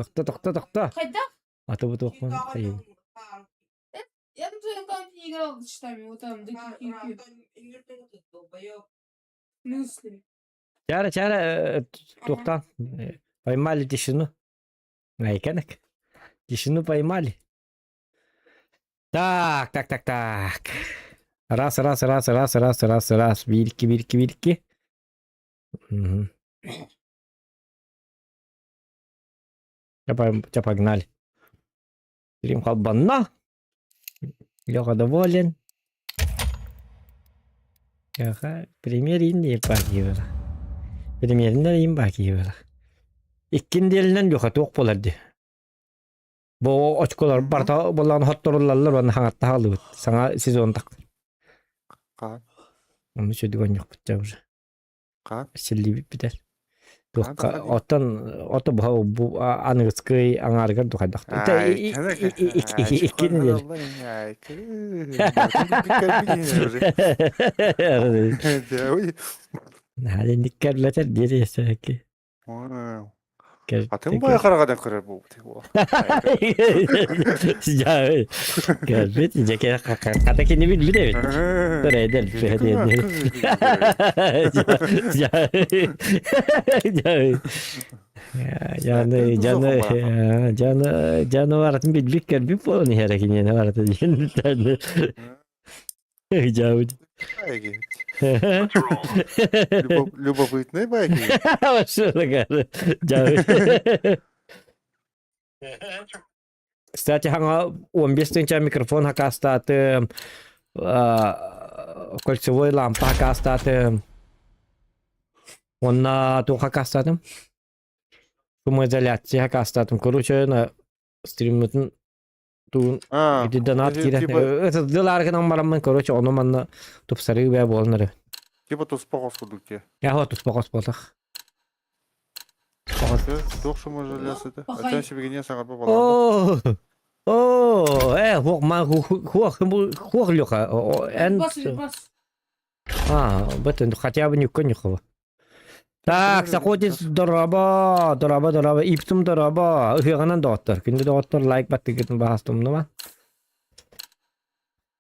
Tokta. Kayda? Atı bu tokman kayın. Я тут там не играл с штами, вот там, в смысле? Çare toktan. Поймали тишину. Найкенек. Тишину поймали. Так. Раз. 1-2. Погнали. Рим халбанна. Леха доволен. Леха, примерinde bakıyor. Примерinde им bakıyor. İkindi elinden Lеха tok bolardı. Bu açkolar barta bolan hattorlarlar bana hanatta halı. Sana siz onu tak. Kaan. Onu söyledi yok bıçağı. Kaan. Silli biter. Kaan, Tuh hadi. otan bu anıskıy anargan tuh hadak. İkini değil. Hadi dikkat leter diye yaşaki. Atın boya karagadan kırar bu. Ya. Gelbet ceke kata kini bil de. Dur eder. Canı vardı bir kere bir falan herkesin yine vardı. Canı. Любопытный байки. Кстати, ханга 15-инча микрофон хака статы кольцевой лампа хака статы он на ту хака статы шумоизоляция хака статы. Короче, на стримнутын тун иди донат кире. Это дыларгынан барамын, короче, оны манна тупсары бе болнары. Типа тут спокос кудуке. Я вот тут спокос болдах. Жоқ шумоизоляция. Ачан себе не саңар ба Хух Леха. Бас. Бэтэн хотя бы нюхова. Так, заходит дораба. Иптум дораба. Ыхыганан доктор. Күндө доктор лайк баттı гитин баастым нема.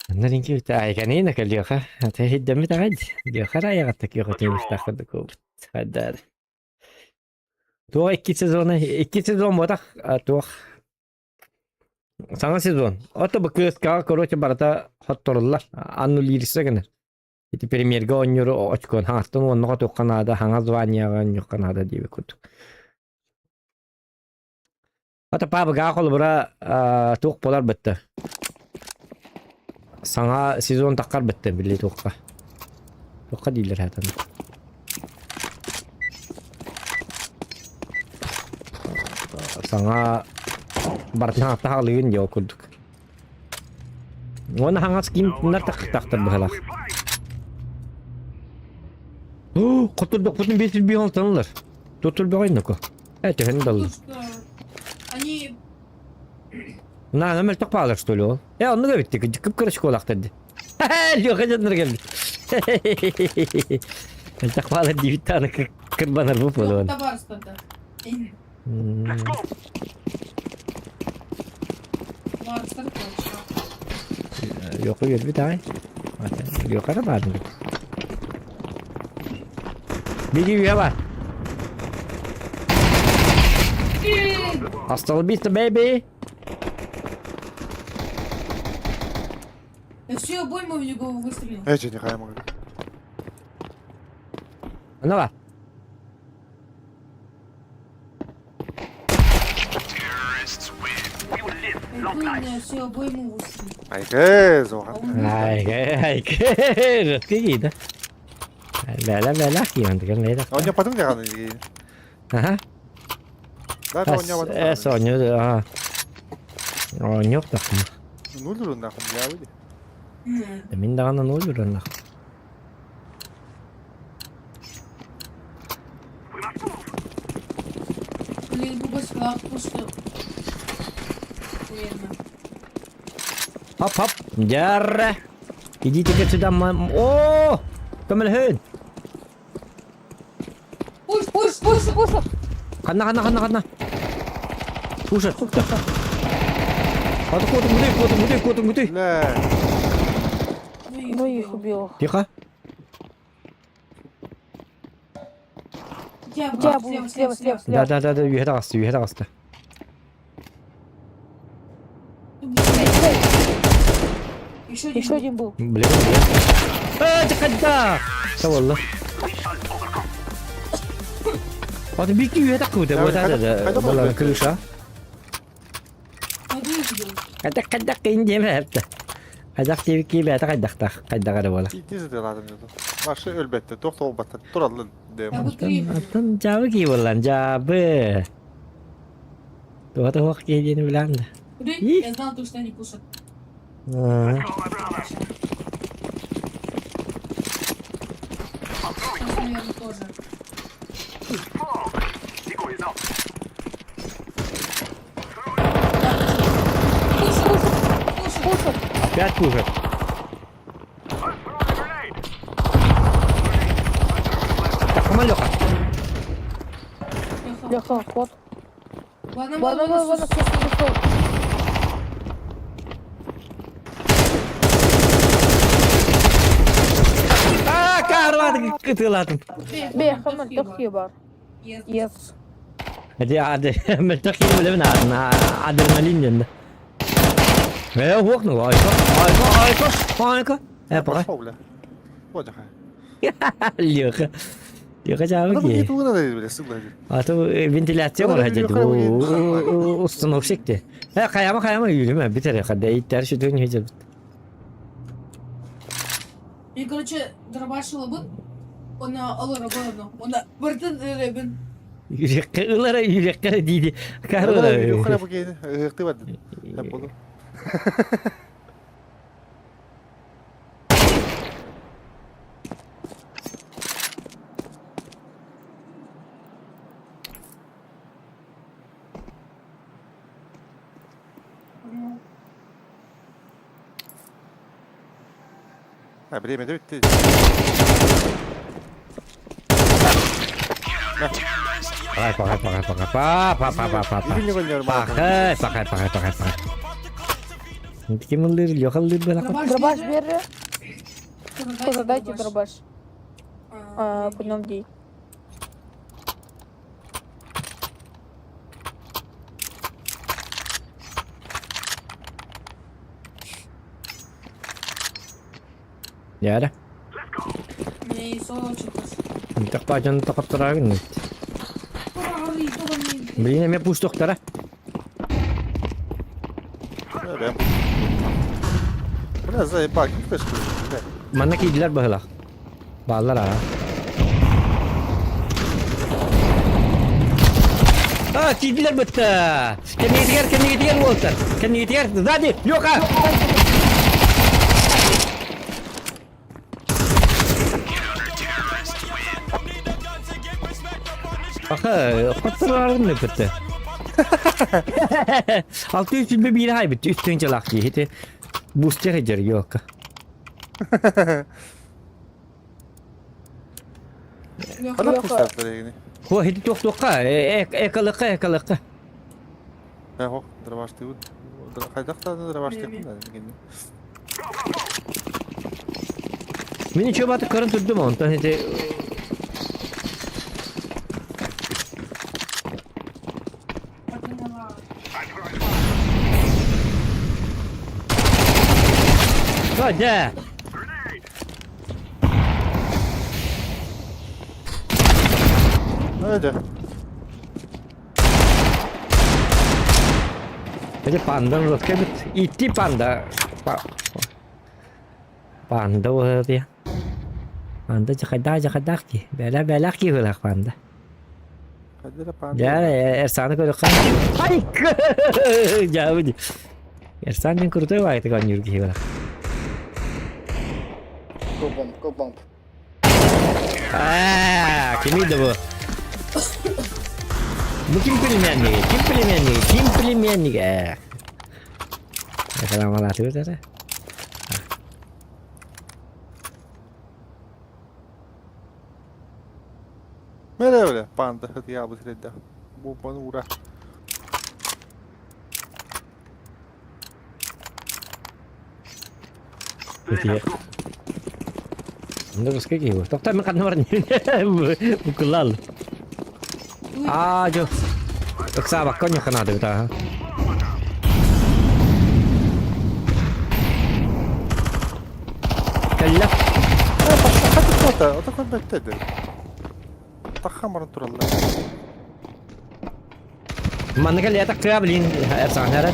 Наринки бит айганына калыха. Ата хиддем бит агад. Леха раягаттак йоготем тахады көп. Хадар. То 2 сезон бодах. То Саңа сезон. Ото бу кыска, короче, барата хотторулла. Аннулирсе генер. Ити премьерге оннюру очкон хаңаттын оннуға тоққанада хаңа званияға нюққанада дейбі күрді. Ата пабы ғақыл бұра тоқ болар бітті. Саңа сезон таққар бітті білі тоққа. Тоққа дейлер әтін. Саңа бартын хаңатта хағылығын деу күрдік. Оны хаңа скинтінлер тақтыр бұғалақ. Котурдук бүтүн 500 bin алтынлар. Тутурбай ойнуку. Это хендал. Они... На, намел токпалар что ли ол? Onu da bitti. Kıpkırışık olaktırdı. Yok canlar geldi. Tokpalar diye bir tane kırbanar bu falan. Товарство-то. Yok öyle bir tane. Yok ara var mı? Bir gibi ya var. Hasta olbiste baby. Я всю обойму в него выстрелил. Эти не могу. Ne var? Я всю обойму выстрелил. Ay kız o. Ay, rıtkı giydi. Bela giyandı kan neydi? Oynayamadım ya hani. Aha. Zaten oynayamadım. Oynuyordu aha. Oynuyor da. Ne olur ondan ya öyle. Demin daha ne olur ondan. Блин, бабушка, что? Hop. Jarre. Idите сюда, мам. О! Kom hen. Пусть. Kanna. Puşat. Hadi kodum muday. لا Ну их убил. Тихо. У тебя будет слева. Да, yuhada kastı. Еще один был. Блин. Çıkada. Tavalla. Hadi bir iki yuhada kuda. Bu da bala kırışa. Kadak ince mi hepte. Kadak TV ki be kadak ara bala. İkiz de lazım dedi. Başı elbette. Doktor olmadı. Duralım diye. Atan cevabı ki bolan cevabı. Tuh tuh geldiğini bilen de. Я знал, то, что они пушат. Сейчас, наверное, тоже. Пушат. Опять пушат. Так, Леха. Леха, ход. Ладно, Ладно, все. Kahraman kıtıladım. Бей, хаман, тахи бар. Yes. Hadi meltek yine bile ben adrenalin yanında. Ve hok nu harika. Hep bak. Şovle. Olacak ha. Lyoka cevabı Adamın ki. yediğine de bile sıkılır. Atı ventilasyon var hacı. Ustan okşekti. Kayama yürüme biter kadar itler şu dön hacı. И, короче, дробашила бы. Он алır bunu. Ona bırtın rebin. Yüreklere değdi. Yukarı Kahraman. bu giydi. Hıhtı vardı. Hep olur. Ha bilemedi bitti. Pakay. Birini golluyorum. Pakay. Kim alır? Yok alır bana. Дробаш бери. Тоже дайте дробаш. По нем дей. Ya da. Не сочетас. Tak pacan tak terakhir. Beli namanya push doktor. Öyle. Biraz da bak. Mana kediler bahala. Bağlar ha. Kediler betul. Kena ditiar Walter. Kena ditiar. Tadi, yok ah. Patırlarım ne bitti. 600 bir hay bitti. Üstün çalak diye. Hadi booster eder yok. Bana fırsatları yine. Ho hadi toka. Ekalıka. Ha hok. Dravaş değil. Kaydakta dravaş değil. Beni coba karın tuttu mu ondan hadi. Hadi. Öyle. Hadi pandan roket iti panda. Panda o dia. Panda cakadak ki. Bela ki hulak panda. Hadi de pan. Ya Ersan'ı koyduk. Ay. Jauh di. Ersan'ın kurtu var itu kan yurgi hulak. Go bomb. Kimi de bu? Bu kim pilihan nih? Kalau malah tuh tadi. Böyle öyle. Panda hadi ya bu sırada. Bu bana uğra. Peki. Bunda kıska giyiyor. Doktor ben kanı var bu kulal. Jo. Kısa bak konyo kanada bir daha. Kalla. O da konbettedi. Takamaran turallar. Mana kali atak kaya bilin ersan heret.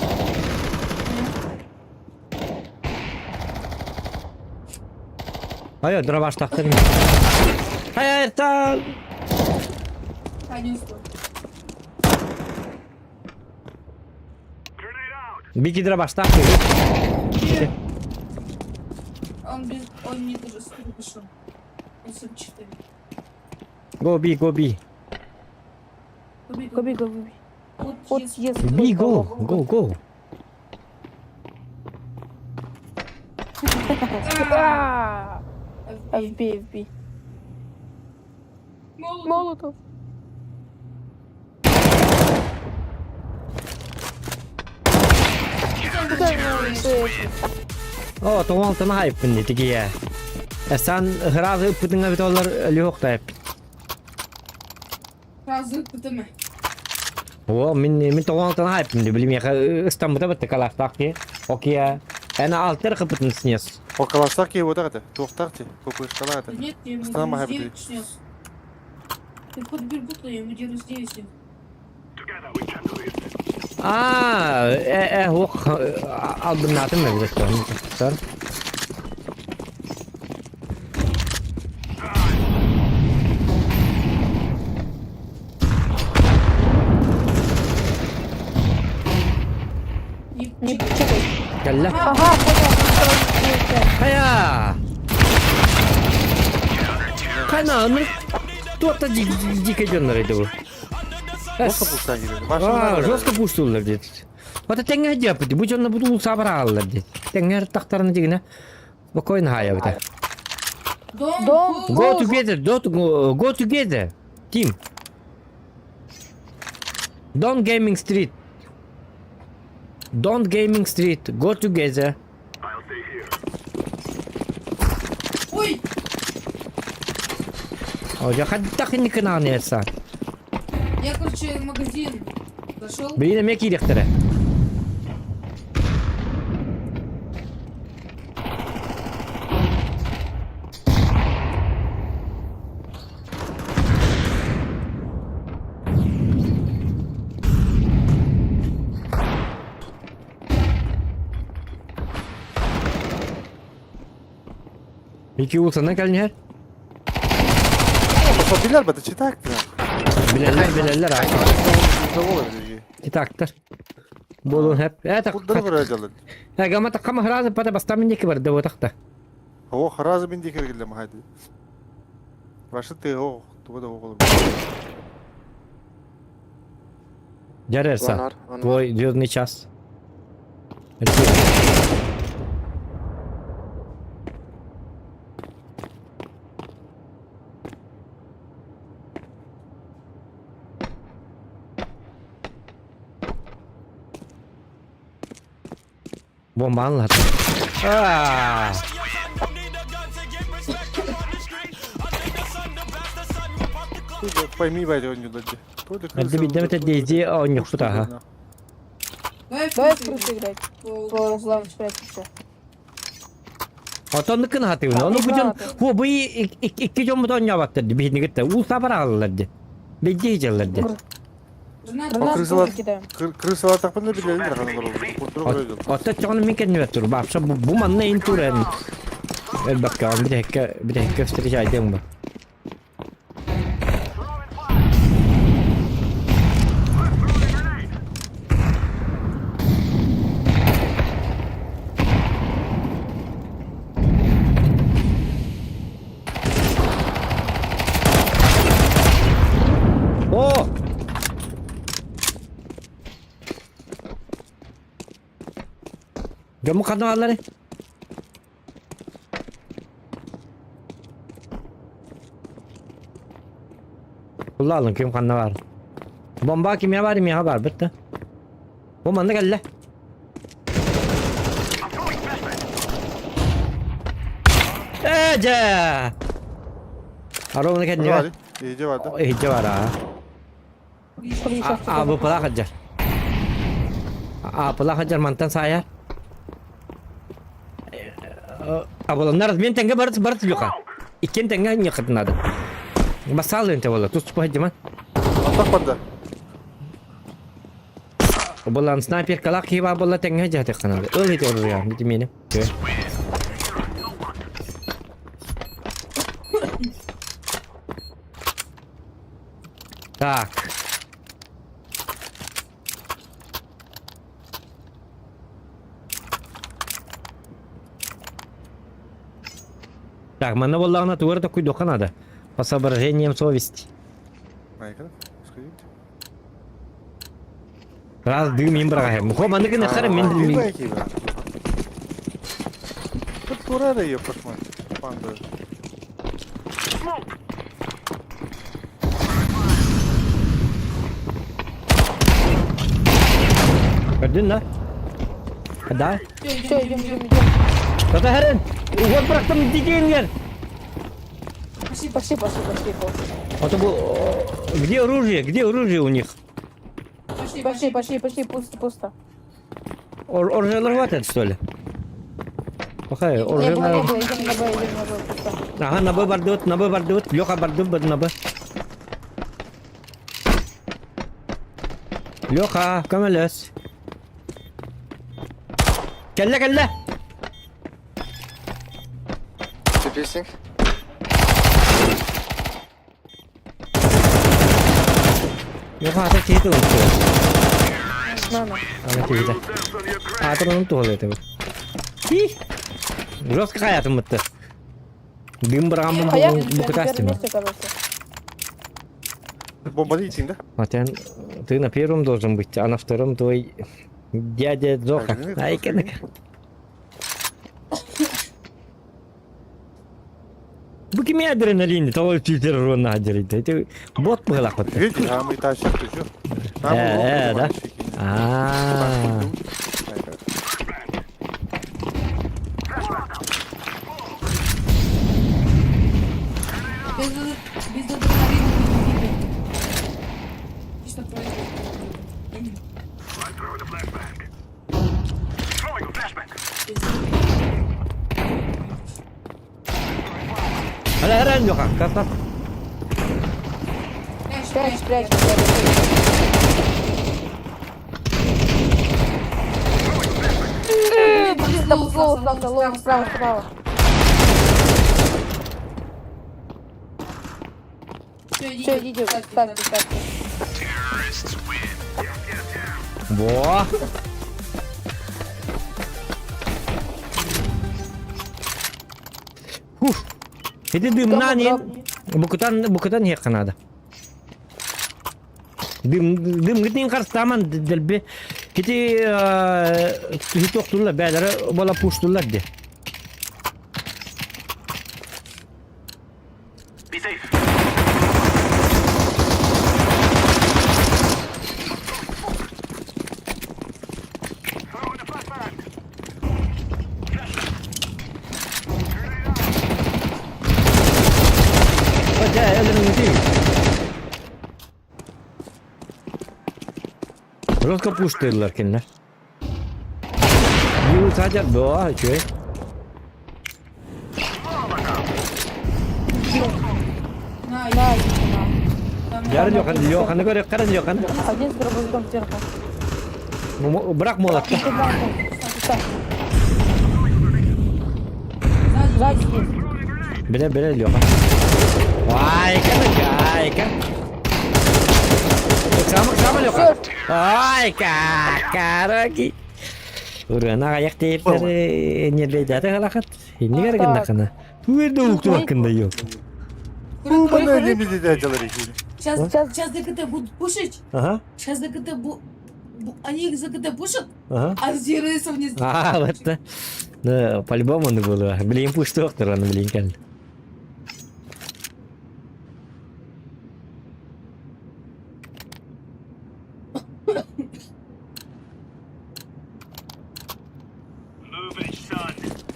Ayo durabaş taktın. Hayır Ertan. Один стой. Bir iki durabaş taktın. Он не даже скрипишь. Он сам читает. Go B go B. Гоби, гоби. Вот От есть. ес. B go. FB, FB. Молотов. Tamam tamam hayıp bindi tiki ya. Sen hırazı pıtınga bir dolar yok da hep. Разы ПТМ. Min tamam tamam hayıp bindi. Bilim ya İstanbul'da bitti kalastak ki. Okey ya. Ana altır kıpıtın siniyoruz. Okalasak ki o da hadi. Tuğuktak ki. Kopuş kalar hadi. Нет, я ему Останова деру Хэбби. 9 снес. Ты хоть бербутла, я ему деру 9 снес. Hok aldım natım mı bir dakika. Не Не чекай. Kalla. Ага, понятно. Haya. Kanalını tuatta dike gönderdi bu. Nasıl bulsan gidiyordu? Жестко пуштулар dedi. Ата тенгер жапты. Бу жонна бутул сабар аллар dedi. Тенгер тактарны дигине. Бокойн хая бите. Дом. Go together. Go together. Team. Don't Gaming Street. Don't Gaming Street. Go together. Ой, Hoca hadi takın kanalını etsen. я, короче, в магазин зашел. Beyine mek yediktere. İki ulsana gelin her. Basabilirler bana çitak ya. Bilerler abi. Ne olabilir? İtaktır. Bolun hep. Evet. Bunları buraya calın. Ya gama takama hırazı pada basta mindik var da takta. O harazı bin dikir gille mi haydi. Başta te o. Tuba da oğlum. Jarersa. Твой звездный час. Bomba anlat. Пойми, байде он не дадди. Это видно, это Дейзи, а у них что-то, ага. Давай Давай в в крышу играть. По По углам спрятаться. Atan kın hatı onu bu bu iki jom buton yabattı bir gitti. U sabar alırdı. Bir diyecelerdi. Жена Гранату крысова- тоже кидаем. Крысова так не билели, да, ханım var. Kontrol buraya calın. Ata çoğunu minken vetur. Bapsa bu manna inturen. El bakalım bir dakika göstereceğim bu. Oh! Kamu kanalları. Kullanın kim kanı var. Bomba kimya var mı ya var bitti. Bomba ne geldi? Ece. Arabını kendine ver. Hadi. İyice vardı. İyice var ha. Abi pelak ajar. Pelak ajar mantan saya. Ablanlar ben tenge barat luka. İkin tenge nyakatın adı. Basal ente valla. Tuz tuh aja man. Atak banda. Ablan sniper kalak hiba ablan tenge aja tekan adı. Öyle itu olur ya. Bitti benim. Так. Так, мене волла на тур такой дока надо. По соображениям совести. Майкл. Скажите. Раз дым им брага. Мухо мене кene хара мен дим. Тут турара ее посмотри. Панда. Gördün lan. Hadi. Все, идем. Tata Heren. Вот bıraktım diyeceğin yer. Пошли. Это был... Где оружие? Где оружие у них? Пошли. Пусто. Оружие хватит, что ли? Пока Не оружие... было. Идем на Б. Пусто. Ага, на Б бардут. Леха бардут, на Б. Леха, камелес. Кelle. Piercing. Леха, это чей-то он тух. На. Она чей-то. Это он тух это. Жестко hayatım bitti. Dün bırakmam А я bu на первом катастрофа. месте, кажется. Бомба летим, да? Хотя ты на первом должен быть, а на втором твой дядя Зоха. Айка. Bu kimi adrenalin? Tavır tüyleri rona adrenalin. Это бот был ах вот. Видите, а мы тащим еще. Да. А. Без адреналина не видно. И что происходит? Hadi yok kalk. Спрячь. Там справа. Все, идем. Ставьте. Во. Это дымна не. Букутан не надо. Дым гитнин карстаман делбе. Кити хитоктулла бәләре бала пуштуллар ди. Rosca puşturlar kendiler. Yıl sadece doğa köy. На. Yarın yok hadi yok hadi göre karın yok hadi. Один с дробовиком сверху. Bırak molat. Ставь. Сзади здесь. Bile yok. Vay kan. Sama yok. Ay karaki. Urana ayak tepleri nerede halakat. Ini gara kana. Tuğerdə uqtu hakkında yok. Бомба не видите, делали. Сейчас ДКТ будут пушить. Ага. Сейчас ДКТ они их за КТ пушат, Ага. а с ДРСов не А, вот это. Да, по-любому надо было. Блин, пусть доктор, он, блин, kan.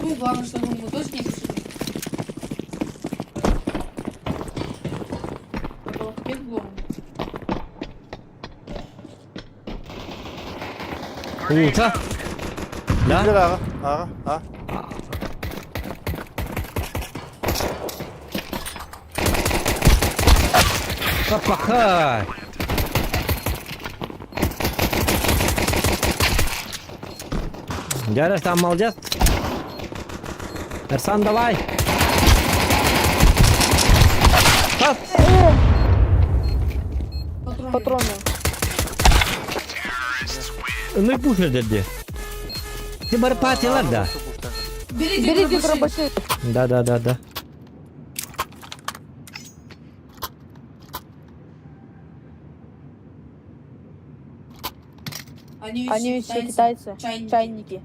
Ну и главное, чтобы мы тоже не пушили. Uta. La. Gel ağa. Ağa. Ağa. Bak bak ha. Gel Ersan alacağız. Ersan давай. Bak. Патроны. Ünlük bu dedi. Ти бары партиялар да. Берите Берите дробаши. дробаши. Да. Они ведь все китайцы. Чайники.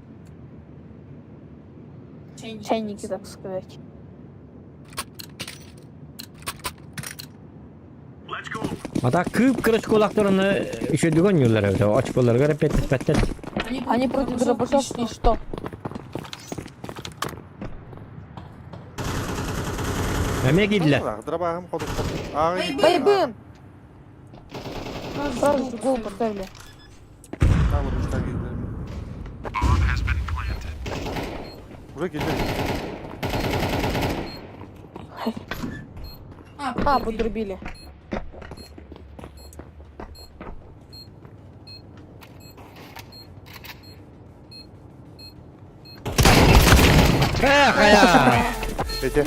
Чайники. Чайники, так сказать. Ата кып кырыч кулактарını üşüdüğün yıllar evde. Açık olarga repet. Они против дробашов и что? Emek idiler. Драбағым қодық. Ağa git. Байбын! Сразу же гол поставили. Tamam, uçtan gidelim. Buraya gidelim. А, подрубили. Эх, ya. Peki.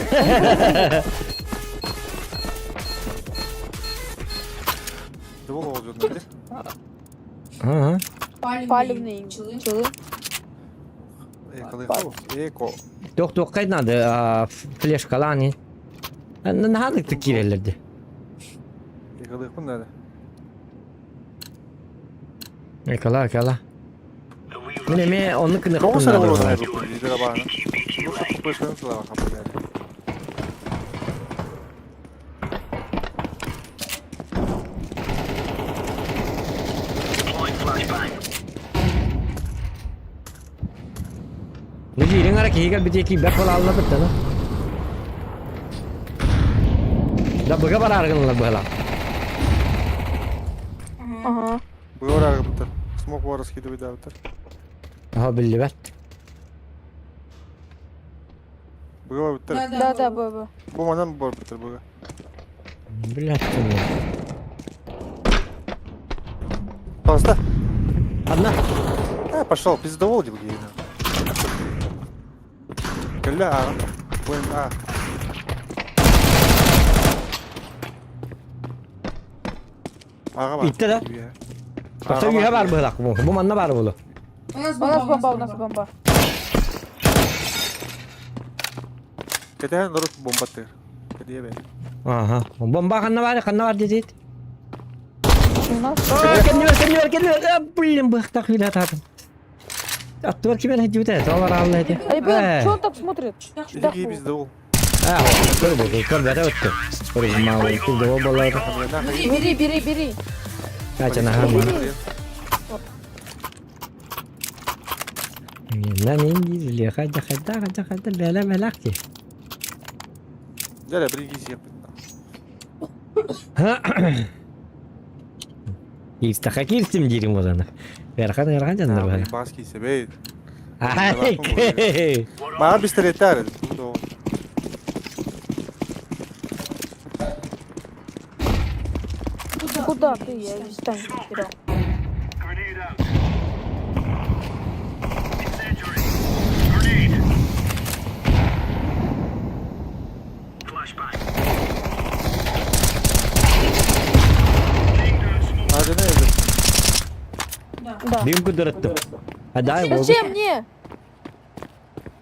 Dıvıl olacaksın dedi. Hı. Палевные пчелы. Yakalayalım. Eko. Dok kaynadı. Flash lan. Ne halık tıkirelirdi. Yakalayalım nerede? Yakala. Yine mi onu kınık Çok sana vurdu kınık. her bu. Drabağını. Bu kupasını sıra bakalım yani. Ne diyeyim ara ki gel bir teki bak falan anladık da. Da bıga var argınlar böyle. Ага. Bu var arkadaşlar. Smoke var раскидывай да вот. Aha billi bet. Bu var bitti. Да, баба. Bu madan bu var bitti bu. Billi ettim. Паста. Anla. Пошел, пиздовол где гейна. Гля. Бuen а. Ağa var. Bitti de. Kasa üye var böyle. Bu manna var bunu. У нас У нас бомба, у бомба. нас бомба. Кетен народ бомба тыр. Кediye be. Aha. Bomba kanna var dedi. У нас Kendine. Блин, бахтах вилят атом. Attı var ki ben hediye de. Dolar Allah hediye. Ребят, что он так смотрит? Иди пиздовол. Kır bete öttü. Kır malı. Kır da o balaydı. Бери. Kaçana ha. Lan İngilizce. Hadi. Bela ki. Gel bir giz yap. İstaka girdim dirim o zaman. Erkan canlar böyle. Baski sebe. Ay. Bana pistoletler. Куда ты? Я здесь танк потерял. Hadi ne yazık? Да. Дым кудырттым. А дай Богу. Зачем мне?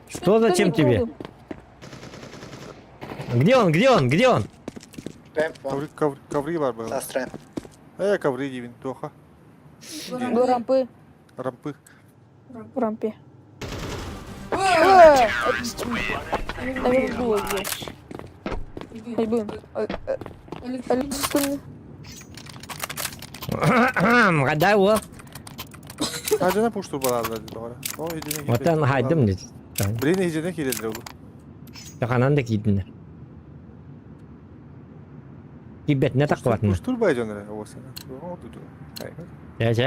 Что зачем Кто не тебе? буду? Где он? Ramp one. Коври var böyle. Last ramp. Коври дивин тоха. До рампы. Рампы. В рампе. Наверное, было здесь. Айбын. Александр. Дай o. Hadi ne puştur balalar dedi doğru. O hidine Vatan haydım dedi. Birine hidine kireldir oğlum. Yakanan da gidinler. Gibet ne takvatın? Puştur baycanlara o sana. O dudu.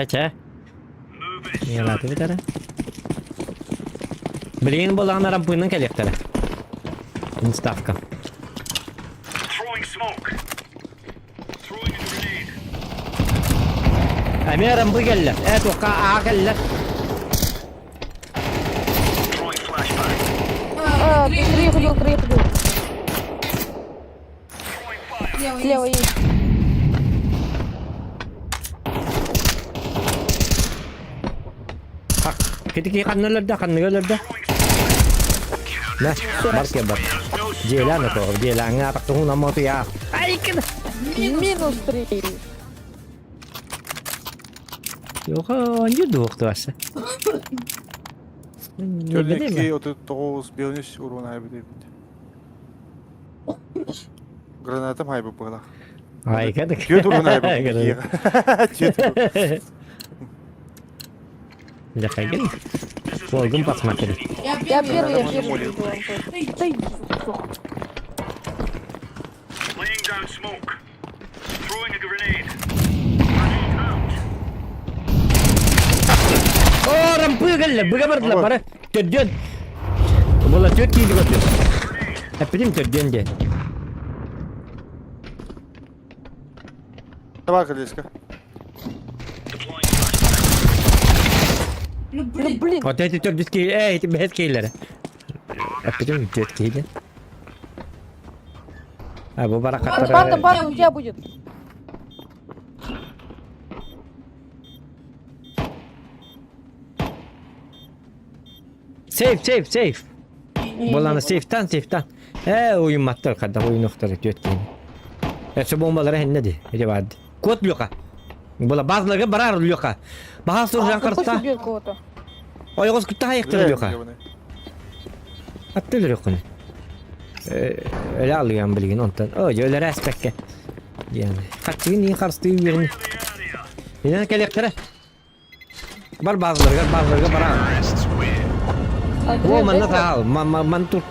Çe. Yalatı bir tane. Bileğin bolağına rampuyla kelektere. Instafka. Throwing smoke. Throwing a grenade. Ame rampı geller. Evet o ağa geller. Throwing flashbang. А, приехал. Throwing fire. Слева есть. Bak. Kediki kanlılarda kanlılarda. Nah, mark ya bak. Jelan itu, jelan ngapak tuh nama tuh ya. Ay kena. Минус 3. Yok anca doğuktu aslında. Ne bileyim Törnekki ya. 39 13 urun haybi deyip. Granatam haybi bula. Ay kada. Tüyet urun haybi. Tüyet urun. Ya kagel. Volgum pasmak dedi. Я первый, я первый. Молит. Да иди, сука. Laying down smoke. Throwing a grenade. Grenade out. Oh rampı geller. Buga bardılar para. Tödön. Bola töt kiydi götür. Hepim tödön de. Ne var Kaleska? Deploying flashbang. Ну, Ну блин. блин. O töt töt diski. Bet kiyilere. Hepim töt kiydi. Ha bu barakatları. Банда, у тебя будет. Safe. Bolana safe'tan. Oyun mattar kadar oyun noktaları töt kiydi. Şu bombaları hennedi. Hadi vardı. Kod bloka. Bola bazıları barar bloka. Bahar soracağın Пусть kartta. убьет кого-то. Oyğuz kutta ayıktır bloka. Attırır yok onu. Öyle alıyor bilgin ondan. Öyle respekke. Yani. Kaçtığın iyi karşıtığı yerini. Neden kelektere? Var bazıları barar. O man nasıl al? Man tut.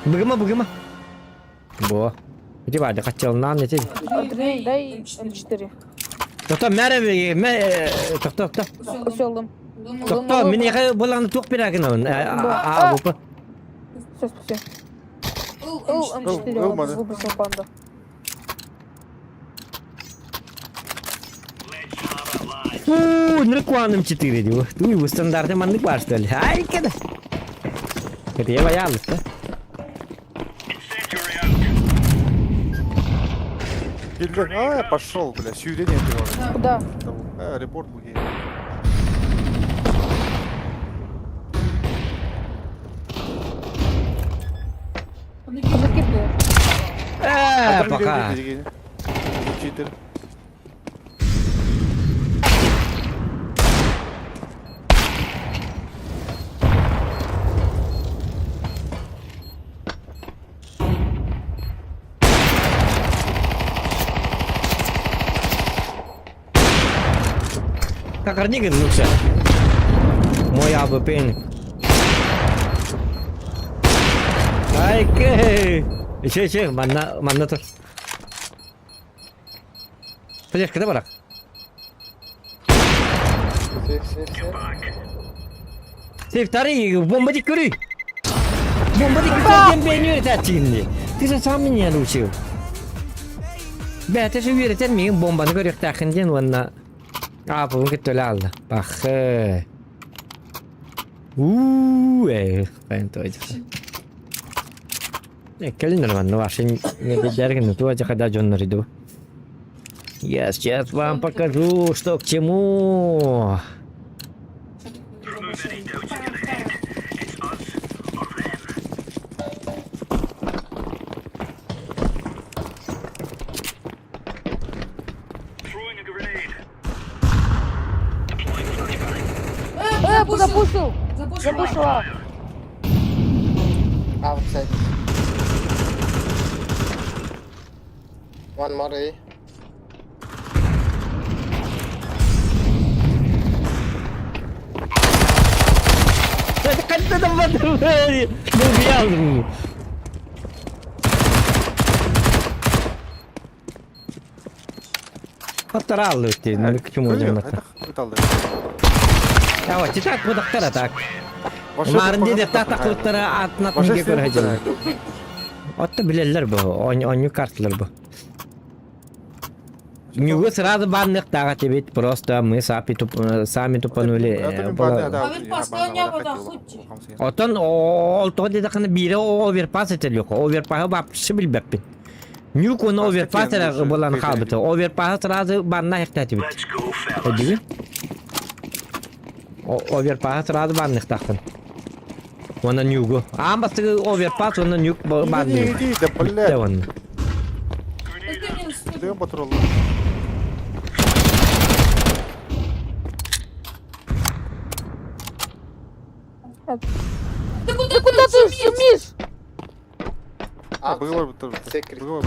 Bıgıma. Bu. İti vardı kaçalından ne dedi? Адреналин, дай М4. Doktor merhaba. Doktor. Веселым. Doktor mini yaka bulanı çok bir akın alın. Bu. Все, спасибо. Ул, М4 Ул, ладно, ладно. выбросил панда. Nirkuanım çıtırı diyor. Duy bu standartı manlık var steli. Ay kada. Ketiye bayağı alıp da. Incendiary out. Гильдер, пошел, бля, сюрение ты говоришь. Куда? Репорт буги. Казаки, блядь. Пока. Читер. Kakar ni gitu sih. Mau ya apa pen? Ay ke. Şey mana tuh. Pajak kita barak. Safe. Sif tari bomba dikuri. Bomba dikuri dem beni öğretin. Tisa samin ya lucu. Bete şu öğreten mi bombanı görüyor takınca vanna. Apa mungkin tu lah. Bak. Ben tu aja. Ne kelin nama nu asin ne biar kan tu aja kada jonor itu. Yes, вам покажу, что к чему. Remove any doubts in your head. It's us or them. Throwing a grenade. Deploying flashbang. Запушил. Запушил. Запушила. Outside. One more A. Kanta tempat tu. Mobil. Hatırallı etti. Ne küçük olacak Ölüyor. hatta. Это алды. Ya çıtak bu daktar atak. Başa Umarım tutmadan dedi tutmasın taklıkları atnak Başa minge isteyip göreceğim. tutmasın. Otta bileller bu. Onyu kartlar bu. Нюга сразу банных тагат ведь просто мы сами тупанули. Abi pasta oynayamadan hıççı. Отон олтоо деди кана бире оверпас этел yok. Оверпасы бапшы билбеппин. Нюк оны оверпас болан халбыты. Оверпасы сразу банна хектати бит. Let's go, fellas. Ödübü? Оверпасы сразу банных тахтын. Ona нюгу. Амбасы оверпас, ona нюк банны. İyi de Де böyle. оны? Это не успел. Gidiyorum Baturollu. Ты куда Куда ты шумишь? Bıgı var bu tarafta. Secret. Bıgı var.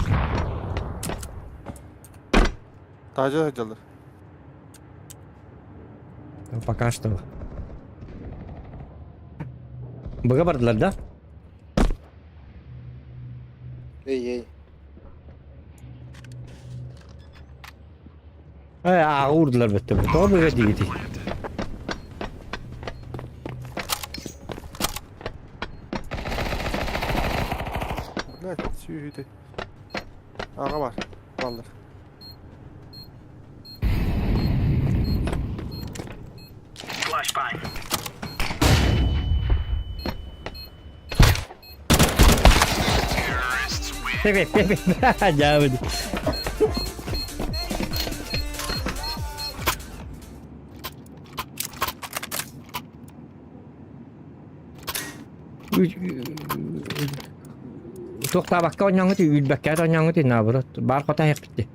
Tacı hacılar. Пока что. Быга бардылар да? Ey. Ağa vurdular bitti. O bıga digidi. Ne? Sühüdü. Ağa var. Vallahi. Flashbang. Evet, evet. Gelmedi. To'xtabaqqa o'ynang'iti, Ulbakka o'ynang'iti, nabrot. Bar qota haq bitdi.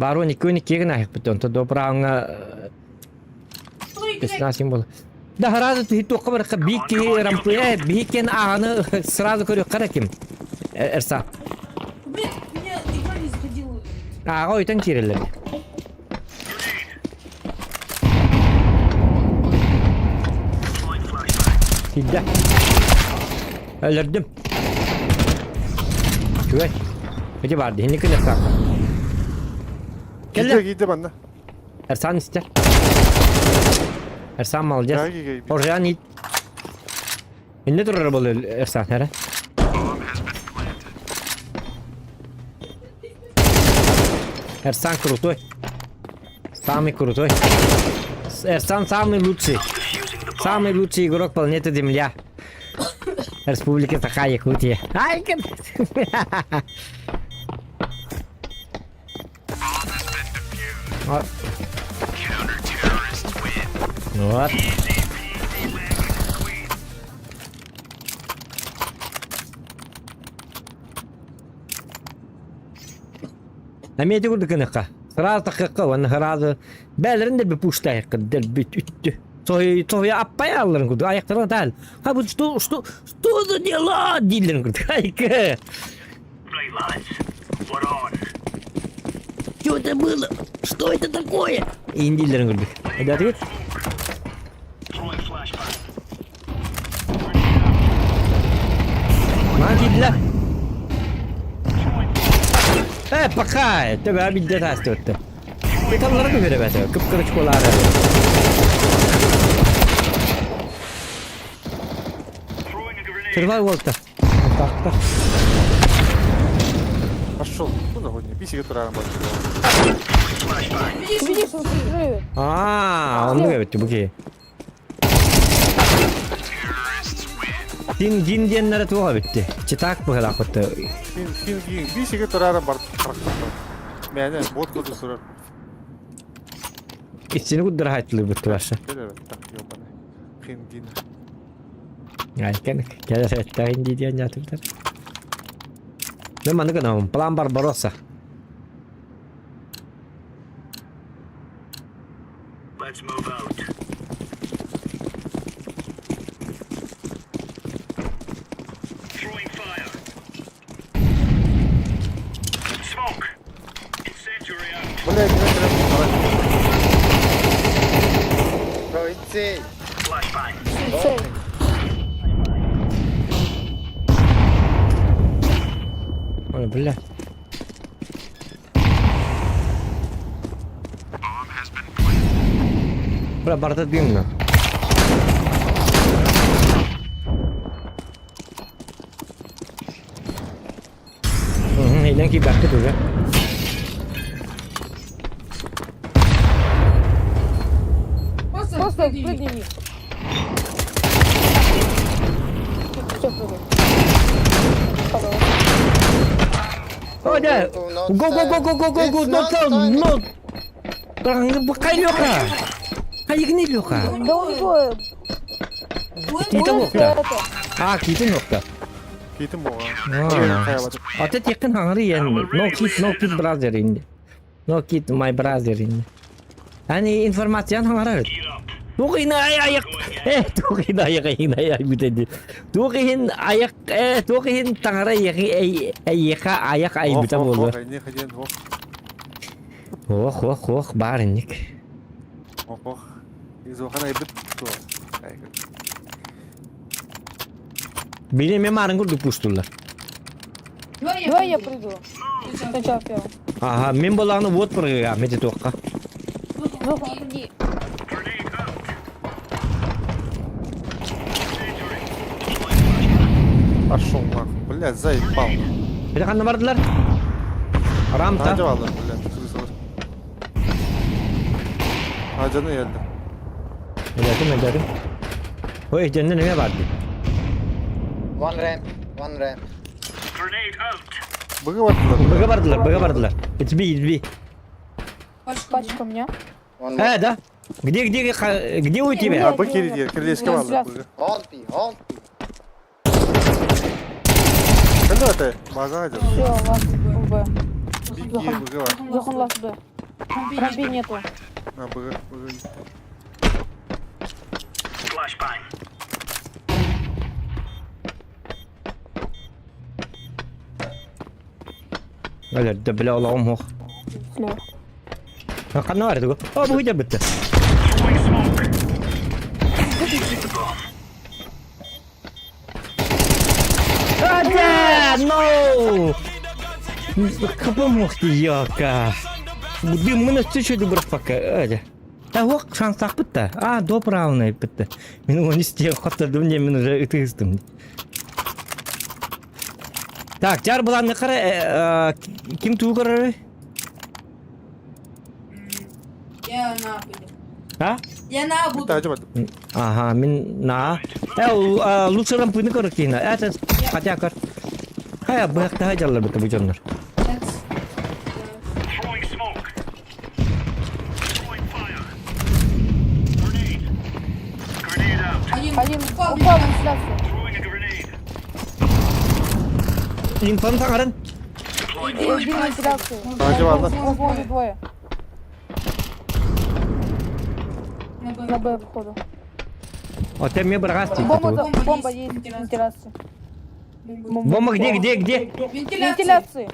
Bar 12-12 gina haq bitdi. Onta do'prağına Esnasim bol. Да сразу ты только барка бики рампе бикен аны сразу говорю караким. Эрса. Блин, у меня игра не заходила. Ага ойтан тирелер. Deploying flashbang. Hidde. Öldürdüm. Şöyle. Hadi vardı. Hindi kılı sak. Gidiyor gidiyor bende. Ersan ister. Ersan mı alacağız? Gel. Oraya nit. Ne durur bol Ersan hele? Ersan крутой. Самый крутой. Эрсан самый лучший. Самый лучший игрок планеты Земля. Республики Саха-Якутия. Ай, вот. Намеди курдук энэхка. Сразу такыкка, ваны сразу бәлерин де bir пуштай кыддер бит үттү. Той аппай алларын курдук, аяктарына дал. Ha bu что за дела? Дилерин курдук. Айка. Right, lads. We're on. Что это было? Что это такое? Индилерин курдук. Hadi hadi git. Throwing flashbang. Lan gittiler. Пока. Тебе bir tasti öttü. Metallara da göre bete. Kıpkırık kolar. Throwing a grenade. Kırvar volta. Bakta. Пошел. Ну да, не писи, которая работает. Ты видишь, он взрывы. Onu göbetti bu ki. Din diyenlere tuğa bitti. Çıtak bu kadar kutu. Хин. Писи, которая работает. Меня вот куда сурар. İçini kuddur hayatlı bitti başa. Gel tak yobanı. Хин. Ay kan gelir etta indi diyen yatırlar. Ne manı kanam plan Barbarossa. Let's move out. Throwing fire. Smoke. Incendiary out. Блядь, не треба. Bro, insane. Flashbang. Цель. Ой, бля. Бля, барда дымно. Aynen ki baktı dur. Просто Просто прыгни. прыгни вниз. Все, прыгай. Пожалуйста. Oh да. Go. No. Terang bukai Lyoka. Kayak gini Lyoka. Да у него... Kita он nokta. это. Ah, kita nokta. Kitim bu. Ah. Atet yakın hangi yani. No kid brother indi. No kid my brother indi. Yani informasyon hangi? Tukin ayak. Tukin ayak bitedi. Tukin tangara ayak ay bita boldu. Ne kadar Oh, barinlik. oh. İzokhan aybıt tu. Beni memarın kurdu puşturlar. Давай я приду. Сначала первым. Aha, men bolağını vot pırgıga, meti toqqa. Ну, иди. Пошел нахуй. Блядь, заебал. Bir de kanına vardılar. Ramta. Hacı vardı блядь. Kırısı. Hacı'nın geldi. Geldim. O ehcende neye vardı? One ramp. One ramp. Grenade out. Bıgı vardılar. Bıga vardılar. It's B. Пачка у меня. One He da. Где у тебя? Ya bık yeri diye. Kirleşke vardı. Bıgı. Hold me. Sen de öte. Bazen hacı. Все, ласт Б. Bir bıgı var. Захон ласт Б. Рампи нету. Ha bıgı gitti. Flashbang. Öyle de bile olalım hoş. Слева. Kanına vardı bu. Bu hiç bitti. Throwing smoke. Hadi! No! Kapım hoştu yoka. Bu mını sıçradı bırak bak. Öyle. Ta hoş şansak bitti. Добравный bitti. Мен onu isteye katladım diye ben уже ытыстым. Так, жар bulan ne kara kim tuğ kararı? Я на Апеле. Ha? Я на Bitti буду. hacı vardı. Ага, мен на. Лучше рампыны коротки на. Это хотя кар. Bu daha jallar bitti bu canlar. Throwing smoke. Throwing fire. Grenade. Grenade out. Один упал. упал в вентиляцию. Throwing a grenade. İnfon tangarın. Иди в вентиляцию. Hacı vardı. Возможно, двое. На Б. На Б, походу. O temme bırakastı. Бомба есть в вентиляции. Bomba где? Вентиляция. Вентиляции.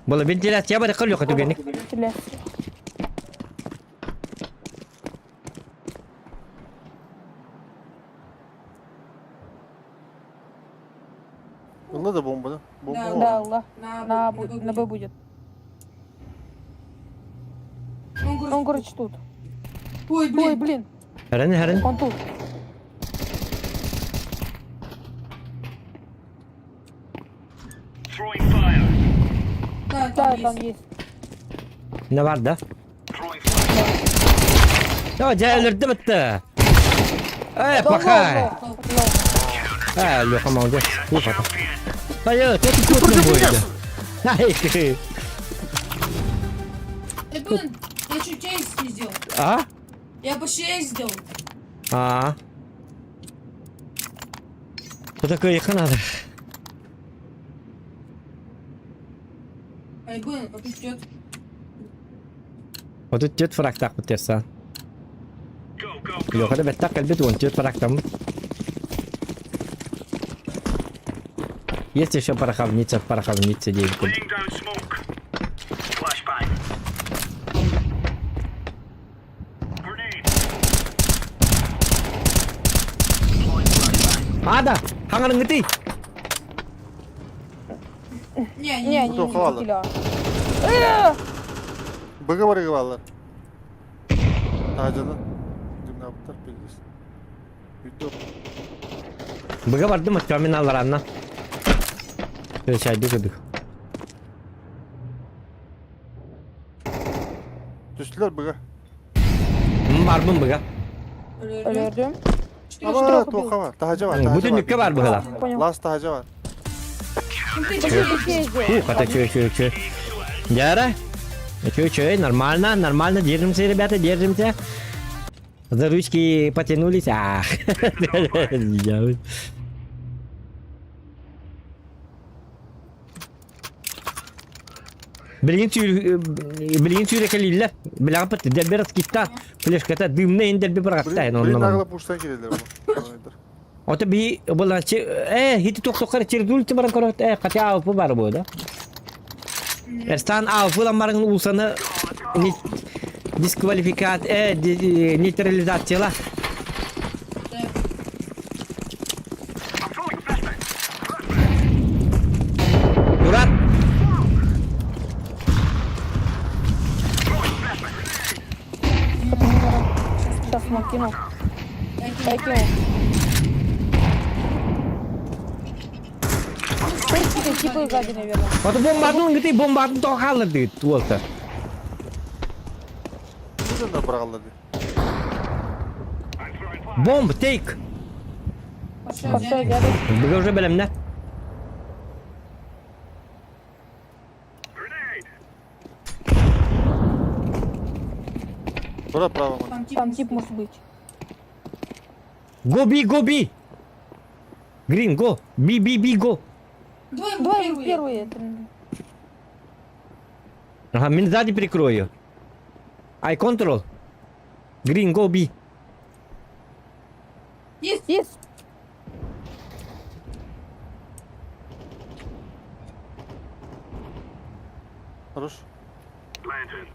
Bola ventilasyon bada kalıyor katu genik. Вентиляции. Bunda da bomba da. Bomba Да. var. Да, Allah. На На Б будет. Он Он, короче, тут. Ой, Ой, блин. блин, Herın. он тут. Throwing fire. Да, Да, там там есть. есть. Ne var da? Throwing fire. Ya cahilirdi bitti. Да, Pakay. лоу. Yok ama olacak. Bu kadar. Champion. Hayır, tek tuttum bu oyunda. Hayır. Блин, я чуть чейз не сделал. А? Я почти чейз сделал. А. Bu da yakın adı. Ай, блин, а тут идет. O da jet fraktak bitersen. Go. Yok hadi bettak elbet on jet fraktam. Есть еще пороховница девушка. Laying down smoke. Flashbang. Grenade. Deploying flashbang. Ada, hangar ngerti. Не, Не, не, не, Кто не хвала? стрелял. Bıgı var. Hacı'nın. Ne yaptılar bilirsin. Bitti. Bıga vardı mı terminallar anla. Çaydı kırdık. Düştüler bıga. Var mı bıga? Ölürdüm. Ama toka var. Tahaca var. Bu dünlükte var bıgalar. Понял. Last tahaca var. Хата чё. Яра? Чё, нормально. Держимся, ребята, держимся. За ручки потянулись. Ах. Bilgin sürəkəliylə. Bilağı pıttı. Dəl biraz gitta. Fleşkata dımna indəl bir bıraktı. Birin ağla puştan gelirler bu. Ota bir bulançı hiti tok içeri ti barang korot kati avı var bu da. Erstan avı lan barang usanı diskvalifikat neutralizasyala. Murat Сейчас смог кинул. Я кинул. Типы сзади, наверное. Ota bombardın tok alırdı tuvalta. Buradan da bırakalım dedi. Bomb take. Пошел, дядя. Bıga уже belemne. Bura praво man. Там тип может быть. Go B. Green go. B go. Давай первые. Ага, мен сзади прикрою. I control. Green go B. Есть. Хорош. Planted.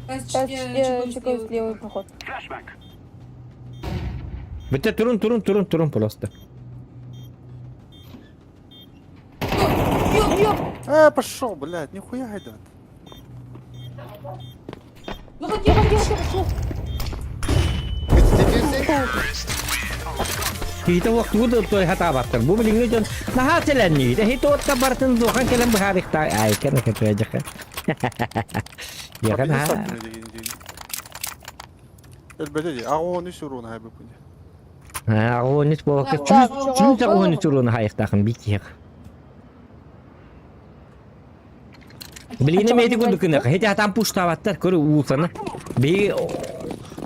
Сейчас чекаю левый проход. Flashback. Bitte turun просто. Пошел, блядь, нихуя гайдат. Выходи. It's diffusing. Kita waktu itu tuh hata bater. Bu beli ngejon. Nah hasilan nih. Dah itu otak barten tuh kan kalian berhari tak. Ay kan gitu aja kan. Ya kan ha. Elbette ağo ne sorun hay bu kunde. Ha o nis bu vakit. Çünkü o nis turun hayır takım bitir. Bilini meydi kunduk ne? Hedi hatam pushta batter körü uğusana. Bir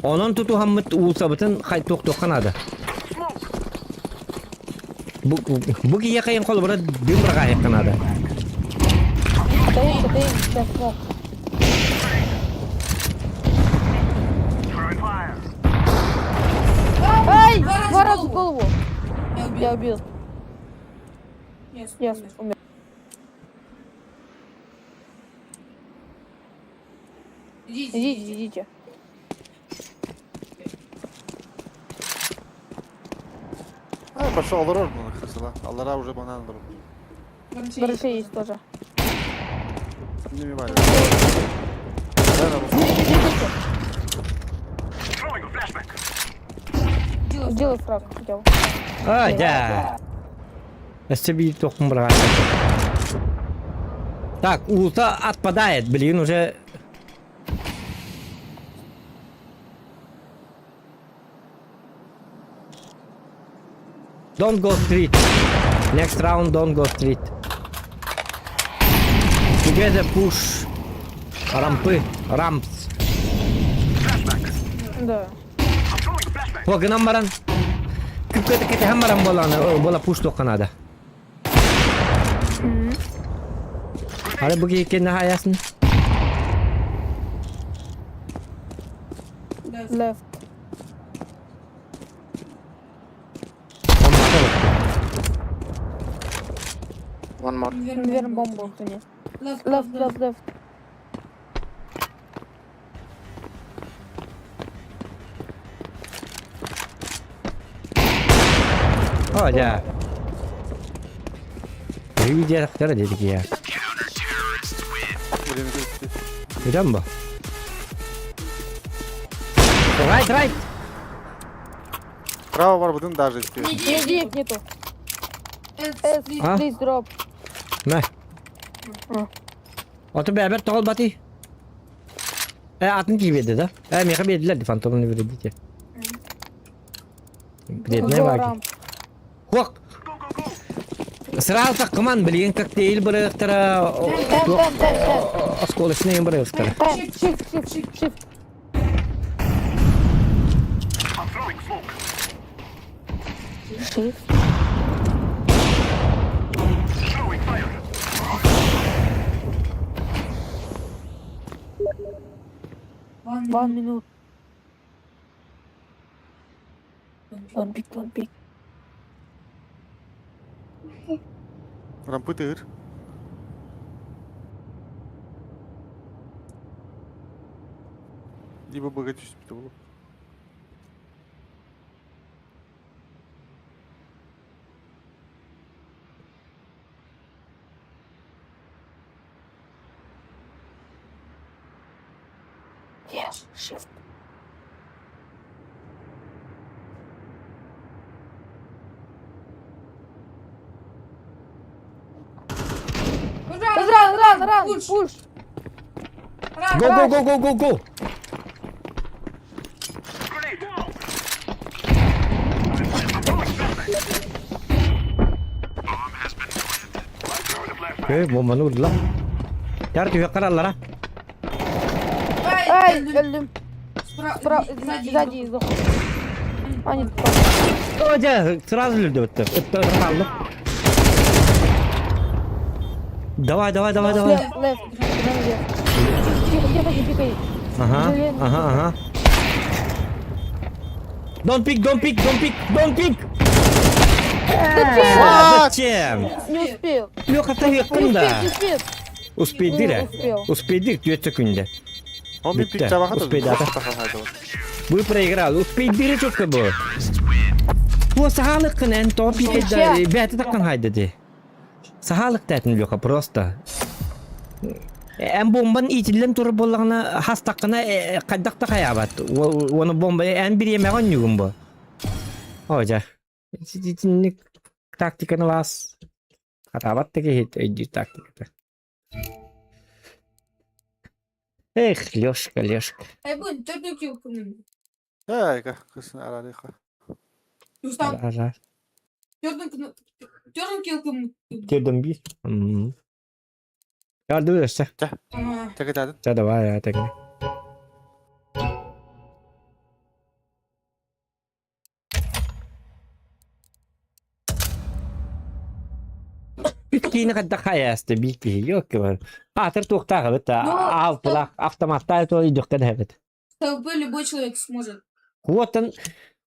onun tutu hammet uğusa bütün hay tok kanada. Bu ki yakayın kol burada dimraga yakınada. Стоим. Сейчас смог. Throwing fire. Ай! Два раза Два раза в в голову. Я Я убил. убил. Yes. Умер. Идите. Пошел аллар bunu kısıla. Allara уже bana alır. Барыши есть тоже. Ne mi var? Throwing a flashback. Сделай фраг хотя бы. Ah ya. Еще bir tokum bırak. Так, улта отпадает, блин, уже. Don't go street. Next round, don't go street. Together push. Ramps. Да. I'm throwing a flashback. Pokok nambaran. Kita hammaran bola push to Kanada. Ada bagi kena hayasın. Left. One more. Наверное, бомбу кто-нибудь. Left. Oh ya. Bir diğer aktara dedik ya. Elimize gitti. Görüyor musun? Right. Право var budun даже istiyor. Нет, нету. Эд, А? Please drop. Ne? Hı. Atı beraber tol batı. Atın gibi dedi da. Meka verdiler de fantomunu verdi ki. Bilет ne Go var ki? ramp. Hok. Сразу так команд, блин, коктейль бырыктыра. Ten. Осколочные бырыктыра. Shift. I'm throwing smoke. Shift. Throwing fire. One minute. Don't pick. Rampı tığır. Либо богатюсь, потому. Yes, shift. Run. Push. Go. Grenade. Whoa. Bomb has been planted. Throw the flashbang. Bombanı vurdu lan. Yar tüfek kararlara. Ай, öldüm. Сзади. Сзади сдох. А, нет, Hoca sırası öldü bitti. Kaldı. Давай. left. Тихо, не пикай. Aha. Don't pick. Зачем? Не успел. Лёха-то yakın da. успел. Успейдик 4 секунде. Он bir Bitti. pik çabuk atıyor. Uspeydi ata. Bu проиграл. Успейдiri çok bu. Bu sağlıkın en top bir beti takkan haydi. Sağlık dedim Lёха просто. En bombanın içinden turup bolağına hastakına kaddak da kayabat. Onu bomba en bir yemeğin yugum bu. Hoca. Şimdi taktikanı vas. Katabat da ki hiç taktikada. Лёшка. Ай, бун, törnü kilkının. Hayka. Kısın aralıka. Ustam, Ara. törnü kilkının. Girdim bir. Yardım ederse. Ага. Çek edin. Sen de var ya tekne. Bitkiğini kadar kayastı bilgi yok ki var. Atır tukta evet. Av plak avtomatta to iduk da evet. СВП любой человек сможет.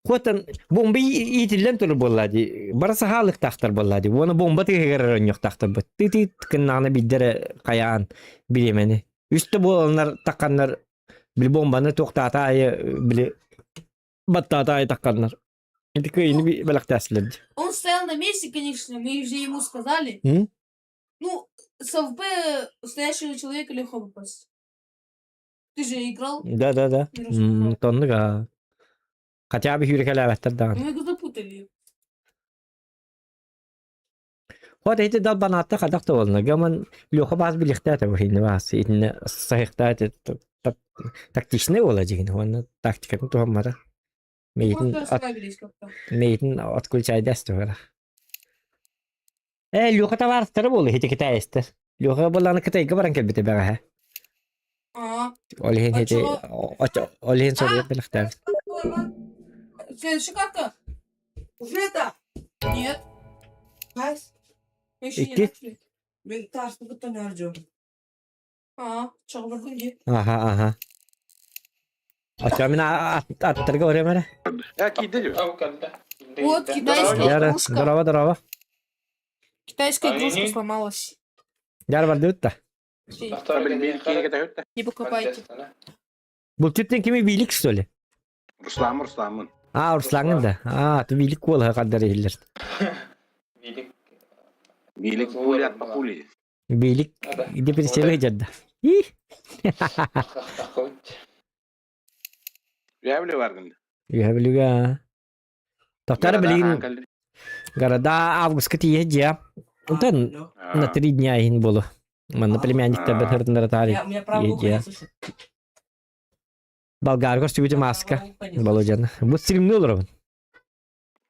Kuatan bomba itilen tur bolladı. Barasa halık taxtar bolladı. Onu bomba tegerer yok taxtar bu. Titi kınana bidere kayan bilemeni. Üstü bu onlar takanlar bir bombanı toktata ayı bile battata ayı takanlar. İndi kıyını bir belak tasıldı. Он стоял на месте, конечно, мы же ему сказали. Ну, СВП настоящего человека легко попасть. Ты же играл, Da. Tonlu ga. Kaça bir yürek alavetler da. мы его запутали. هو ده ده بنات خدقت والله كمان لو خباز بالاختات وهنا بس إن صحيح تكتيشني ولا جين هو أنا تكتيك أنتوا هم مرة Просто расслабились как-то. ميتن أتكل شيء دست ولا لو خطا بارس ترى والله هي تكتا است لو خبا والله أنا كتا يكبرن كلبته بقى Ага. ولهن هي ولهن صدق بالاختات Следующая карта. Уже это? Нет. Гайс, Мы еще не İki. начали. ben tarzı bu tane harcıyorum. Ага. Чего вы будете? aha Açamına attırga oraya mera Я кидаю. Вот китайская Yara игрушка. darava Китайская игрушка сломалась. Yar var da Не покупайте. Bu tütten kimi bilik söyle Ruslam'ın. Ruslan'ın da tu bilik kol kadar iyiler Bilik puli atma puli. bilik gidip bir şey cadda Ya bile var günde. Yuha biliga Тоқтары білген гарада августка тие жия. Онтан на 3 дня ин болу. Манна племянниктер бетірдіндері тарих. У меня правда ухо Еде. не слышит. Болгар көрсөбүтү маска. Болу жана. Бу стримне olur mu?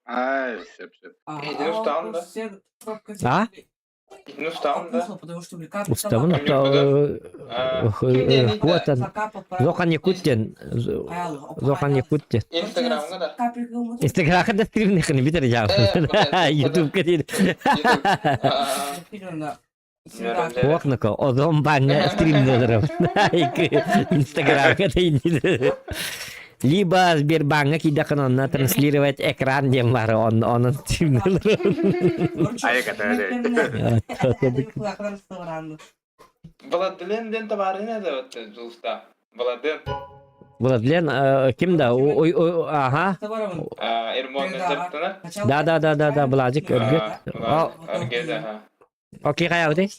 Ай, сеп. Еден ұстаған да. А? Еден ұстаған да. Потому что увлекаться. Уставын вот Зохан Якуттен. Зохан Якуттен. Инстаграмға да. Инстаграмга да стримнехini битер жау. Ютубка дейди. Окнако, одон банга стримнелерим. Инстаграмга дейди. Либо Сбербанка кидакан онна транслировать экран дем бар, онын стримнелерим. Ай, катады. Владлен табарын әді өтті жұлыста. Владлен. Владлен, ким да? Ага. Эрмон жаптына. Да, Владик өргөт. Өргеді, ха. Окей, каяуды?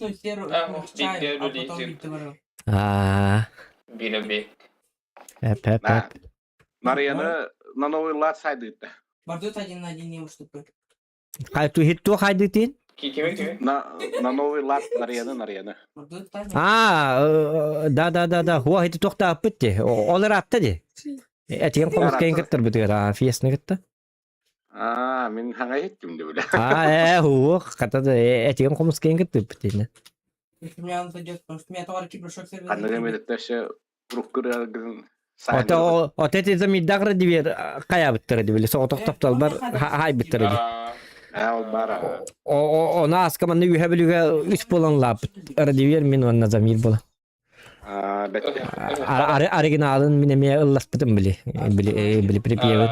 Бирі. Эп. Марияны на новый лад сайдыйты. Бардут 1 на 1 не уступы. Кайту хитту кайды тин? Кеме? На новый лад Нарияны. Бардут 1. Да. Хуа хитти тоқтап бітті. Олар атты де. Әтеген қомысқайын кіттір бітігер. Фиесіні кітті. Мен хаңа еттім деп біле. Хуа қатады. Әтеген қомысқайын кітті бітті. Если меня он зайдет, потому что меня товар кибершок сервис. Қандығы медеттеші ұрыққыр әргізін Оте тезі миддағыры дебер қая біттірі дебелі. Соғы тоқтаптал бар хай біттірі де. Ол бара. Ona askamanı ühe bölüge 3 bolan lap. Aradiver min onna zamir bola. Бәтті. Оригиналын минеме ылласпытым били. Били припевы.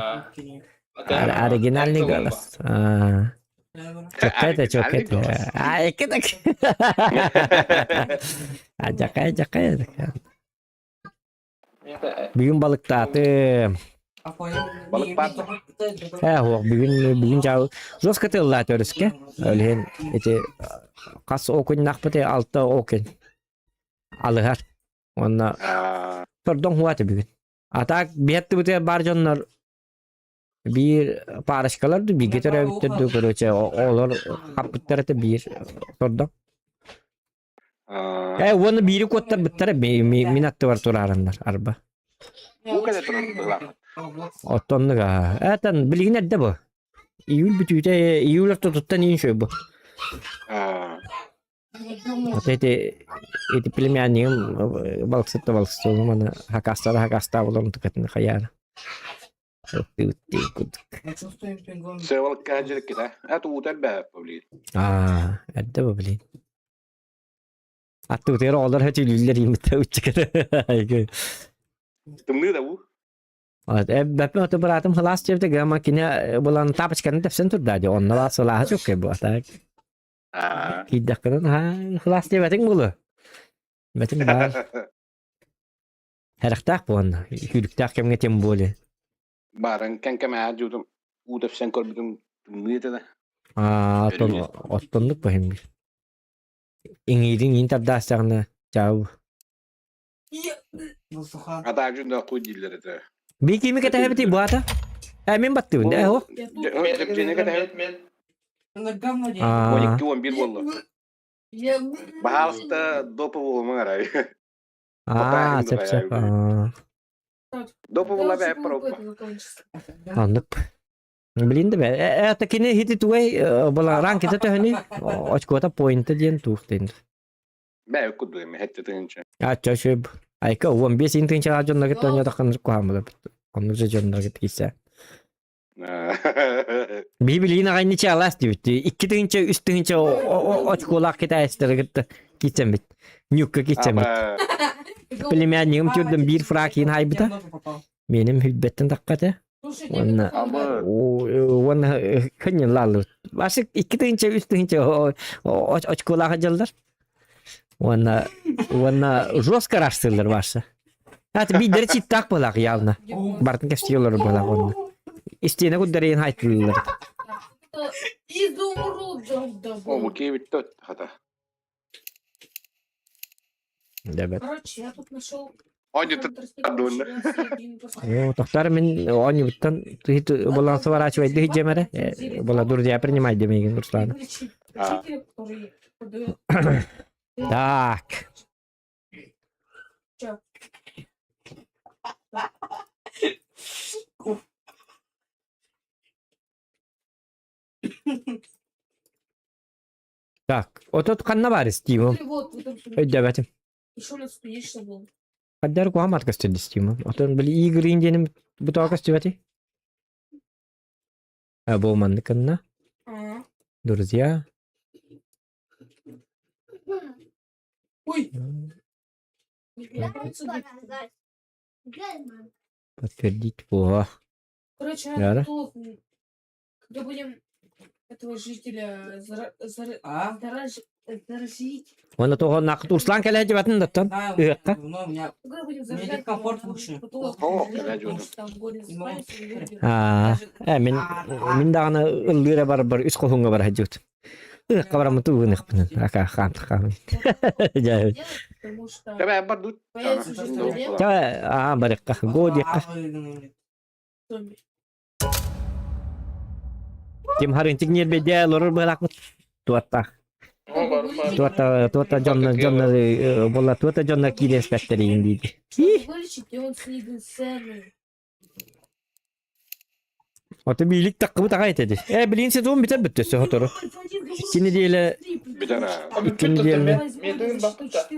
Оригинальный голос. Чок это. Эке так. Жакай. Бүгүн балыктаты. Бүгүн жау. Жоска тылла төрүскө. Өлен эти кас окун накпыты алты окун. Алыгар. Онна Pardon huatı bugün. Atak biyetti bute barjonlar bir parışkalardı bir getire bitirdi korоче olur kapıtları bir pardon. Onu biri kottar bittire minattı var turarınlar araba. Bu kadar turarınlar. Otonlu ga. Atan bilgin nerede bu? İyul bütüde iyul tututtan iyi şey bu. Эти племянник балксыты mana hakasta болон тукатын хаяр. Севал каждый кита. Это утер бе поблин. Это поблин. Атту тер олар хатилиллер имте учкер. Тумны да bu. Бәпе оты братым хлас чепте га макина болан тапочканы тепсен турда. Онна салахы жок ке бу атак. Киддаккынан хлас тебетин булу. Бетин бар. Характак бон. Хүлүктак кемге тем боле. Баран кен кеме жудум. Утеп сен көрбүдүм тумныйты да. Оттондук бу хем. Иңидин интердастагына жау. Ата жүндө куй дилleri de. Би кими кетебети бу ата? Мен баттым да. Жене кетебет. Боник туан бир болду. Баалста допу болмаңар. Чеп. Допу болла бе пропа. Anlık. Bilindi be. Это kine hiti tuay bola rank ita tehni. Ochkota point diyen tuhtend. Bä kudu me hette tınca. Acha şöp. Ayka 15 intinç ajonda git onya takan kuhamda. Onu jonda git gitse. Bibilina gayni çalas dibitti. 2 tınça 3 tınça ochkolak kita estere gitti. Gitsem bit. Nyukka gitsem bit. Племяннигим түрдөн бир фрак ин хайбыта. Меним хүлбеттен такката. Оны кынын лалу. Башык 2 тынча 3 тынча очколага жылдар. Оны жестко раштылар башы. Аты бидер читтак болак явно. Бартын кестиолор болак оны. Истене куддарен хайтылар. О, муки биттет хата. Дебет. Короче, я тут нашел Onca tutardun. О, тохтар мен они буттан тыйт болан сворачивать дых жемере. Бола друзья принимать демеген Руслан. Который продает. Так. Чё? Так. Отот канна бар стиму. Вот, вот Өйдөбәтим. еще раз стоишь был. Каддар куамат кастыды стиму. Отон били игры инденим бутака кастыбати. А болманды канна. Друзья. Ой, Подтвердить. О. короче, Да-да. тут, когда будем этого жителя А? заразить, Оны того нақыт Руслан келе жебатын даттан. Да, Ыакка. ну, у меня когда будем Мне заражать, дискомфорт там лучше. потолок О, лежит, да, потому что там горе засыпается, и люди- А, мен даганы ыллыра бар үс колунга бар хажут. Ыакка барамы тугынык бунун. Ака хант хам. Жай. делать, потому что Tabii ben dur. появится уже Ну, проблема, Та барыкка годикка. зомби. Ким харынтик нербе дел орор балак. Туатта. Туатта жонна бола туатта жонна килес петтери инди. Вылечить, и он съедет цены. Ото бийлик таккыбы тага этеди. Билин сезон битер бүттөсө хотору. Кини диеле Bir tane. Abi İkinci tuttu yerine. ben. Medin baktı da.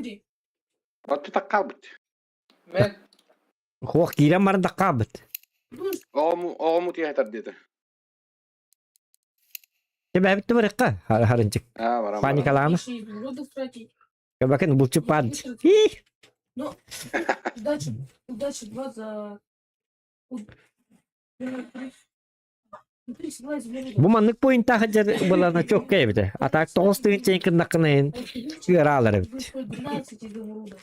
Batı takal bit. Ben хуак кирен барын таккабыт. Oğumu tiyatar dedi. Тебе битте барыкка харынтик. Ha var ama. Паникалама. Еще и уродов тратить. Бакен булчу пад. Удачи 2 за... Бу маннык поинта хаджар булана чок кайбыты. Атак 9 тыгын чейин накынын. Гыралары бит. 12 изумрудов.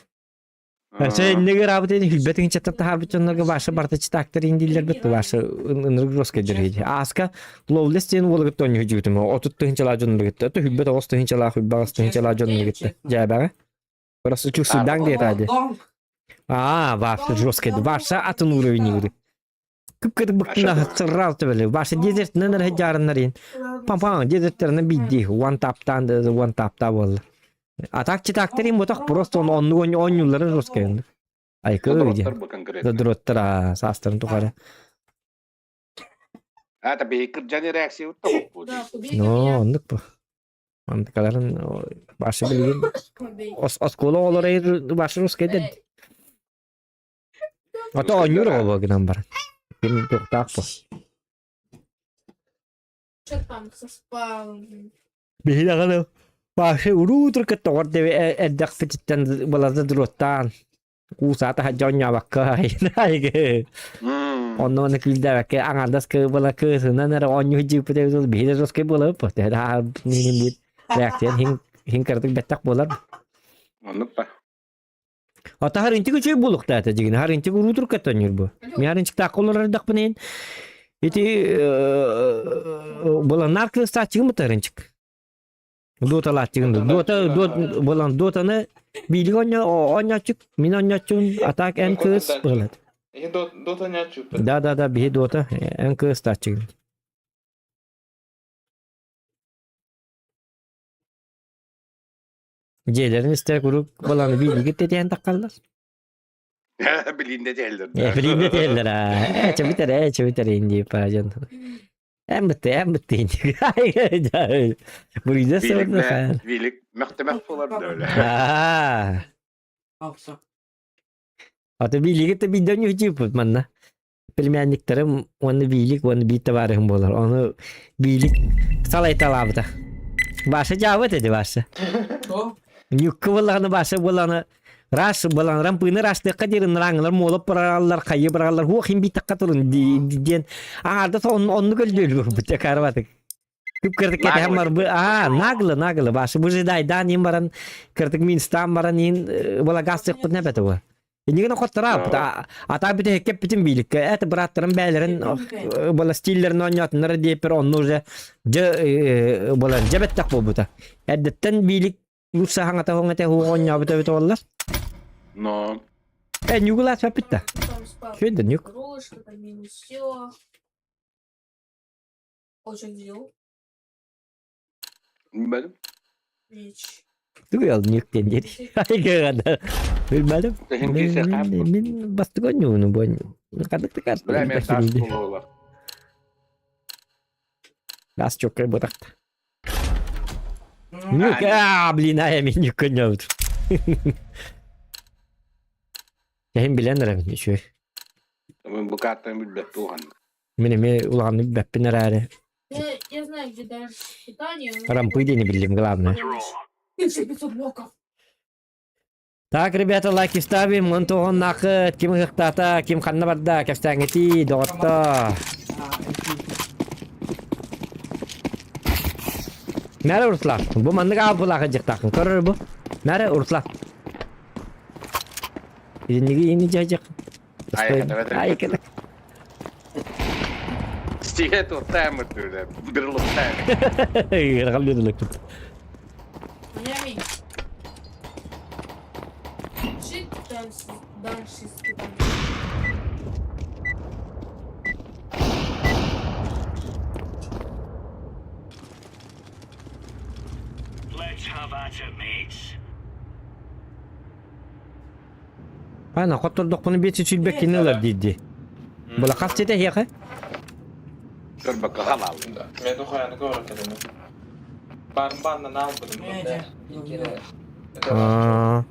Sen ne garabı dedi hübbetin çatıp da harbi çonlarga başa barta çıtaktır indiller bitti başa ınırg roska diriydi. Aska lowless sen wol gitton hücütüm. 30 tınçala jonlar gitti. To hübbet 30 tınçala hübbet tınçala jonlar gitti. Jabaga. Burası çok sudan diye tadı. Aa, başa roska başa atın uğrayını yürü. Kıpkırık bıktığında sırraltı böyle. Başa dezertinden de heccarınların. Pam pam dezertlerine bildi. One tap'tan da one tap'ta oldu. Atak çıtaktırayım bu tak prosto on yılları roskayındı. Ay köyce. Bakın kırık. Dodrottra sastırın tukara. Ha tabii kerjanya reaksi itu. Да, побей No, меня. onluk bu. Mantıkaların başı bilgin. Побей. Oskolu olur ayır başı roskaydı. Ata 10 euro bu günden bara. Benim çok tak bu. Что там со спалом? Bir dakika. Başı urutur kıtta orada eddek fititten baladı drottan. Usata hajjonya bakay. Ay. Onno ne kilde bakke angadas ke bala ke sunan era onyo hiji pute so bihir roske bola po te da ni bit reaksiyon hin kartık betak bolar. Anlık da. Ata harinti ku cuy buluk ta jigin harinti ku urutur kıtta nyur bu. Mi harinti ta kolor dak penen. Iti bola narkı sta çıgım tarinci. Dota la çıgın. Dota bolan dota ne bilik onya çık min onya çun atak en kız bola. iyi Dota ne açıyor? Da bir dota en kız ta çıgın. Jelerin ister kurup bolanı bilik dediğin takallar. Bilinde değildir. Filmde değiller ha. Çabiter indi pajan. Em bitti indi. Burada sorun var. Vilik mehtemek olur da öyle. Ah. Алпса. Ata bilik de bir dönüyor ciput manna. Pelmenliklerim onu bilik onu bir tavarım bolar. Onu bilik salay talabda. Başa cevap dedi başa. Что? Yukku bolanı başa bolanı ras bolan rampını ras de kadirin ranglar molop paralar kayı paralar hu kim bir takatırın diyen. Arda son onu göldür bu tekrar batık. Küp kırtık kete hamar bu naglı başa bu jiday dan imbaran kırtık min stam baran in bola gas çıktı ne bete bu. Ini kan kotrap ata bir de hekep bitim bilik et beratların belerin bola stillerin oynatınlar diye per onu je bola jebet tak bu buta. Edetten bilik Lusa hangata hongate hu onya betul betul Allah. No. Нюгла отпапит-то. Там спал. Что это нюк? Крошка, там минус все. Очень делал. Bilmedim. Меч. Duyal nük denderi. Ay gada. Bilmedim. Teşekkür ederim. Min bastıgan yunu bu. Kadık tıkar. Bilmem ya taş bulurlar. Las çok kay botak. Nük blin ay min nük kanyavut. Hem bilenler hem şu. Ben bu karttan bir bet tuhan. Minimi ulan bir beppin arare. Я знаю, где даже питание. Рампыди не билим, главное. 1500 блоков. Так, ребята, лайки ставим. Монтон нахет. Ким хыктата, ким ханна бадда. Кефтангети, доготта. Nere urtlar? Bu mandık abi bulağı takın. Görür bu. Nere urtlar? İzindeki yeni cacık. Ay kadar. Stiget och tämmer du det. Bröllop tämmer. Kalıyor da lakit. Miami. Shit, дальше испытание. Let's have at it, mates. Ana qoturduk bunu bir çiçil bekiniyorlar dedi. Bula kaç dedi ya ka? Kör bakka halal. Men de koyanı görmedim. Barbandan aldım. Aa,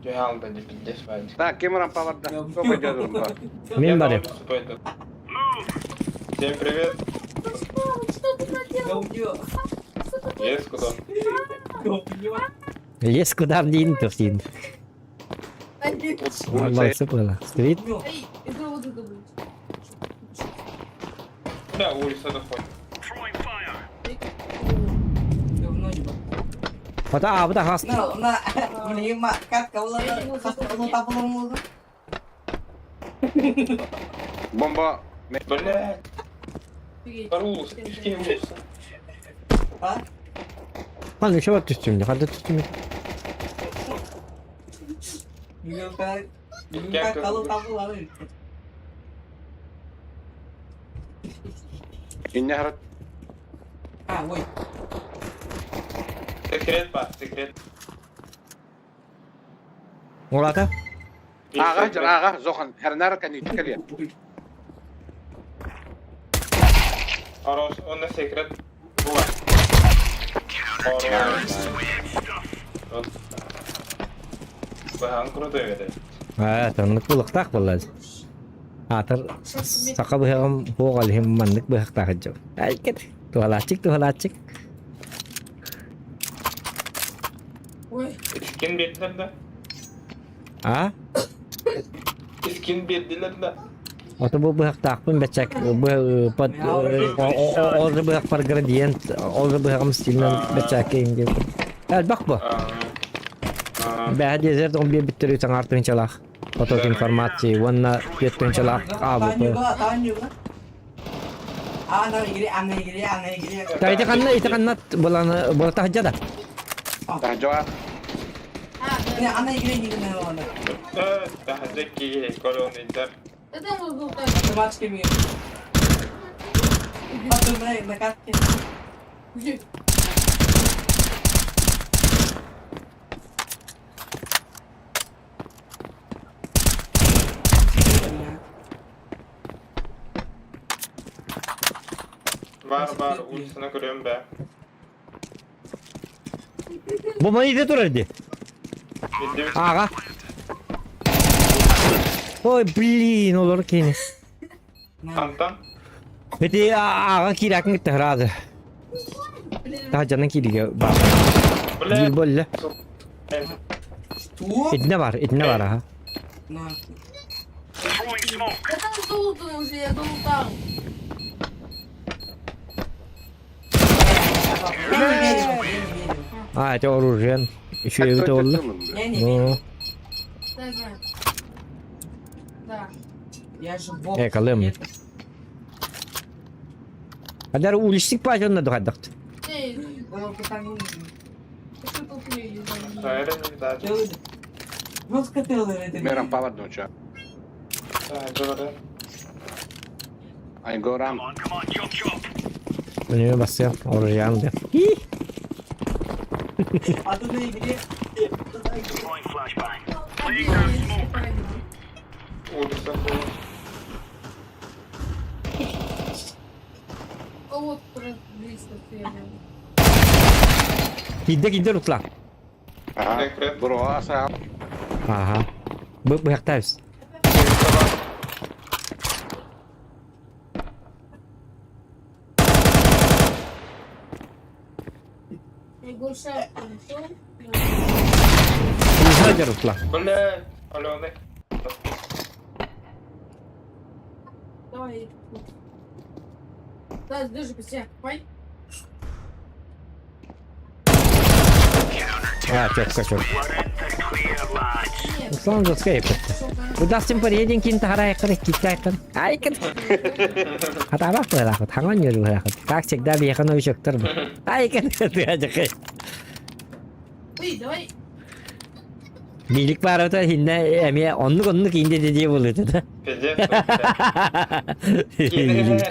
Johalda gittim bence. Tak kemeran pavarda. Kopa jadum var. men var ya. Всем привет. Что ты наделал? Есть куда? Yes kudam din to sin. Allah sepala. Street. Эй, это вот это будет. Да, улица доходит. Throwing fire. Kota abi da hasta. Mending mak kat kau lah. Pas kau tak perlu mulu. Bomba. Бля, Офигеть. порвался. Кем улица? Lan şu var üstümde. Hadi üstümde. Kat kau tak perlu. İnne harat. Ah, woi. Секрет, па, секрет. Orada. Ağa jar ağa zohan. Her nar kan itkaliya. Хорош, он на секрет. Bahan kruтой это. Ha, tanıdık buluk tak vallahi. Atar saka beham hogal hem mandık behak tak aja. Ay ket. Tuh halacık. Ой, Skin verdiler de. Ha? Skin verdiler de. Atau bu behak tak pun becek pat orada behak par gradient orada behak mestinden becek gibi. Hadi bak bu. Bahadi zer on bir bitiriyor sang artın çalak. Foto informasi, warna bitiriyor çalak abi. Tahan juga. Aneh gini. Itu kan bola tahajud dah. Tak jawab. Ini aneh gini mana? Daha zeki koloniler. это вот был так. Sebab kimi. Satu mereka dekat. Где? Var ulusuna görüyorum be. Bu mani de durardı. Bildiğim Aga. Oy blin olur ki. Antan. Beti aga kirak ngi terada. Tahajudun kiri ke bab. Bля. Jil bolle. Tu. Itne var ha. Nah. Throwing smoke. Я там долутал уже, я долутал. Ha, itu urusan. Şu evi de oldu. Ini. Да, знаю. Да. Я же бог. Kalım. Adar ulistik pajonda dokadak. Эй, Kalau kita ngomong. ты что тупые? Hayır, daha çok. Jauh. Ну, скатили ви Mer än power don't you? Jordan. I go around. Come on, chop chop. Önüme basıyorum. Oraya yandı. Hii. Adını ilgili. Throwing flashbang. Один есть такая. Улица. О, вот близко стояли. Gidde Rutla. Aha. Direkt red. Bro, asa. Aha. Bu yaktayız. Я больше пришел. Hızlıca Rutla. Бля. Аленый. Давай. Да, держи, пустя. Пой. Ha çok kaçıyor. We're in the clear, lads. Нет. Son da skayıp etti. Bu dastin પર 예진 kinta hara yakın gitti yakın. Ay yakın. Hata bak böyle yakın. Hangan yürü böyle yakın. Kakçek daha bir yakın o işoktur bu. Ay yakın. Duyacak. Ой, давай. Birlik var orada hinne emiye onluk indi dediği buluyordu da. Пиздец.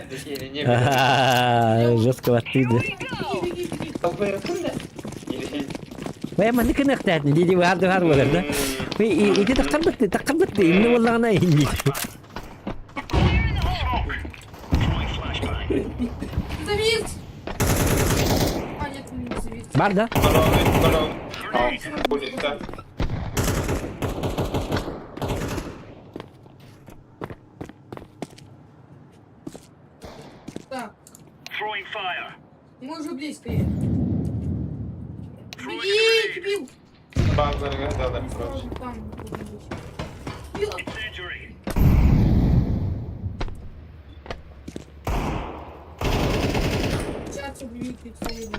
Не Жестко attıydı. Беги, беги, беги. Ve ama ne kınık dedi. Dedi vardı var burada. Ve iki takıldı. İmni vallahi indi. Завис! А, нет, не завис. Var da. Улица. Так, Throwing fire. мы уже близко. Беги, дебил! Bazıları geldi adam Сразу короче. там. Дебил. Incendiary. Сейчас убьют их всех.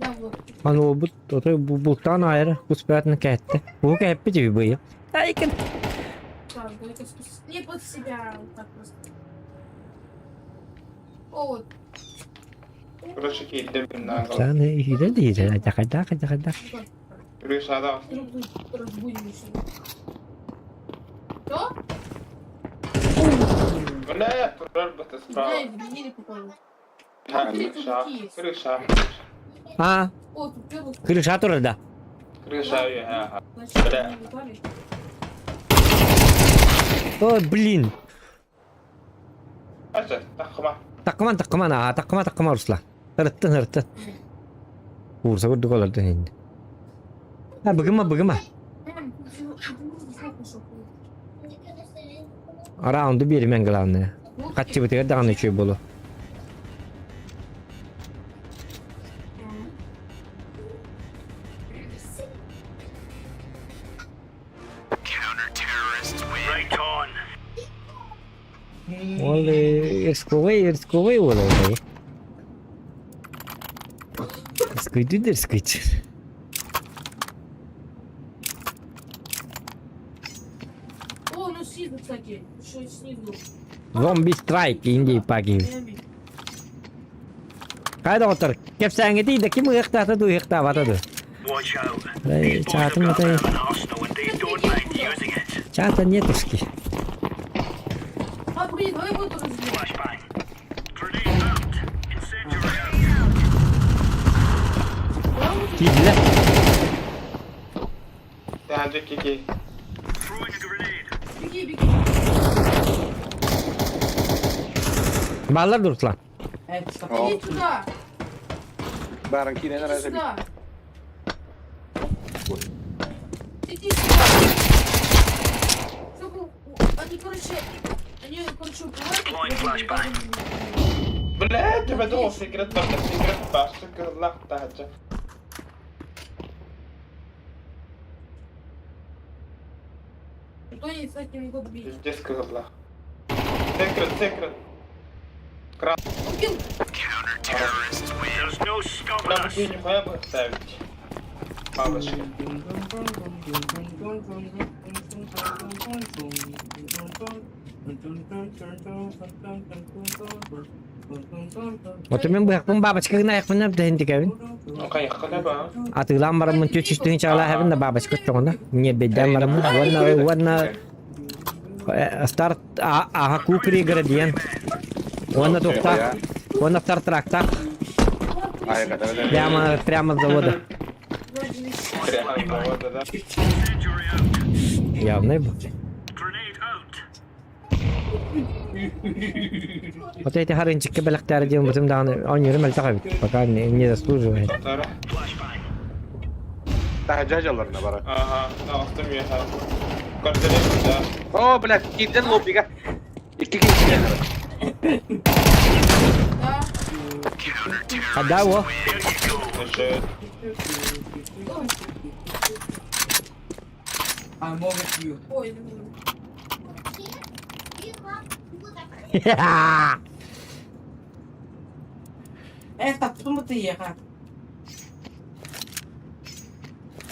Да, вот. Hani o bu buluttan ayrı. Bu süperatını kehtti. Bu hep bir gibi bıyık. Ay yakın. Так, только не под себя. Вот так просто. О, вот. Короче kildim binden kaldı. Sen hile değil. Hadi. Yürüyüş adam. Вдруг тут разбудим еще. Что? Bля. Прорвата Да, справа. и в двери попало. Крыша. Крыша. Ha, О, тут первый. kırışat orada. Крыша. Ага. Значит, Бля. они упали. O blin. Aç takma. Takman ha. Takma Ruslan. Hırıttın. Vursa vurduk olurdu şimdi. Ha bıgıma. Мам, ты пошел. Roundu bir men главное. Kaççı bitiyor dağın içi bolu. Right on. Oley, рисковый olay. Рискуйте. О, ну снизу, кстати. Еще снизу. Zombi strike indi pagi. Miami. Kayda otur. Kepsen değil de kim ıhtata du ıhtavata du. Watch out. Hey, These boys have çatım got a da bit of an arsenal and they don't mind using it. çata niye tuski? А, блин, давай вот тоже сделаем. Flashbang. Grenade out. Incendiary out. Gidle. Gelecek iki. Throwing a grenade. Беги. Ballar dur lan. Evet, işte. Oh. Иди туда. Barranquilla, Иди nada de сюда. Иди сюда. Чтобы они, короче, убивают. Deploying flashbang. Bля, тебе думав секрет только секрет башка крылах тача. Никто не с этим его бить. Пиздец крылах. Секрет. Убил. There's no stopping Бля, us. мы нихуя бы ставить. Бабочки. Вот мен быхпын бабочка гына якпын да хентикебин. Кайыкка ба. Атыган барамын чөчүстүн чагала хабин да бабочка тоңна. Не бедден барамын. Ванна старт аха кукри градиен. Ванна тохта. Ванна старт тракта. Ай, ката. Прямо с завода. Прямо вот, да. Явный был. Grenade out. Вот эти харынчикке белектер дем бутым даны он йөрмәл тагы пока не заслуживает. Tara. Тахаджаджаларына бара. Ага, настым я. Картелек да. О, блядь, киден лоббига. İki kişi. Да. Когда его? Еще. I'm over you. Ой, не буду. Это почему ты ехал?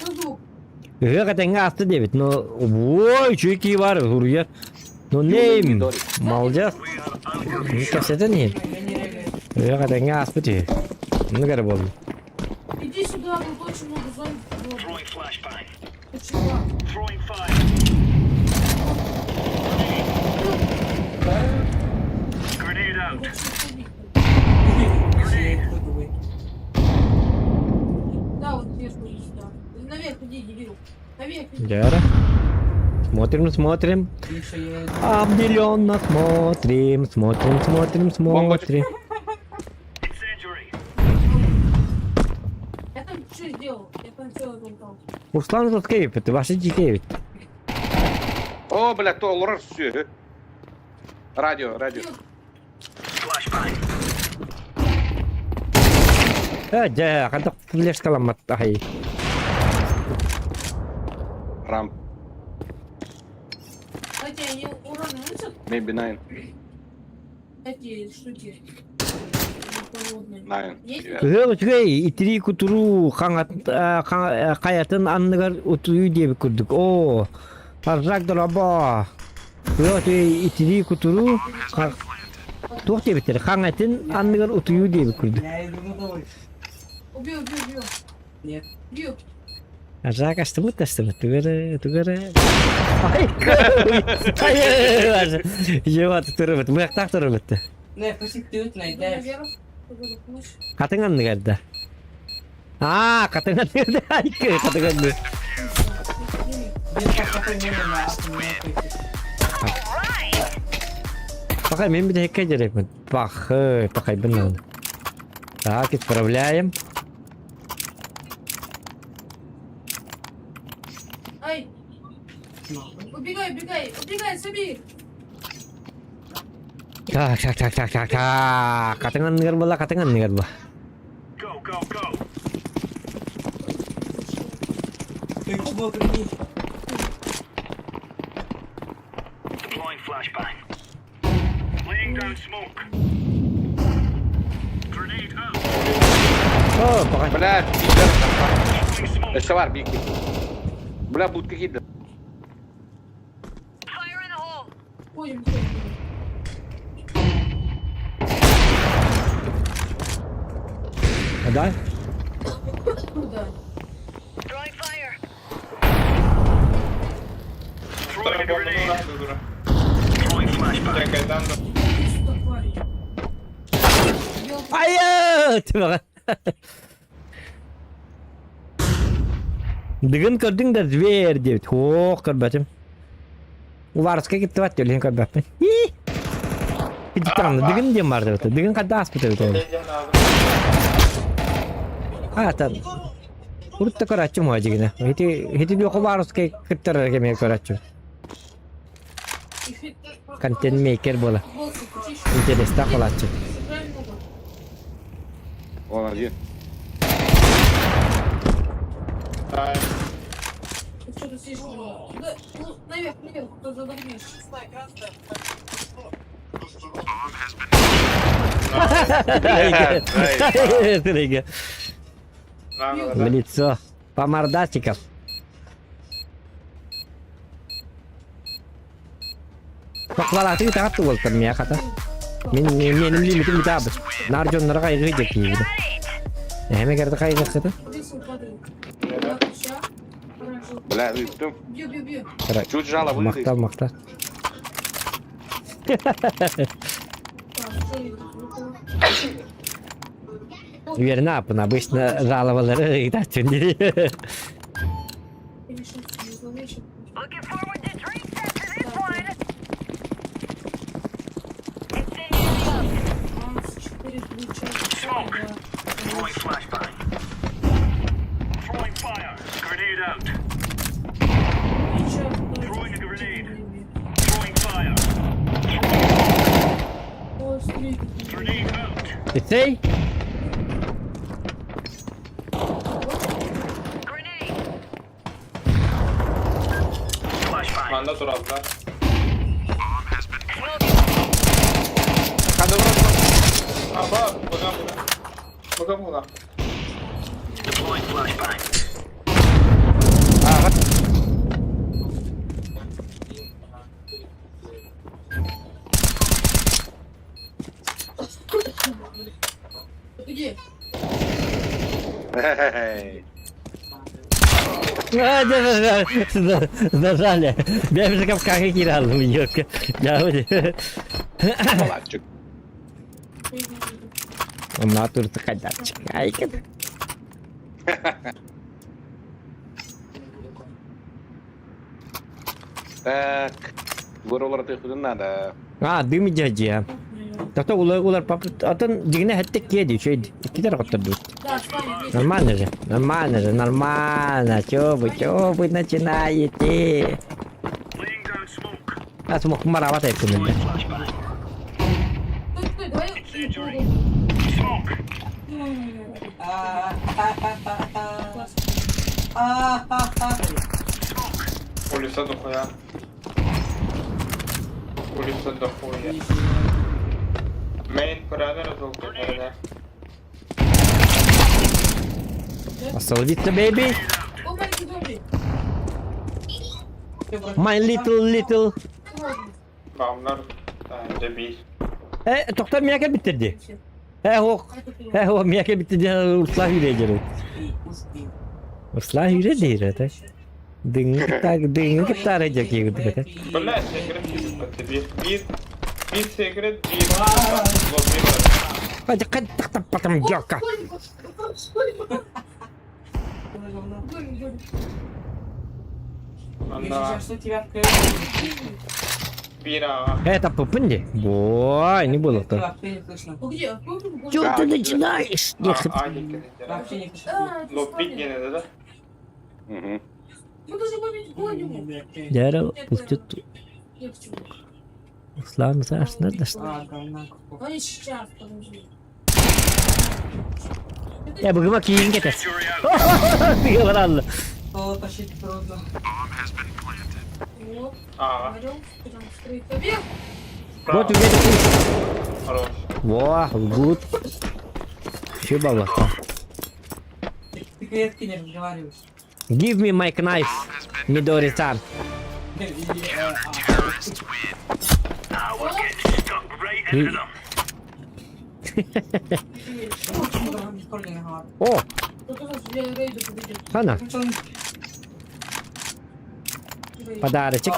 Туду. Гыга тенга асты дебит, но ой, чуйки бар, хурья. Ну нейм. Молодец. Не кассета не. Гыга тенга асты ти. Ну гара бол. Иди сюда, тут очень много зон. Throwing flashbang. Почему? Throwing fire. Grenade out. Да, вот сверху иди сюда. Наверх иди, дебил. Наверх иди. Яра. Смотрим. Обделенно смотрим. Incendiary. Я там что сделал? Я там целый болтал. Руслан Роткевич, это ваши дикевич. О, блядь, то лорар все. Радио. Flashbang. Да, когда флеш каламат ахай. Рамп. Кстати, они урон наносят? Maybe 9. Эти штуки. Холодные. 9. Есть? Гыгы итри кутуру хаңат каятын анныгар утую деп күрдүк. О, аржак дораба. Вот итри кутуру тох деп битер. Хаңатын анныгар утую деп күрдүк. Я иду на дом. Убил. Нет. Бил. Аржак астымыт. Тугары. Ай, ай. Жеват турбут. Мыяктак турбут. Не, посетить найдешь. Наверх. Тугары пуш. Катың анныгарда. Катың анныгарда. Ай, катың анныгарда. Где-то потом не на Пока мен bir de hekka gerekmedi. Bak, пока ben onu. Так, исправляем. Ай! Убегай, Сабир! Так. Катыңан нигер бола. Go. Ты смотри. Deploying flashbang. Laying down smoke. Grenade out. О, пока. Блядь, пидор. Throwing smoke. Еще var bir iki. Бля, будка кидер. Ходим. Да? Куда? Throwing a grenade. Throwing flashbang. Чекай, там. Иди сюда, тварь. Ай, бak. Digin gördün de zver diyor. Çok kırbatım. Varska gitti vat diyor. Kırbatım. Bir tane digin diyeyim vardı. Digin kadar hospital. Tabii. Urutta karachım hoca yine. Hiti diyor ki varska kıttırar kemeye karachım. Content maker bola. Волосы почищу. Интересно колачım. Сыграем много. Вон один. Ай, Ты что-то слишком много. Да, ну, наверх, кто задохнешь. В лицо. По мордасикам. Toqlalatı taat boltam ya kata. Benim limitim bir abi. Narjonlara kaygıyacak gibi. Hemen geldi kaygı kata. Bля, üstüm. Бью. Чуть жало вылез. Maktal. Верно, апын обычно жаловалары ыйтатын дири. Looking forward to drink after this one. Smoke. Throwing flashbang. Throwing fire. Grenade out. Throwing a grenade. Throwing fire. Grenade out. Say? Grenade. Flashbang. Bende dur aldılar. Hadi vuralım. Aba, buna. Deploying flashbang. Где? Hey. Зажали. Я вже капкаки кидал, йока. Молодчик. Натур кадачик. Айка. Так. Buralara tıkladın da. Дым дядя. Тата улар папа атын дигне хаттек кеди şeydi. İki tane kattırdı. Да, с вами есть. Нормально. Чё вы начинаете? Laying down smoke. А смог маравать это мне. Flashbang. Стой, давай. Incendiary. Smoke. Улица дохуя. Main курады разолку курады. Остановиться, baby. О, маленький домик. My little. Bağımlar önce bir. Doktor miyake bitirdi. O miyake bitirdi. Uslah yürüyecek. Uslah yürü değil zaten. Dingı gitaracak gibi. Bля, секрет çıktı. Bir секрет, bir Hadi tak patım yoka. Anda Что тебя bir ağa. Это попынди? Ой, не было то. вообще не слышно. Где? Чё ты начинаешь? A dikkat et. Вообще не слышно. А, Lobbik yine de. Hı hı. мы должны быть гоним. Дерево пустит. Слава Саш, надо что? Говна. Они сейчас, подожди. Я бы гамак yiyin getir. Incendiary out. Diyor Allah. Что тащить трудно. Вот, Ağa. орёл, прям скрыт. Побег! Вот у меня Хорош. Во, гуд. Что баба? Ты клетки не разговариваешь. Give me my knife. Midori-san. Now we're getting stuck right into them. О, Кто-то я рейду победил. Хана, подарочек.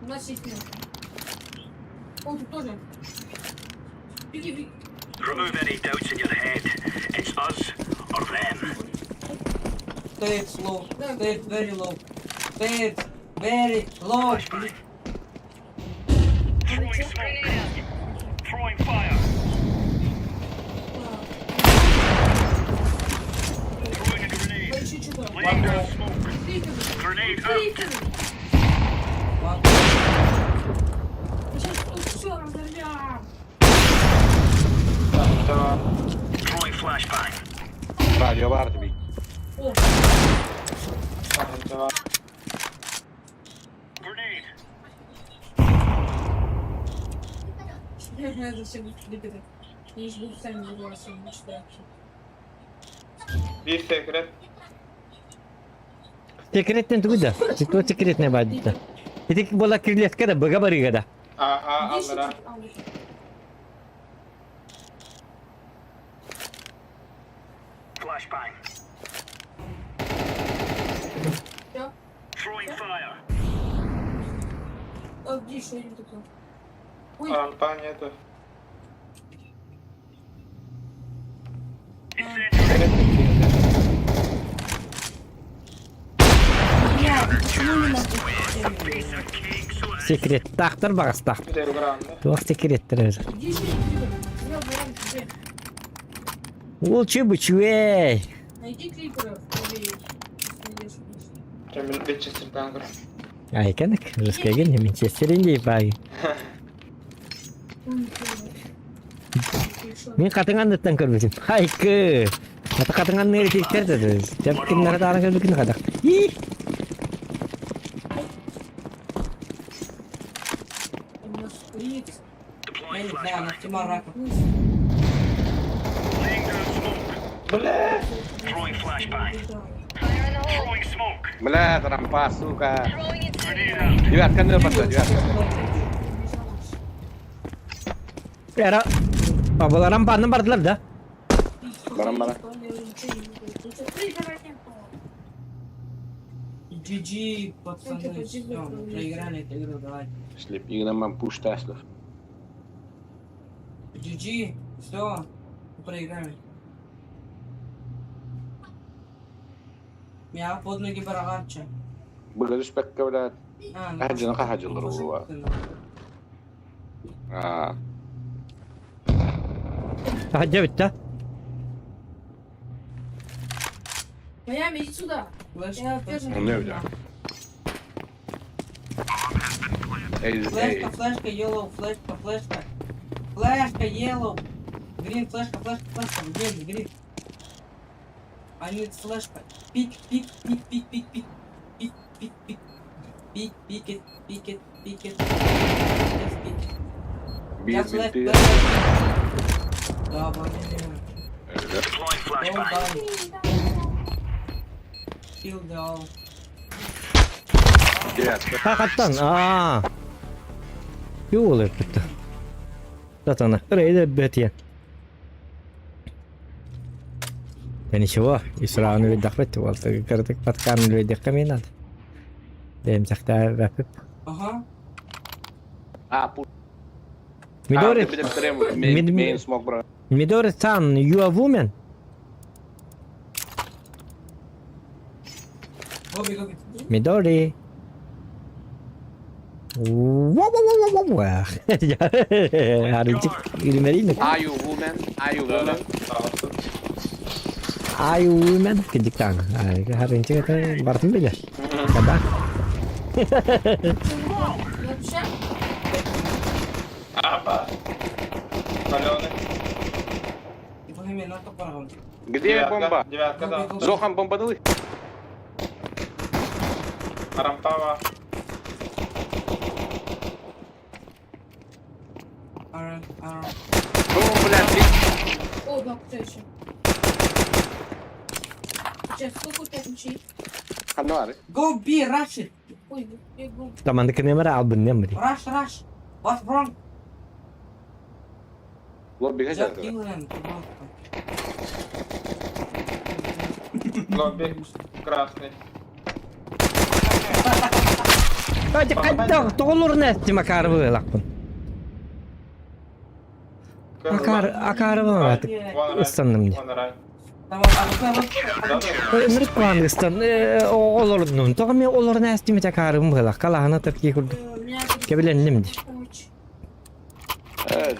У нас есть нет. О, тут тоже. Беги. Remove any doubts in your head. It's us or them. Stay it slow. Stay it very low. Stay it very low. Throwing smoke. Throwing fire. Throwing a grenade. Поищи что-то. Laying down smoke. Grenade out. Сейчас все разорвем. Tamam. Throwing flashbang. Radyo vardı bir. Tamam. Grenade. Зачем это? Я же буду сами забываться, не читаю. Bir sekret. Секреттен тугуда. Что секретное бадит? Это была крылетка да, бага барыга. Aa Иди alır ha. сюда. Flashbang. Всё. Throwing fire. Где еще один такой? Ой, Рампа нету. блядь, почему не надо? Секрет. Тахтар багас тахтар. Bir de grandı. Туах секреттер өзі. Иди еще один. Зря, вариант, где? Ол чебучуэй. Найди клиперов. Или, если найдешь, конечно. Cemil Manchester'dan gör. Айканык. Рыскайген не Манчестериндей баги. Ой, блядь. Мен қатыңан ныттан көрбесім. Хайкы. Ата қатыңан нері тектер деді. Жап кімнары дағын көрбекін қадақ. У нас шприц. Я не знаю, она тема рака. Laying down smoke. Throwing flashbang. Throwing smoke. Блядь, рампа, сука. Grenade out. Девятка не подходит, девятка. Era. Babalarım bandım bardılar da. Бара-бара. GG, пацаны, все, мы проиграли эту игру, давай. Слеп, игнамам пуш Теслов. GG, все, мы проиграли. Я под ноги бараганча. Быгадыш пекка, блядь. Хажина хажылыр улуа. Hadi bitti. Майами, иди сюда. Флеш, Я тоже Ну, не видно. Эй, флешка, флешка, yellow, флешка, флешка. Флешка, yellow. Green, флешка, флешка, флешка. Green, green. I need флешка. Пик, пик, пик, пик, пик, пик. Пик, пик, пик. Пик, пикет, пикет, пикет. Just пик. бит, Just бит, left, бит. left. Да, блин. Deploying Don't flashbang. die. Kill the all. Девятка. Hakikaten. Aa. Yok oluyor bitti. Zaten orayı da bitiyor. ничего, Исрану видахвет, вот, картик подкан люди каминат. Дем захта рапип. Ага. Пу. Midori, Bir de bitireyim. Mid- Main smoke, bro. Midori san, you a woman? Гоби, гоби. Midori. Haricik ilmerini. Are you woman? Are you woman? Are you woman? Kedik tang. Haricik kata bartın bile. Kadang. Вообще, Aba. Balonu. Ибрагим, на топором. Где бомба? Девятка да. Зохан бомбанули? Рампа var. Ара, ара. Ну, блядь, о, да, кто еще? Сейчас, сколько у тебя ключей? Хануары. Go B, rush it. Ой, я был. Tamam da kamera al bunu ne Rush, rush. What's wrong? Lobby Just kaçar. kill them. Lobby красный. Hadi kadang tolur ne makar bu lakın. Akar bu artık. Istandım diye. One right. Tamam, arkadaşlar. Ömür Kırgızistan olurdu. Tamam olur ne istimi takarım bu lak. Kalahana Türkiye kurdu. У меня тут Kebilendim di. ключ.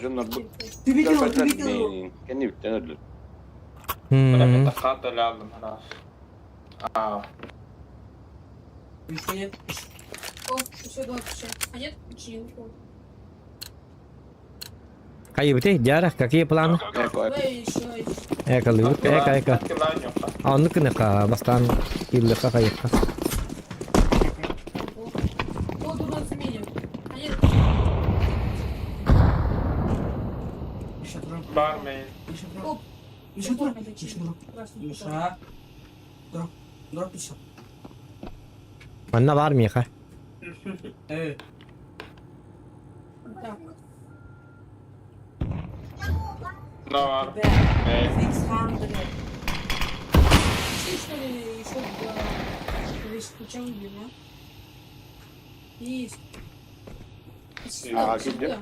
Şunlar bu. Ты видел, ты Köpekler видел? neyin? Kendi bitten öldü. Hmm. Takat öyle aldım hala. Aa. Еще нет. О, еще два ключа. А нет ключей? Kayı bitti. Jarak kaki planı. Eko eko. Ой, еще. Ekalı. Eka. Takki line yok. Anlık ne ka bastan yıllık kayıp. О, дурак заменил. А нет, Еще дроп. Bar main. Еще Оп. дроп. Еще дроп. Ключи. Еще дроп. Красный. Миша. Дроп. Дроп еще. Anna var mı yaka? Evet. Так. Нар. Да. Эй. 600. Ты что ли еще весь включал видео? Есть. А, где?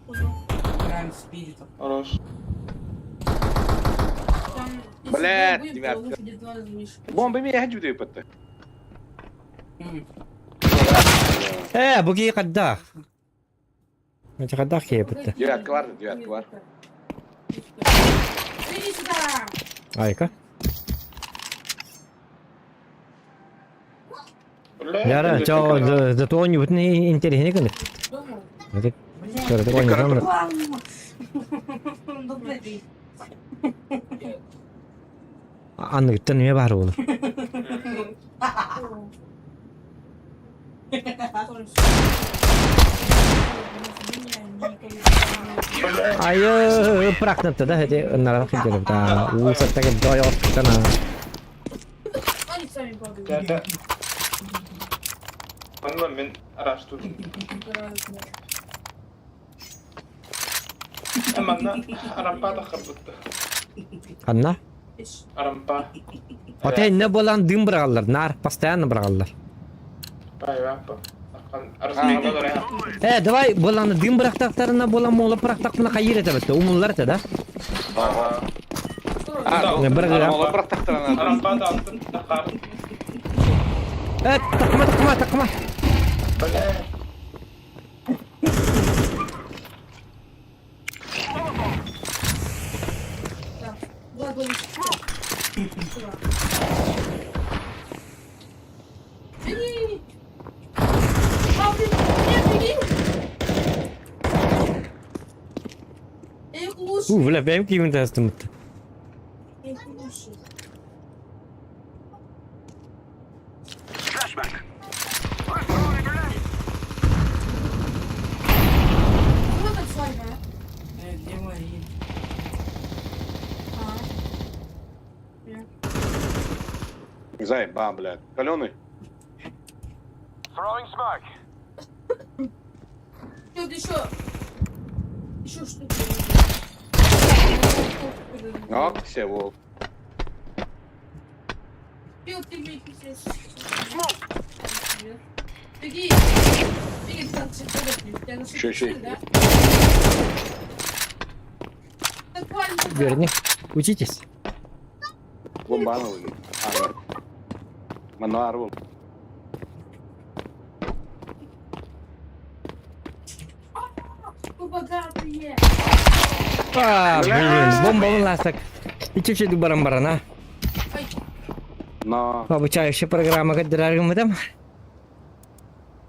Играем в спиритов. Хорош. Там, если Блядь, будет, то девятка. выходит 2 размешка. Bomba mı hacı diyor pıttı? Bu giy kaddak. Maca kaddak giy bitti. Девятка var, девятка var. Иди сюда! Ayka. Блядь, Yara, это çao, прекрасно. zато он не интересный кыны. Дома. Это, что такое не знаю. Ну, блядь. Anlı gittin niye var oğlum? Ayı bıraktın da hadi onlara bak gidelim daha. Uğursak da gel doya sana. Они сами падают. Это... Анна, мен araştırdım. Ama Anna, arampa da kırpıttı. Anna? Arampa. Otay ne bolan dım bırakallar. Nar постоянно bırakallar. Bayvappa. Arasında da ya. Давай bolanı dım bıraktaklarına bolan moğla bıraktak buna kayır edemezdi. Umullar ete da. Ha, bırak ya. Ola bırak taktırana. Arampa da attın. Takar. Takma. Блядь. Влад, Влад, сюда. Беги! А, блин, нет, беги! Их лучше, Valla benim kimin testim bitti. их лучше. Вот так с вами, а? Где мои? А. Зай, ба, блядь. Каленый. Throwing smoke. Тут еще что-то. Ак, все, вот. Ты здесь. Беги! Беги, там все тебя на Ща. да? Буквально. Верни. Учитесь. Бомбановый. Мануар был. Вы богатые! Блин, бомба ластак. И чуть-чуть баран-барана. Ай, Но... Обучающая программа, как дорогим там.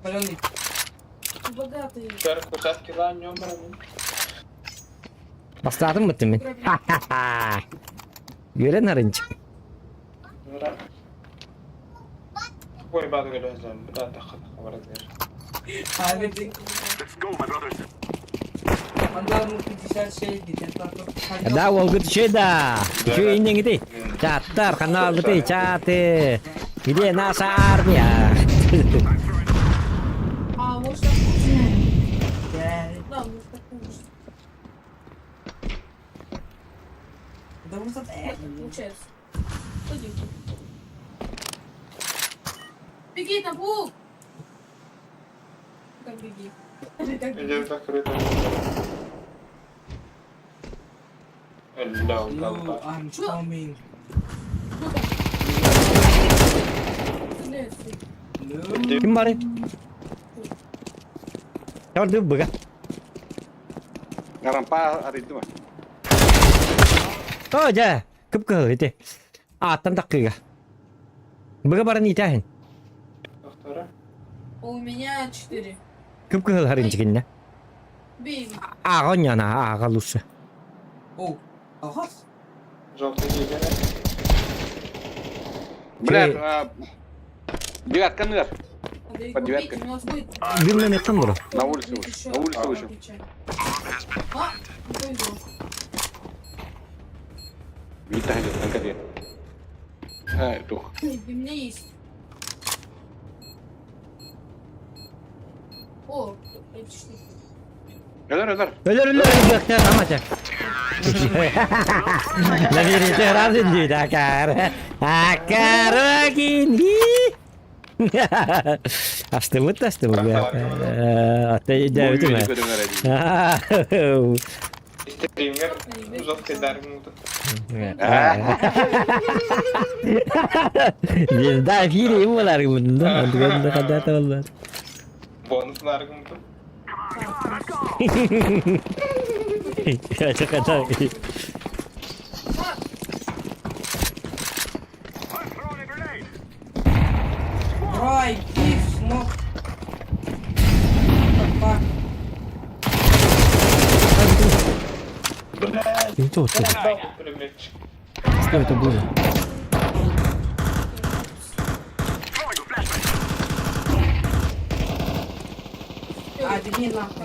Паленый. вы богатые! Şarkı şarkı lan yomranın. Başladın mı timin? Gören arınç. Koy bağlı geleceğim. Bir daha takıl. Kabarat ver. Abi, Let's go, my brothers. onlar mı 50 şey gidiyor. Да, волгут еще да. Еще и не где. Чатар, канал где, чаты. Где наша армия? А, может так лучше? Да, может так лучше. Потому что Получается. Пойди. Беги, там паук! Как беги? Как беги? İyice takırıydı. Hello, No, kalpa. I'm coming. Стреляет, No. Kim var? Gördün mü? Arampa araydı mı? Ja, kıpkırdı. Attan dakika. Bıga bara nitahin. Doktora. У меня 4. Kıpkırdı harıncıkınne. Бей. Ağın yana, ağa lusu. Oh, ага. Желтый гигер. Блядь, девятка ныр. Надо их Под убить, девяткой. у нас будет... Bilmem ettim bunu. На улице будет вышел. еще На улице вышел. отвечать. А, не повезло. Bir tane kanka diye. Тух. У меня есть. О, эти штуки. Öder. Ölür gökten amacak. La birisi razı değil akar. Akar gini. Astı mı? Hatta devdi mi? Стример. Жесткой дармута. Biz daha film olar bunda. Bunda kadar da olur. Бонусный аргумент. Çok kadar. Брой, пив, смог. Опа. Что это? Пулеметчик. Что это было? А, беги нахуй.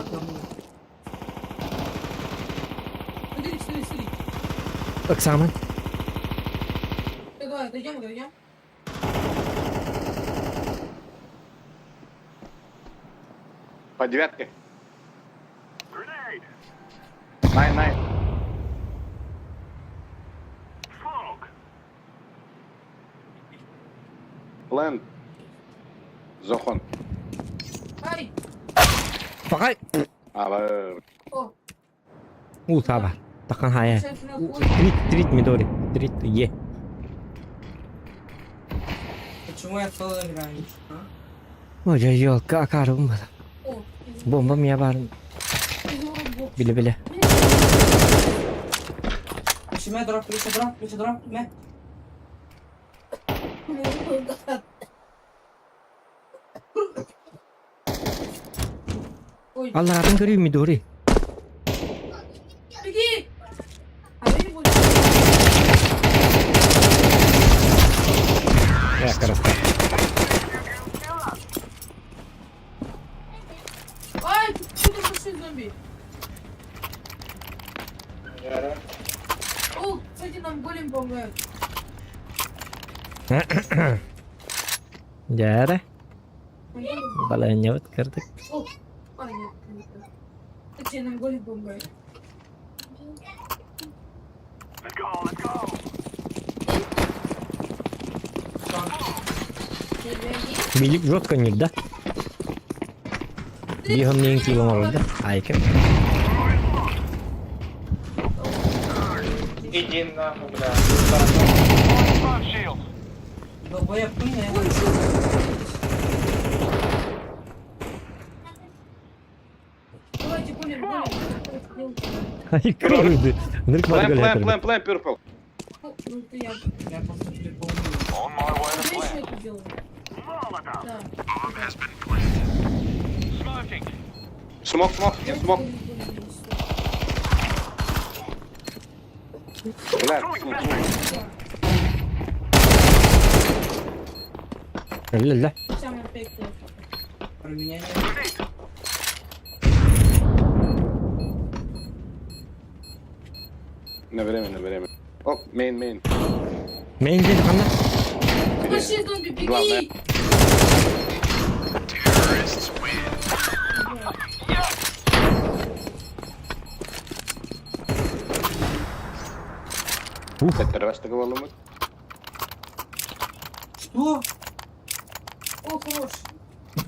Смотри. Оксана. Давай, дойдем. По девятке. Найн. План. Зохон. Ай, Bakay. о, Sabar. Takkan haya. сейчас на хуй. Tweet Midori. Tweet ye. Почему я в соло играю? А? Ой, елка, акарум. О, Бомба меня бар. Били. Почему дроп, плечо дроп, мэ. Ой, Allah'ın görüyor Midori. беги! А я не буду. Ya karasta. Ай, что-то пошли зомби. О, кстати, нам голем помогает. Jara. Balanya buat kartu. О, а, нет. Кстати, нам голем помогает. Bilik жестко ник, да? Бегом не интим может, да? Айка. Иди нахуй, бля. Долбоеб хуйня. Ой, что это? Давайте голем. Ай, круто. Нырк План, purple. Ну, это я. Я просто переполнил. Смотри, что я тут делаю. Да. Смок. Блядь. Ля-ля. Самый эффектный. Про меня нет. На время. О, main. Mendil kanka. Пошли, зомби, беги! Главное. Terveistä kuollut. Что? О, хорош.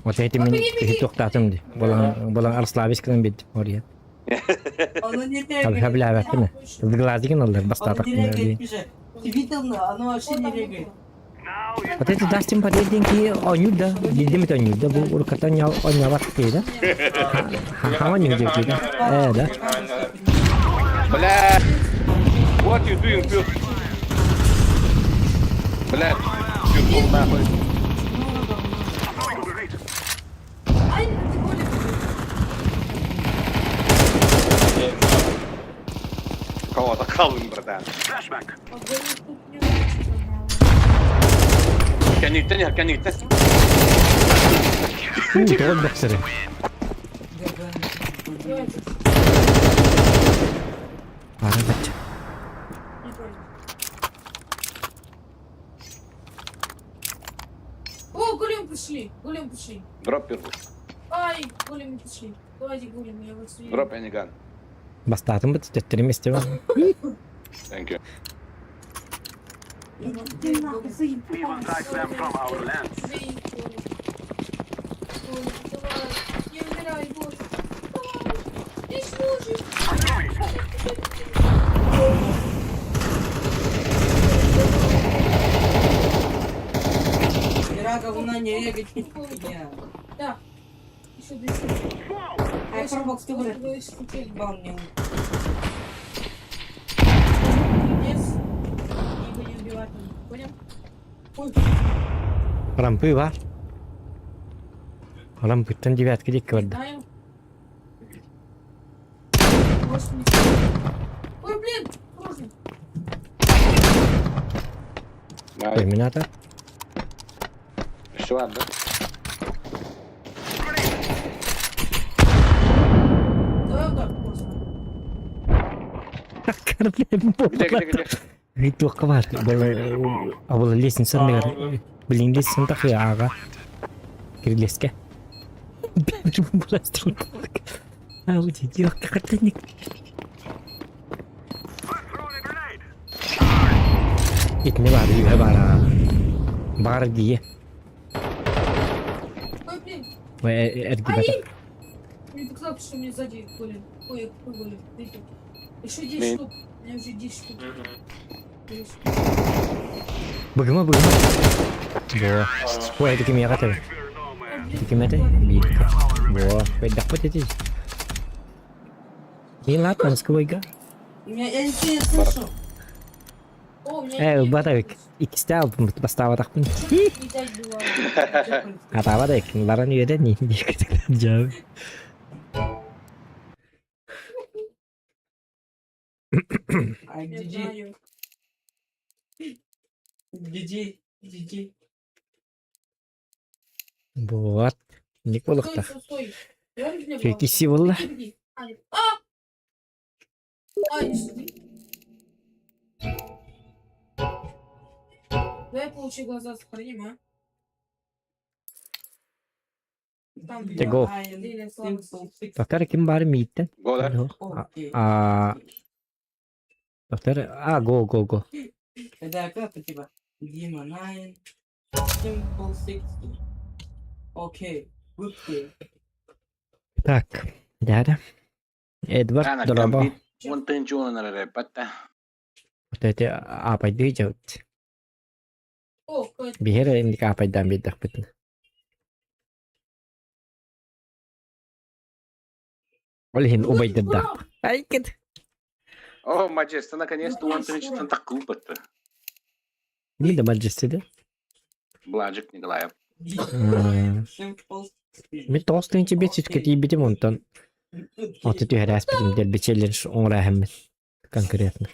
Вот эти меня тоқтатым ди. Болан арслабис кдан бит ория. Оно не Tabii регает. habla bakın. Glazigin oldu Оно bastatak. не регает, пишет. Ты видел, оно вообще не регает. Вот эти дастим подъедем ки онюда. Дидим это онюда. Bu urkatan ya onya var kıyda. Hava ne diyecek kıyda? Da. Блядь. What you doing, purple? Блядь. Purple нахуй. Ай, ты голем. Кого-то kalın, братан. А голем тут не очень. Kan inte. Troll boxare. Para baca. пришли. Голем пришли. Дроп первый. Ай, голем пришли. Давайте голем, я вас вижу. Дроп эниган. Бастатын бит төттөрүм истебе. Thank you. We will drive them from our land. Не умирай, боже. Ты служишь. Ира говна не регать. Да. Еще 200. Ай, пробокс, ты вырыт. Бал мне. Yes. Его не убивать. Понял? Ой, Рампы бар. Рампыттан девятка дикке барды. знаю. 80. Ой, блин, осторожно. Nice. Терминатор. Еще одна. Давай удар просто. Где? Ритух бар. А бұл лестницаны бар. Блин, лестницаны тақы аға. Кирлеске. Бәрі бұластырын болдық. Ау, деді, қартаник. Итіне бар, үйе бара. Бар дие. Ой, блин. Әргі бата. Мне показалось, что мне сзади голем. Ой, какой голем. Видите? Еще 10 Блин. штук. У меня уже 10 штук. Бұгыма. Бұ. Ой, әді кеме қатыр. Кеме әді? Бейдікі. Бұ. Қойдақ бұт әді. Ең лат, манысқы бойға. Я ничего не слышу. О, у меня Батавик. İkisi de aldım. Bastava takpın. не дай было. Atava da yakın. Laran üyede niye kırdıklar cevabı. Ай, Я GG. знаю. GG. Вот. Не Стой, колықта. стой, стой. Давай мне Чё, голову. киси болды? Иди. А, нет. Не сюда. Дай получи глаза сохраним, а? Там Te go. длинная слабость. Doktor kim bari midden? Go there. Окей. Doktor. Go. Это как у тебя? Дима 9. Simple 60. Окей. Good play. Так. Дядя. Эдвард Ana Дроба. compete. One thing you wanna repete. Вот эти апайды жауд. О, какой-то. Bir kere imdik apaydan bir dakika. Олхин убайды да. Ай кет. О, Маджеста, наконец-то one thing что так глупо-то. Не да маджестиде. Бладжик Николаев. Simple 60. Ми тостын тебе читкати битим онтан. Вот эти хараспитим дел бичелер оңра хэммет. Конкретно.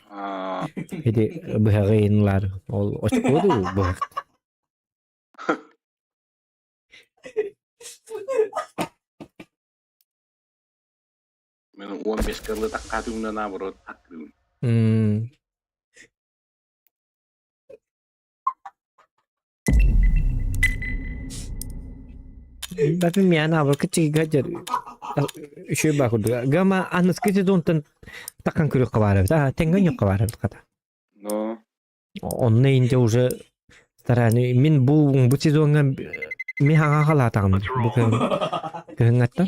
Эди быхагыйнлар. Ол очкоду быхаг. Мен 15 кырлы таккатымда наоборот таккырым. Bakın yani abi küçük gajer şu bakıldı. Gama anız küçük dontan takan kürük kavarı. Da tengen yok kavarı kata. No. Onun ince уже стараны мен bu сезонга мен хага калатам. Bu кынгатта.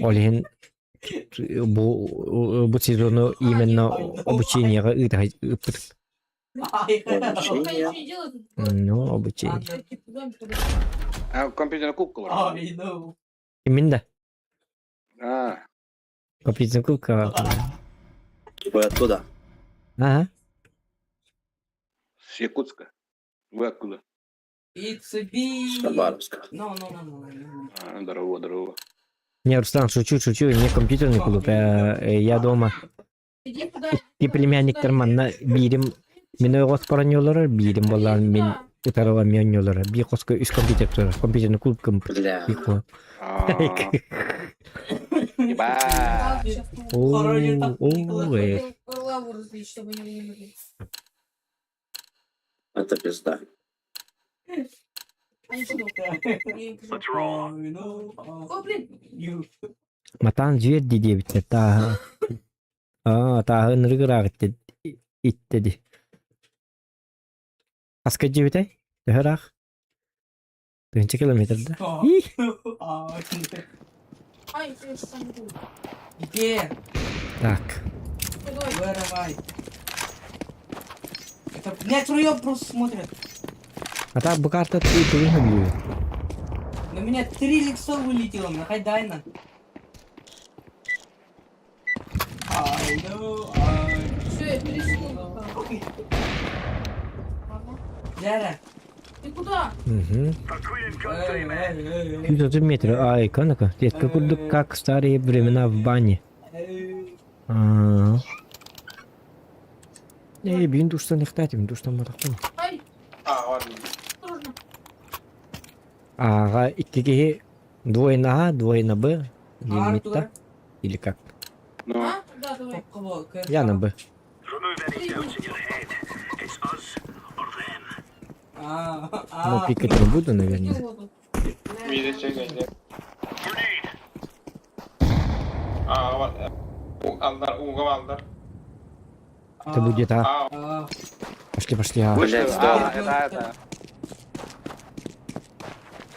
Олин bu сезону именно обучениега ыппыт. Ай, Ничего не делают. Ну, обучение. Типа, дай мне туда. Компьютерная кубка. I know. Именно. А, Компьютерная кубка. Вы откуда? Ага. с Якутска. Вы откуда? It's a bee. С Хабаровска. No. Здорово. Не, Руслан, шучу. Не компьютерный клуб. Я дома. Иди туда. Ти племянниктер манна бирим. Мен ойгос бараньолары бирим болар. Мен утарыла мионьолары. Би коска үс компьютер турар. Компьютерный клуб кым. Бля. Бихо. Ебать. Сейчас Хоронит так Николай. лаву разлить, чтобы не умерли. Это пизда. Они куда? Let's roll. О, блин. Matan жіберді дебітті. Тағы. Тағы ныргырақ иттеді. Қасқа жібетай? Тағырақ. 1 километрді. Ай, ты что там был? Где? Так. Давай. Вырывай. Это, блядь, руёб просто смотрят. А так bu karta тыгын На меня 3 лицо вылетело, нахай дай на. Ай, ну, ай. Все, я пересекунду. Ага. Жара. Ты куда? Эй, эй, эй, 130 метров. Ай, канака. Детка курдук как в старые времена в бане. эй. Бин душтан ихтатим, душтан матахпын. Ай, ладно. осторожно. Ага, иккеге двое на А, двое на Б. Лимита. Или как? Ну, А? Да, давай. Кого? Я на Б. Remove any doubts in your head. It's us or them. Но пикать не буду, наверное. Закинь воду. Миде çekecek. Grenade. Var. Aldılar, Uğur'u aldılar. Это будет А. Пошли, пошли А. вышли. Блядь, Это.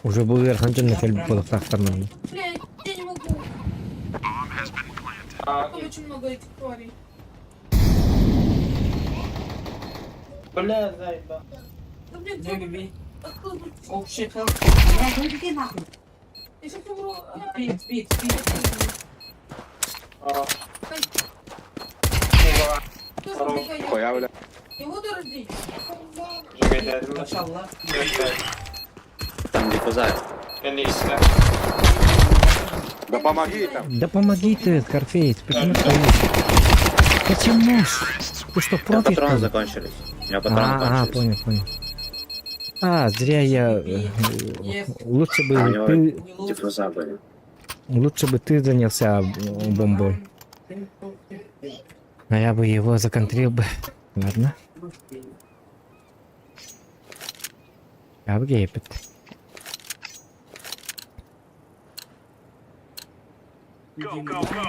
Уже был верхан на кельб был тракторным. Блядь, я не могу. Bomb has been planted. Aa, Там очень много этих тварей. Бля, зайба. Да, блин, Где беби? откуда? Общий хелп. Блядь, ну иди нахуй. Я сейчас умру. А, Спит, спит, спит. Aa. ай, Uğur'a тоже убегай. Koya bile. Его дорождить. çekeceğim. Машаллах. Там диффузар. Beni iste. Да помоги там. Да помоги ты, Скорпейс, почему стоишь? Почему? Ты что, У меня профи? патроны что ли? закончились. У меня патроны кончились. Понял, понял. Зря я... Лучше бы А у него ты... диффуза были. Лучше бы ты занялся бомбой. А я бы его законтрил бы. Ладно. Я бы гейпет. Go, go, go.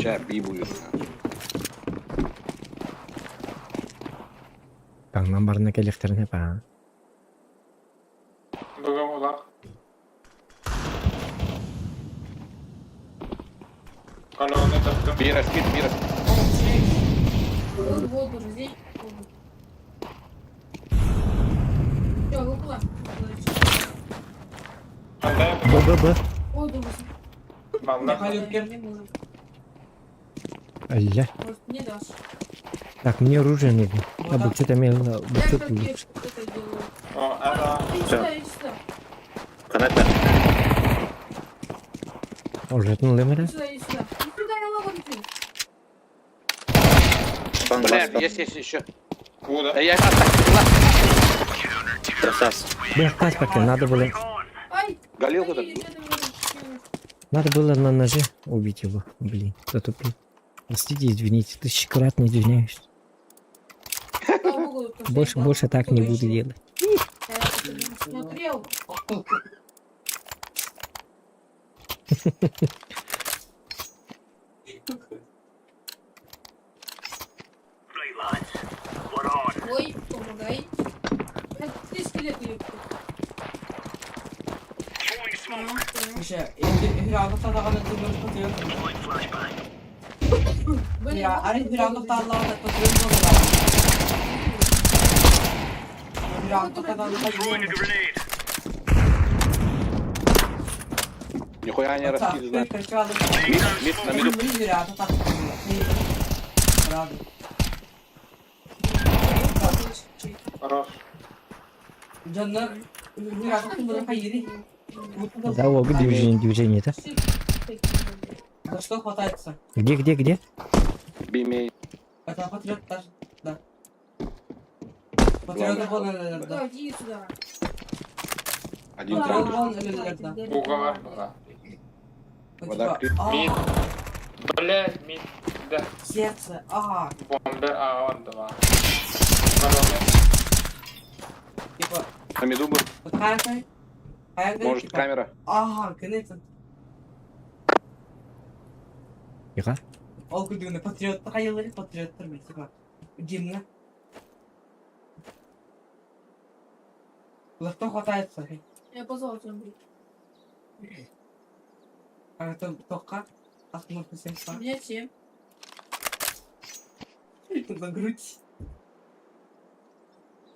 Şey bir buyur. Kandan barına geleklerini pa. Bugün ular. Колонны таптım. Bir eskit, bir eskit. Вот воду здесь. Все, выпала. Anda Б. Воду Vallahi. Халюкер. не может. Аля. Может, не дашь. Так, мне оружие нужно. А бы что-то имел Я бутылку. как это делаю. O ada. Иди сюда, иди сюда. Канапе. Уже лымера. Иди сюда, иди сюда. Иди сюда, я лаву лечу. Блядь, есть еще. Burada. Я так. Красавцы. Бля, паспорт, надо было... Ай! Галилка ай, так. я думаю, Надо было на ноже убить его. Блин, затупил. Простите, извините, тысячекратно извиняюсь. слава богу, то, что я Больше так не там буду ещё. делать. Я это не смотрел. Right, lads. We're on. Ой, помогай. Ты скелет или кто? Throwing smoke. Слушай, играл в Тадагана, ты можешь потерять. Deploying flashbang. Я играл в Тадагана, потерять. Играл в Тадагана, Throwing a потерять. grenade. Нихуя не раскид, знаешь. Мид на Мид, миду. Хорош. Canlar biraz bunu hayır. Да, вот движение, да? За что хватается? Где? Бимей. Это патриот даже, да. Патриот вон, да. Да, иди сюда. Один Да, тройка. вон, да, да. Uğur'a var. Uğur'a. Вода пьют. Мид. Блядь, мид. Да. Сердце, Bombe A vardı var. Kolonne. На миду был. Вот хайкай. Хайкай. Может, камера. Ага, кінець. Тихо. Ол күдігіні патриоттар айылы, патриоттар бі, типа. Гимна. За что хватает, Софи? Я позвал тебя, блин. А это тока? Остановка 7 У меня 7. За грудь.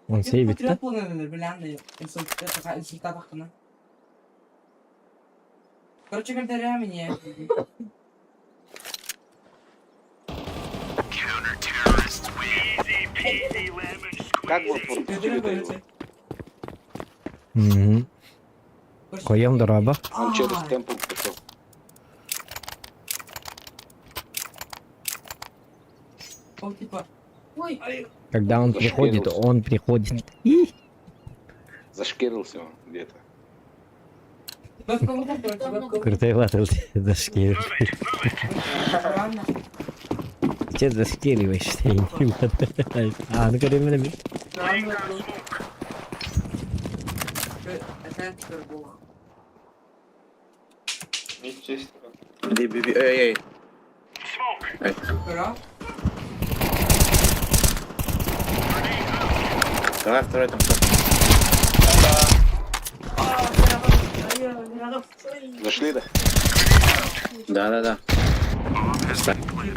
Он сейвит, да? Патриот полный, блянный. Инсульта бахтана. Короче, комментария мне. Easy peasy lemon Как squeezy. вот Комментария его? говорите. Hı. Koyuyorum drop'a. Он через темпл пришел. Он типа. Ой, Когда он приходит, он приходит. И Зашкерился он где-то. крутой ватл зашкириваешь. Че зашкириваешь? Я не понимаю. А, ну когда меня... Мид чисто. Эй. Smoke. Давай второй там. Зашли, да? Да.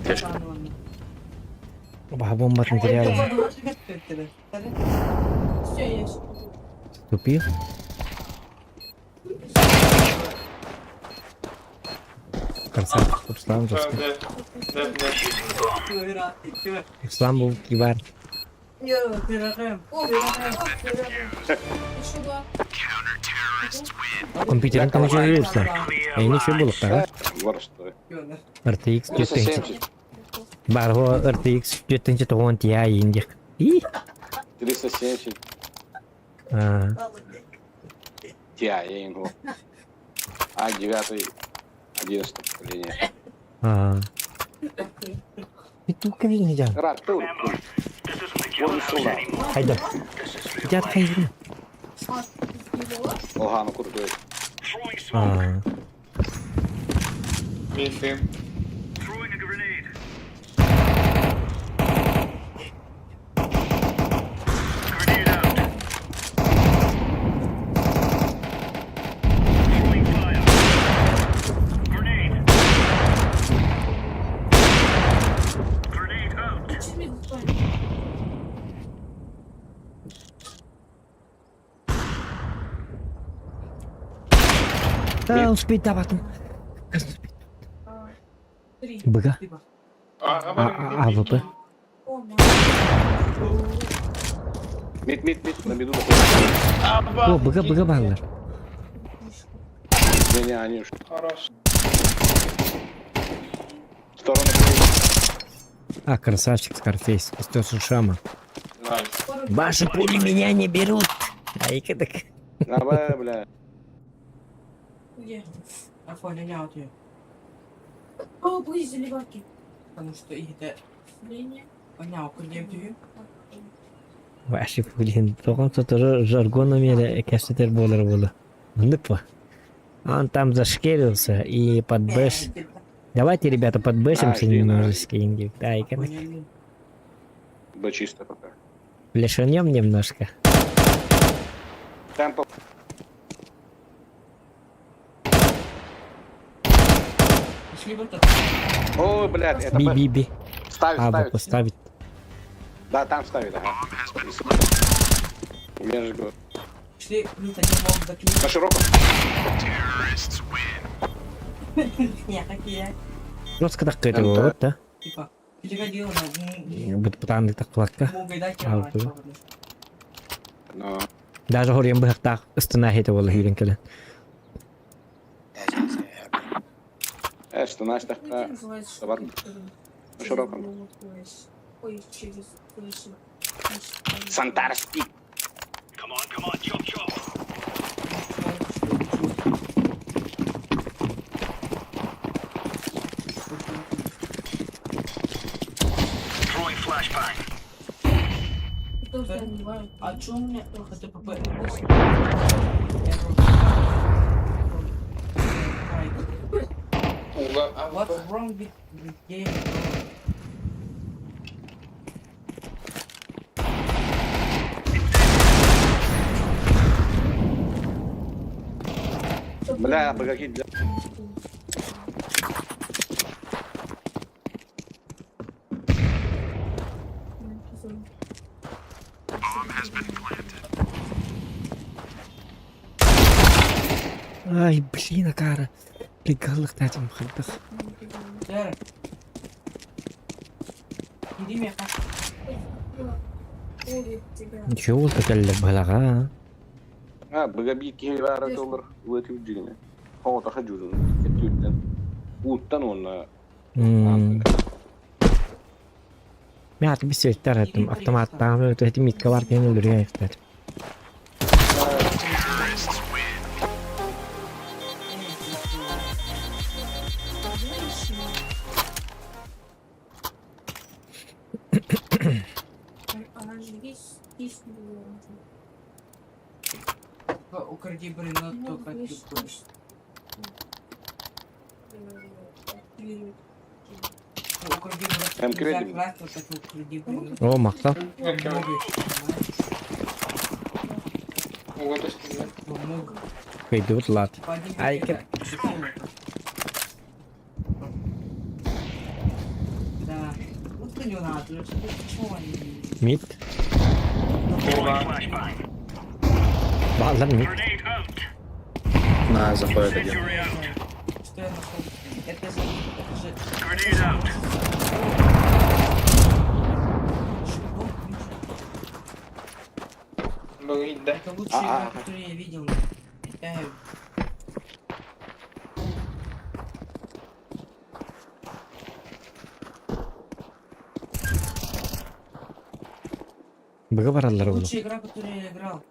Тяжко. Оба, бомба от материала. все, я все. Тупил. Красавчик, Руслан жестко. Руслан был кивар. Еще два. Компьютер там уже вирусный. Я ничего было, да? Вор, что ли? RTX 4. 370. Барго RTX 4 тон Ti индик. И? 370. Я его. А 9 11 поколение. И тут кривильный дядь. Рад, ты. Он сюда. Хайда. Дядь хайда. Олгану крутой. Мид им. Throwing a grenade. Grenade out. Throwing fire. Grenade. Grenade out. Да, успеть давать. Три. БГ. АВП. Мид, на беду. О, БГ баллар. Не, они уж. Хорош. Сторону. А, красавчик Скарфейс. Стёс Шама. Найс. Ваши пули меня не берут. Ай-ка так. Давай, бля. Где? Афон, я не аутю. О, пусть заливарки. Потому что их это... Линия. Понял, курдем. Ваши пули. Тоғанса тоже жаргонами кәсетер болар болды. Ныпа. Он там зашкерился и под бэш. Давайте, ребята, подбэшимся немножечко. Ай-ка так. Б чисто пока. Пляшанем немножко. Темпл. Пошли вот так. Ой, блядь, это Б. Би-би-би. Ставить, А, ставить. поставить. Да, там ставит, ага. Я же говорю. Пошли, плюс один мог заклеить. На широком. Не, такие. Просто так это вот, да? Типа, переходил на... Вот потому так ласка. Мог гайдать, А, вот. Но. Даже хорем бы так остановить его лгирен келе. Что Настя такая. Называется Давай. На широком. Ой, через крышу. Сантарский. Come on, chop chop. Throwing flashbang. Кто тебя надевает? А чё у меня ХТПП? What's wrong with the game? Бля, багаки. Ай, блин, Акара. Приколых этим ходах. Дера. Иди меня как. Ничего, такая балага. Багаби киһи баара толлар уати уджигне. Хоото хажуун. Кеттүдден. Уттан онна. Mä ajattelin missä yhtään, että automaattaa on löyty heti mitkä vartien yli yhteen. Укради, блин, ну только ты. Укради, Hem блин. kredi. Укради, блин. Oo maksa. Много. Kıydı lat. Ay, Да. Вот ты не надо, почему они... Mit. Bağlar mit. Grenade out. На, заходит один. Incendiary out. Что я нашел? Это же... Grenade out. Багаки. Это лучшая игра, которую я видел. Bıgı paralar oğlum. Лучшая игра, которую я играл.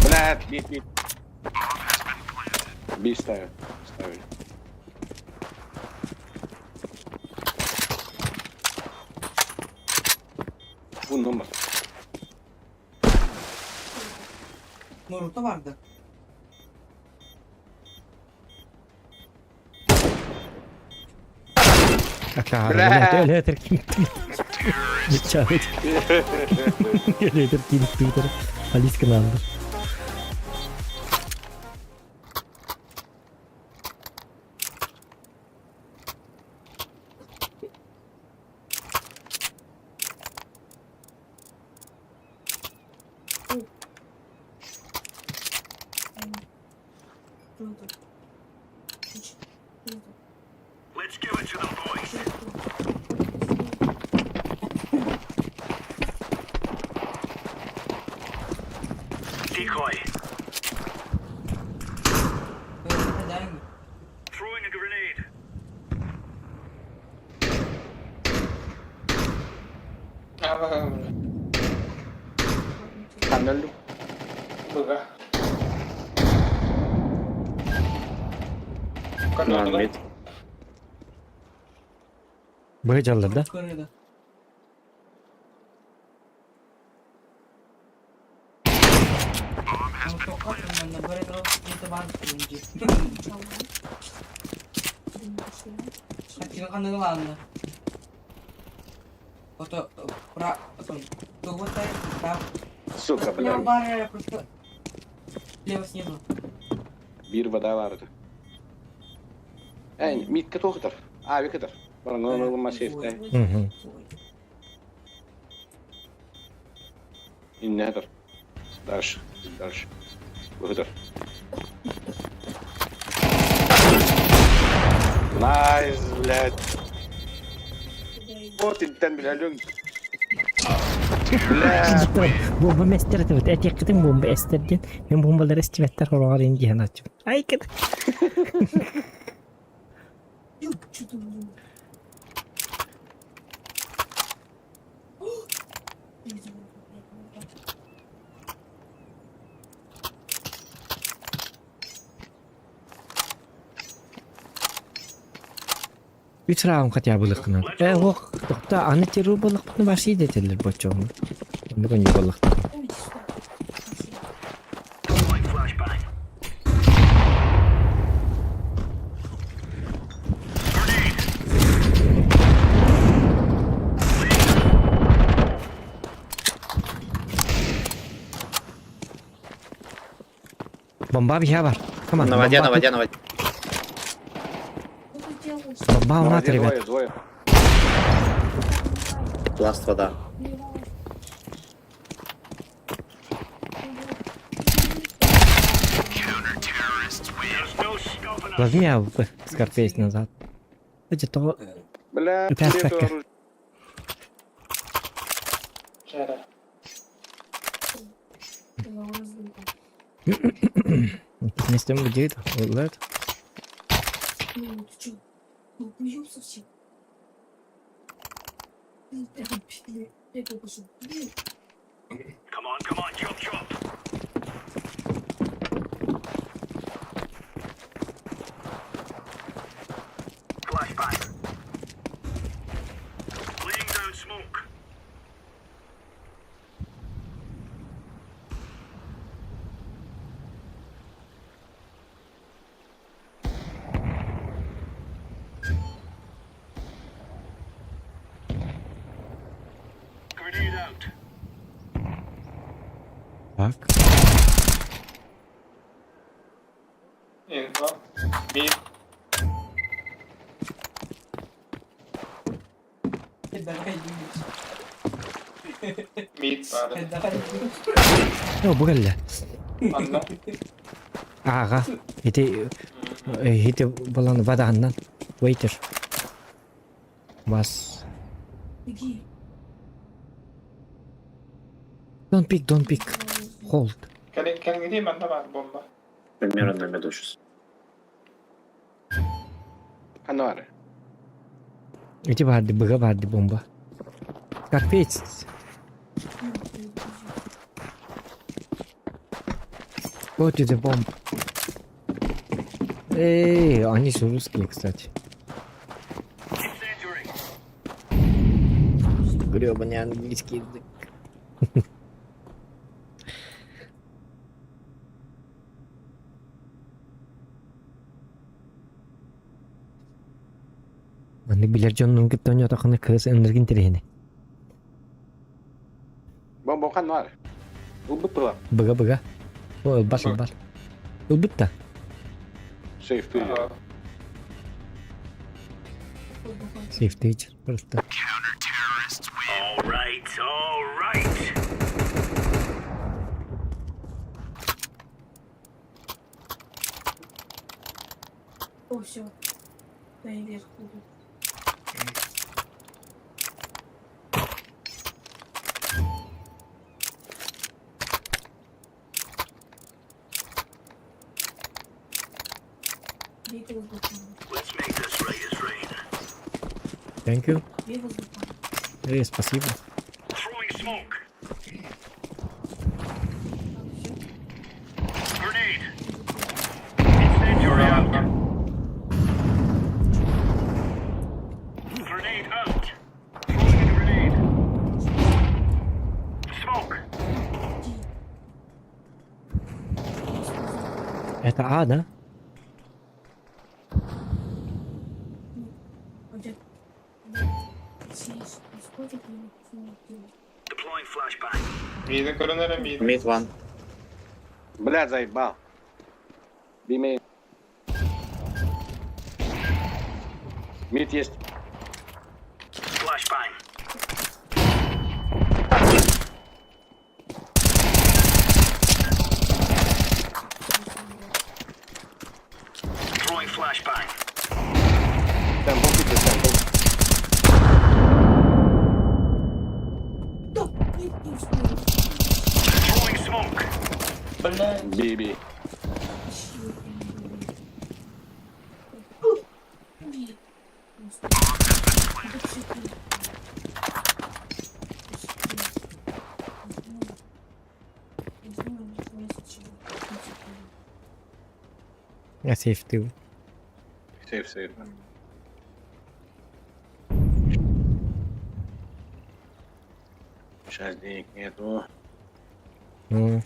Блядь, бит. Би ставил. Ставили. Vun nummer. Naruto vardı. Akara. Öyle terkin. Geçavet. Öyle terkin Twitter. Alice kanalında. Let's give it to them, boys. Decoy. Throwing a grenade. Kanallu. Бага. На, мид. Bıgı çaldı da. Корыда. Kan ладно. Вот про вот это Suka Лево блядь. бар просто лево снизу. Bir vada vardı. Yani mit kat o kadar. Abi kadar. Bana olmaz şey. Hı hı. İnne kadar. Ders. Bu kadar. Nice, блядь. Вот интен бля лёг. Bomba mester tabii. Etekledim bomba esterken. Ben bombaları estimetler oralar ince yana açım. Ay kadar. Что-то блин. 3 round хотя бы лыкнат. Ох, токта аны теру болық бұны баши детелер бочоғын. Бүгін не болық. Throwing flashbang. Бомба бия бар. Come on, На воде, бомба на воде, тут. на воде. Что ты делаешь? Бомба у На нас, воде ребят. двое. Пласт вода. There's no stopping us. Возьми АВП, Скарфейс назад. Эти то... Бля, Опять нету така. оружия. Вчера. Вместе будет. Вот. Ну, ты чё? Ну, уёб совсем. Я только что. Come on, chop, chop. Flashbang. Laying down smoke. Grenade out. Так. Info. Mid. Давай, Mid падает. давай. О, бугалля. Анна. Ага. Хити балан ваданнан. Waiter. Бас. Беги. Don't pick. Hold. Kan где man var bomba? Примерно на меду сейчас. Han var det. Эти барды, быга барды бомба. Скарфейс. Вот это бомба. Эй, они же русские, кстати. Incendiary. Гребаный английский язык. Аны билер жонун кептен ятаканы кыз энерген терени. Bom, han var det. Uppe på. Быга. О, бар. Убытта. Safe to you. Сейфтейдж просто. All right. О, все. Дай вверх. Бей воздухом. Let's make this right as rain. Thank you. Бей воздухом. Спасибо. Throwing smoke. Так, все. Grenade. Incendiary out. Grenade out. Throwing a grenade. Smoke. Это А, да? Пойдет. Съешь. Сколько ты Deploying flashbang. Mid, коронера mid. Мид ван. Бля, заебал. Бей. Мид есть. Flashbang. Throwing flashbang. Там бомбит, там. Да, не успел. Throwing smoke. Блядь. Бей. Нет. Я сейфтил. Сейф. Сейчас денег нету. Ну,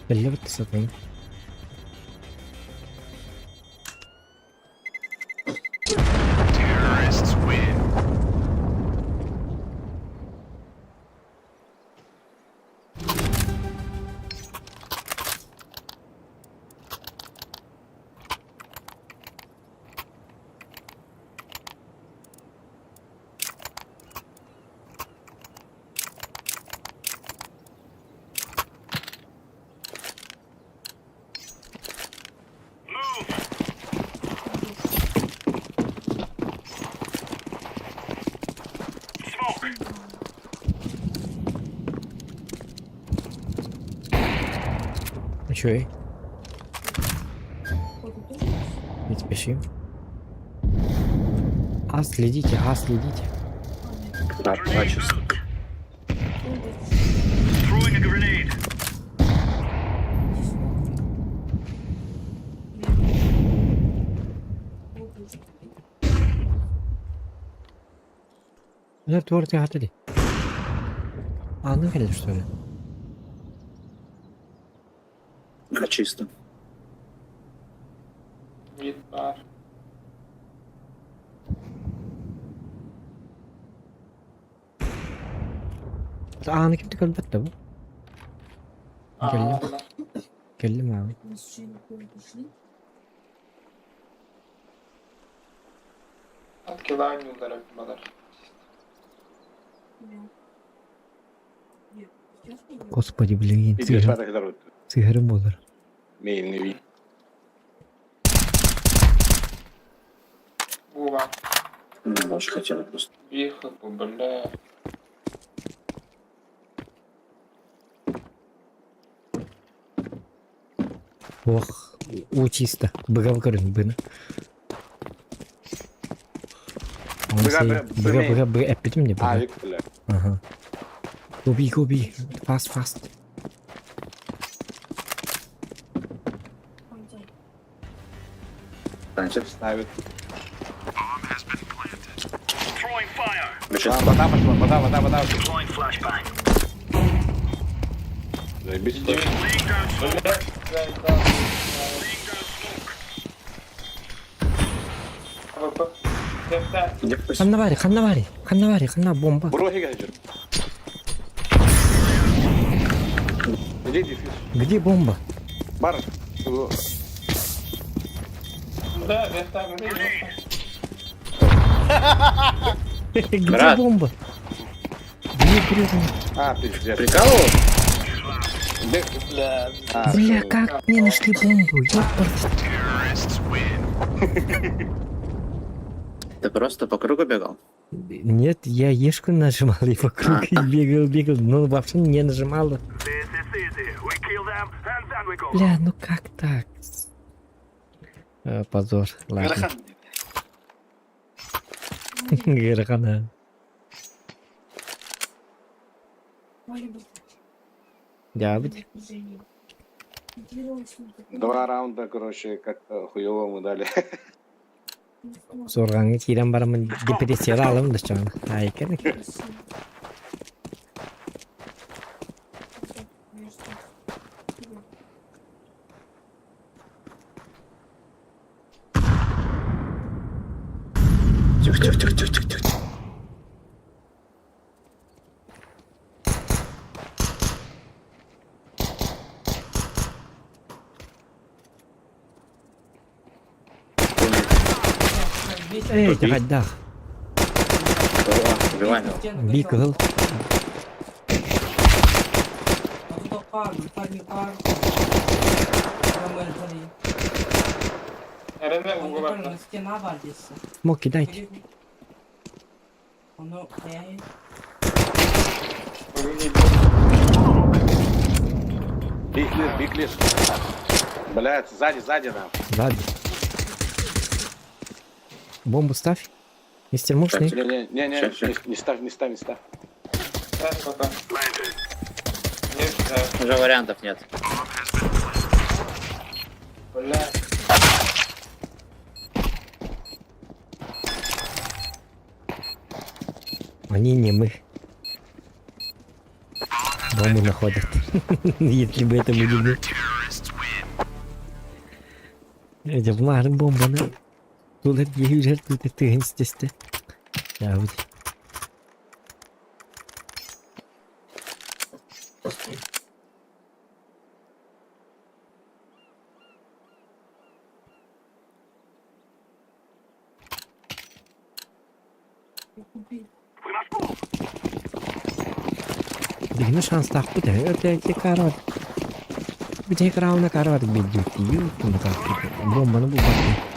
belli bitti satayım. Terrorists win. Еще и. Не спешим. Следите, следите. Да, чисто. Throwing a grenade. Ну, твор ты готовы. Ну или что ли? Да, чисто. Mid var. Kim tıkalı battı bu? Geldim. A'lar. Geldim abi. Мы случайно куда пришли? Откиланıyorlar akmalar. Нет. Сейчас не было. Господи, блин, И без фатах дорог. сигарım olur. Мейн не ви. Bu var. Больше хотела просто. Їхав, бля. Ох, чисто. Быгав görün bunu. Быга, эппетим не быга. Авик, бля. Ага. Гоби, fast. Танчик. Ставит. Bomb has been planted. Throwing fire. Вода пошла, вода. Deploying flashbang. Заебись. Laying down smoke. Bля. Laying down smoke. АВП. Defter. Где кто Ханнавари, бомба. Броги гаджет. Где дефис? Где бомба? Бар. Да, defter grenade. Где Брат. бомба? Где гребаный? Пиздец. Прикалывал? Бля. Бля, как мне нашли бомбу? Ёпард. Terrorists win. Ты просто по кругу бегал? Нет, я ешку нажимал и вокруг и бегал, но вообще не нажимал. This is easy. We kill them and then we go. Бля, ну как так? Позор. Ладно. Герхана. Да, быть. Два раунда, короче, как-то хуёво мы дали. Зорганга тиран барамын депрессияга алам да чоң. Ай керек. Тихо. Эй, давай, да. Убивай. Бигл. Nerede bu var? Стена var здесь. Смоки дайте. Оно, Биг лис. Блядь, сзади нам. Сзади. Бомбу ставь. Мистер мощный. Не, Щас. не ставь. Sen bakalım. Не знаю. Уже вариантов нет. Бля. Они не мы. Бомбу находят. Если бы это были мы. Это bunların bombanı dolar yürür tutuyor işte. Ya bu. Dino şans taktı da öteki karar. Bir tek rauna karar biliyor diyor. Bunu taktı. Bombanı bu baktı.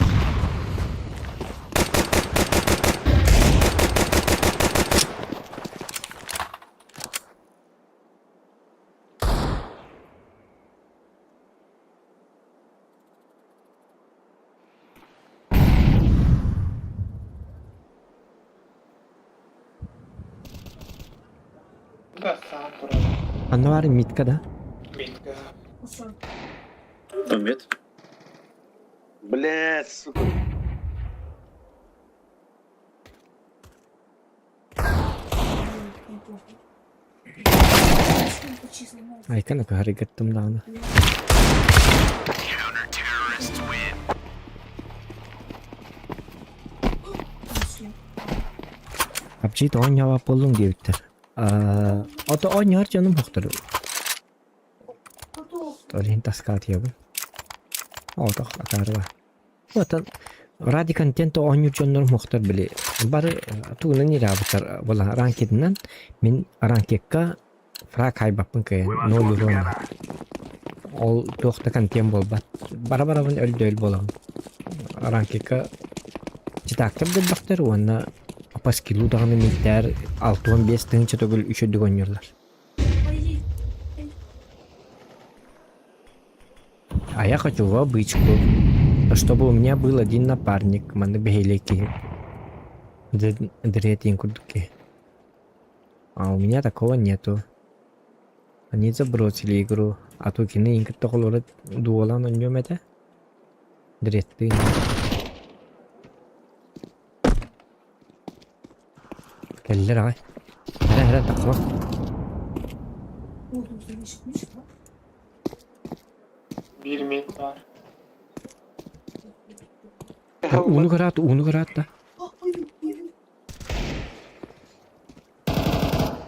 Да, сам просто. Anne var mitkada. Митка. Тумбит. Блядь, сука. Ay ka nakaharigat tumla na. PUBG to oynuyor buldum diye bitir. O da oynuyor canım yoktur. Torrin taskat ya bu. O da akarva. Vatan raди контент oynuyor canım yoktur bile. Bari tuğla ni rabitar wala rankedinden min rankekka frak hay bapın ke no lurun. Ol toxta контент bol bat. Bara ben öldü bolam. Rankekka çitaktır da baktır ona Паскилу даганы миттер 6-15 тыңчы түгіл үшөдүк ойнурлар. А я хочу в обычку, чтобы у меня был один напарник, маны бегелеки, дретин курдуки. А у меня такого нету. Они забросили игру, а то кины инкет тоголоры дуолан ойнуем это. Дретты. Geldiler ay. Hele takla. Bir mit var. Unu kırat da.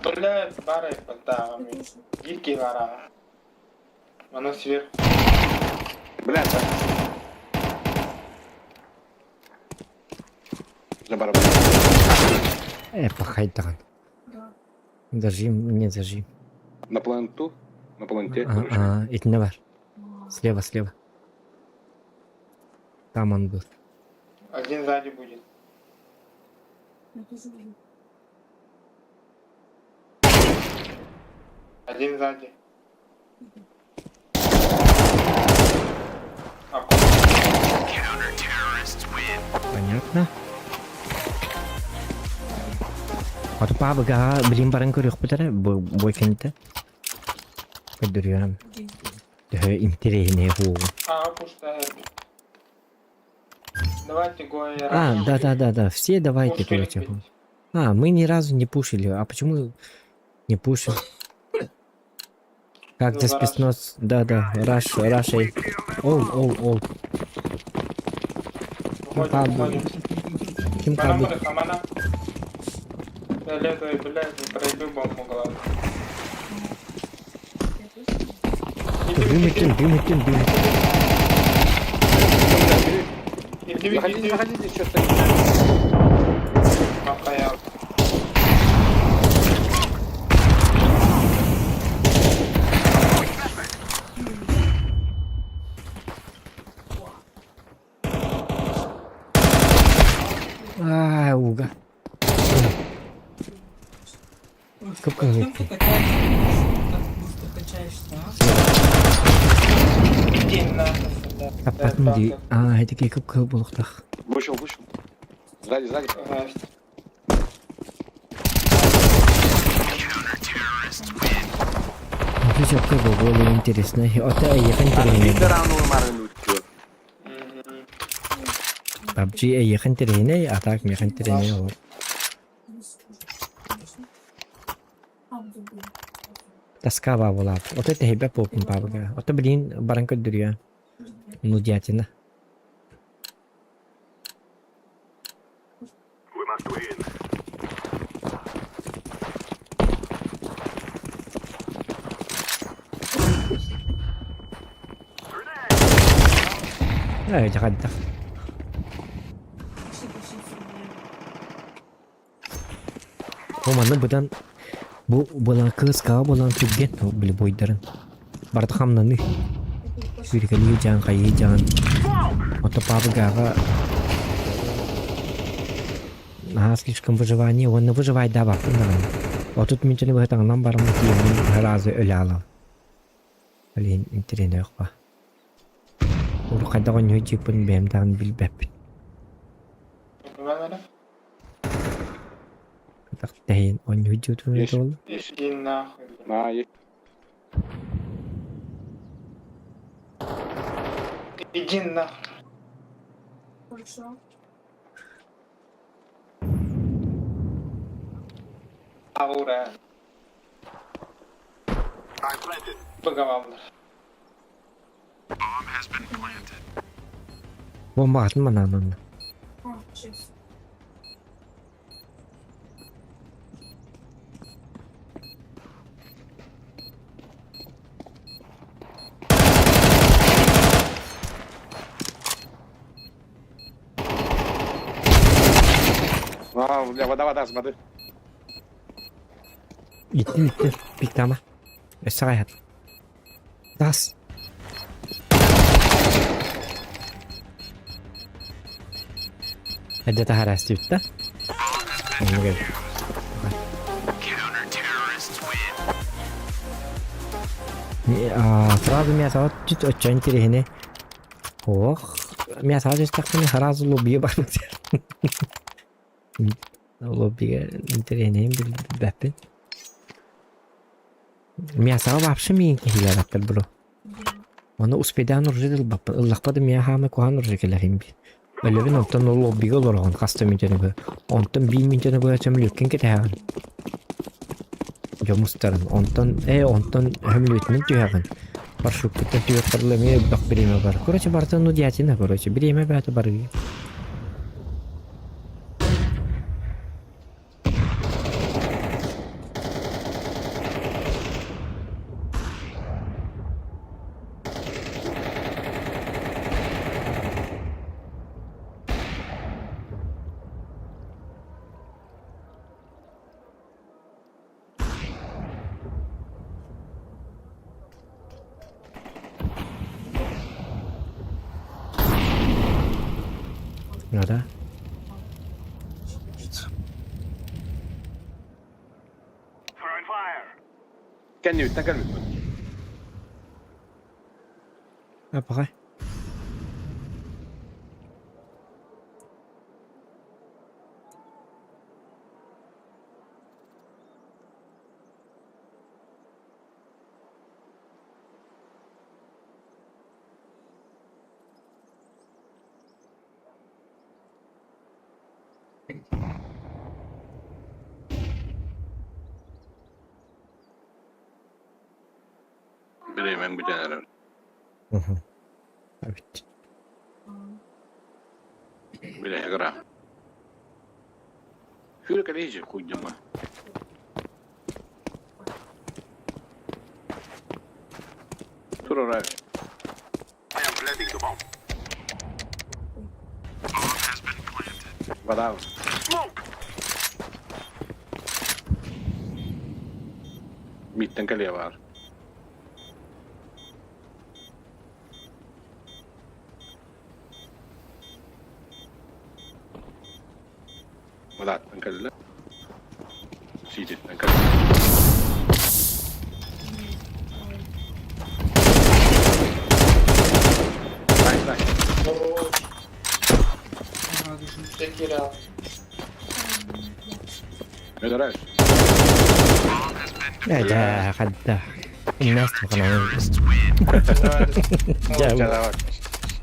Бля, барай подавами. Гики вара. Оно сверху. Блядь, так. За барабан. Пахай таган. Зажим, не зажим. На планту? На планте? Этіне бар. Слева. Там он был. Один сзади будет. Один сзади. Понятно. Atau apa gak beli barang kau yok betul boyfriend itu? Kedurian. Dah imtiri ini hu. Пустая. Давайте гоя. Да. Все давайте короче. Мы ни разу не пушили. А почему не пушим? Как Ну, за спецназ? Да. Раш. Оу. Ким кабы? Самана. Фиолетовый, блядь, не проебил бомбу голову. Дым. Иди. Заходите, что стоит. Постоял. Уга. Как он Ты быстро качаешься, Иди нахуй сюда. Апатынды. Это как болуктах. Вышел. Сзади. Значит, çok bu böyle interesne. O da yakın terene. Bitter anı marın uçuyor. PUBG yakın terene, atak yakın terene o. Taskava bolar. O da tehbe popun pabaga. O da bilin barang keduriya. Nudiatina. We must win. Ay jakadda. O mana budan bu bolan kız ka bolan tüggen o bile boydarın. Barta hamnani. Bir kali jangan kayı jangan. O da pabaga ga. На слишком выживание, он выживает да бак. А тут мен чили бахтан нам барам тием разы öляла. Блин, интересно ба. Ул кайда гон үчүк бун бемдан билбеп. Ömer. Так тейин он үчүк тул. Ишки нахуй. Ma Иди нахуй. Хорошо. Аура. I planted. Bagamamlar. Bomb has been planted. Bomba atın bana lan. А, сейчас. вода, смотри. Gitti. Bir tane. Esra hayat. Das. Hadi daha rastı bitti. Onu gel. Counter-terrorists win. Сразу меня сразу чуть очень интересно. Ох, меня сразу так не сразу лобби бар. Лобби интересно bir бәппен. Меня сразу вообще мен кихилер аттыр бро. Оны успедан уржидил баппын. Ыллақпады меня хамы кухан уржикелерин би. Өлөбін онтан ол лоббиге олорған қасты минтені бі. Онтан 1 минтені бі әчем lökken кетеген. Жомустарын. Онтан хөмлөтінен түйеген. Баршук күттен түйек қырлымы бақ біреме бар. Короче, бартын ну диатина, короче. Біреме бәті бар. Ada. Throwing fire. Kan nyt. Apa kah? Bilemem bir tane. Evet. Bile yagra. Şöyle kaleci koyacağım. Dur oraya. I am planting the bomb. Bomb has been planted. Vada. Smoke. Mitten kaleye var. Vada, kalle. Siit, kalle. Nice. Check it out. Ne kadar? Ya kadda. Уместно, канал.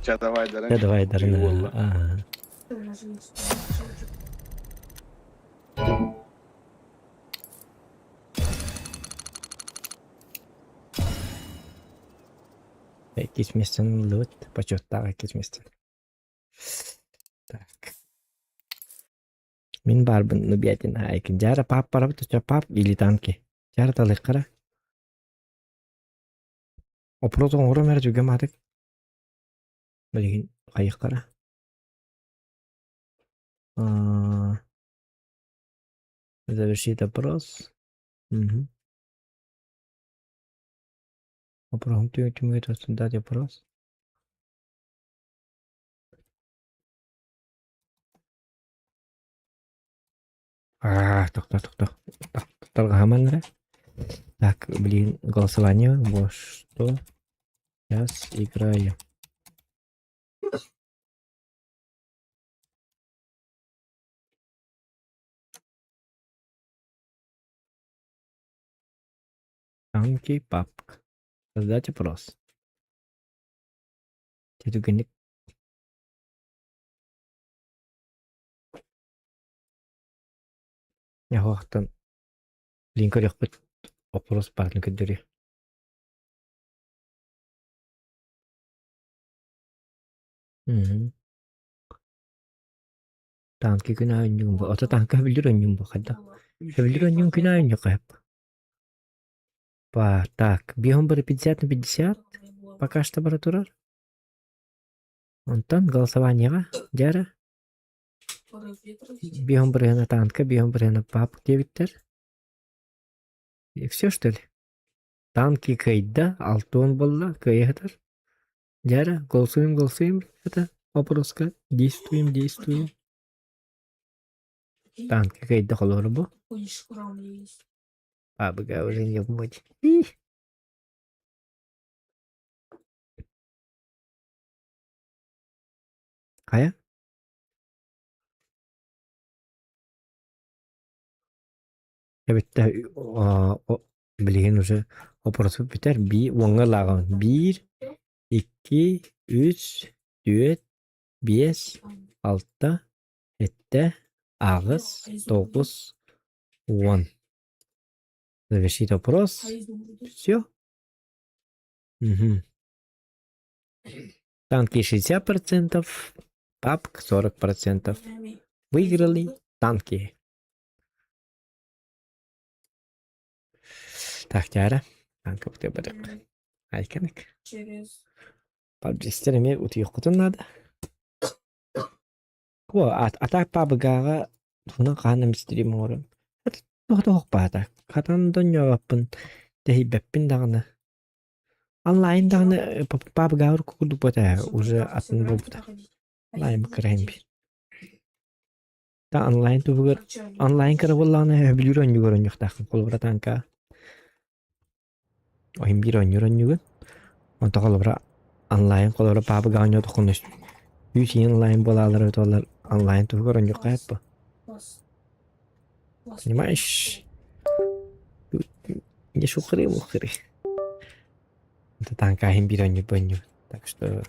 Чадавай, да, Я давай, дарна. Ага. Kesmestен лут, почеттағы kesmestен. Так. Мен барбын нубиятин айкын. Жара пап барабы, тача пап или танки. Жара талық қара. Опротон оңыры мәрі жүгем адық. Білген қайық қара. Завершить опрос. Опром тюмет дать опрос. Тоқтар ғаман. Так, блин, голосование. Вот что. Сейчас играем. Танки, папка. Создать опрос. Тетугенек. Я хоқтан. Блин, көрек бұд. Опрос барын көддері. Танки күн айын жүгін бұл. Ота танка білдір өңін бұл қайда. Білдір өңін күн айын жүк қайып. Так, бігім бірі 50 на 50. Пока что бара турар. Онтан голосованияға. Жара. Бігім бірі на танка, бігім бірі на папк дебіттер. И все, что ли? Танки кайда, алтон болла, кайхатар. Жара, голосуем. Это вопроска. Действуем. Танки кайда холору бо. Бабыга уже не будет. Кая? Evet bilgin уже operasyon biter. Bir onga lağın. 1, 2, 3, 4, 5, 6, 7, 8, 9, 10. Завершить опрос. Все. Танки 60%, папк 40%. Выиграли танки. Так, Тяра. Танка в тебе так. Айканик. Пабжистереме утуйкутун надо. Атак пабыгага туна каным стрим орун. Тох бата. Катан доньёппын. Техибеппин дагына. Онлайн дагына пабыгага куду бота уже атын болбута. Онлайн краем бир. Та онлайн тубугар онлайн карабулланы билүрөн югөрөн юктакын колбура танка. Oyun bir oynuyor. Onta kalabra online kalabra papa ganyo to konuş. Yüz online bolalar ötüyorlar. Online to görünüyor kayıp bu. Понимаешь? Не шухры мухры. Это танка им bir oynuyor. Так что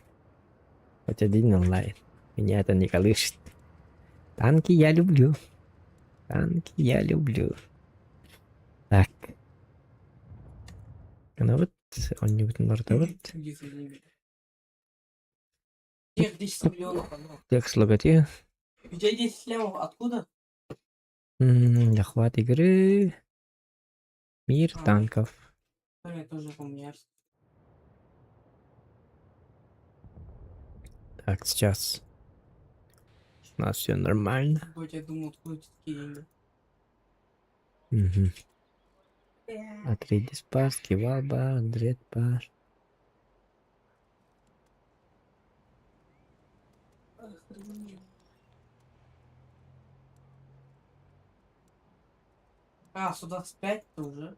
хоть один онлайн. Меня это не колышет. Танки я люблю. Так. Ну вот, он не будет вот. Тех 10 миллионов. Текст логотип. У тебя 10 лямов. Откуда? Захват игры. Мир танков. Я тоже помню. Так, сейчас. У нас все нормально. Я думал, откуда такие Угу. Атридис пас, кивалба, Андрет пас. Сюда 5 уже.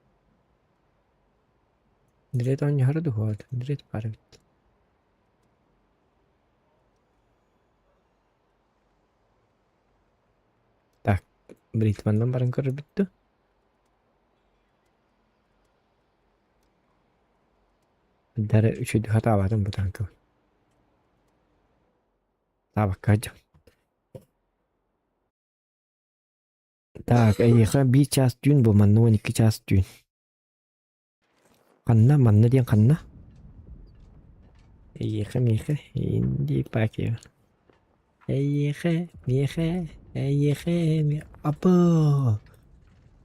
Андрет он не городу ходит. Андрет парит. Так, Бритман нам баран көрі бітті. Dere üçü hata vardı bu tankı. Bak kaç. Так, bir час дюн bu manna 12 час дюн. Kanna manna diyen kanna. Eyyehe mihe indi bakıyor. Eyyehe mihe eyyehe mi. Abo.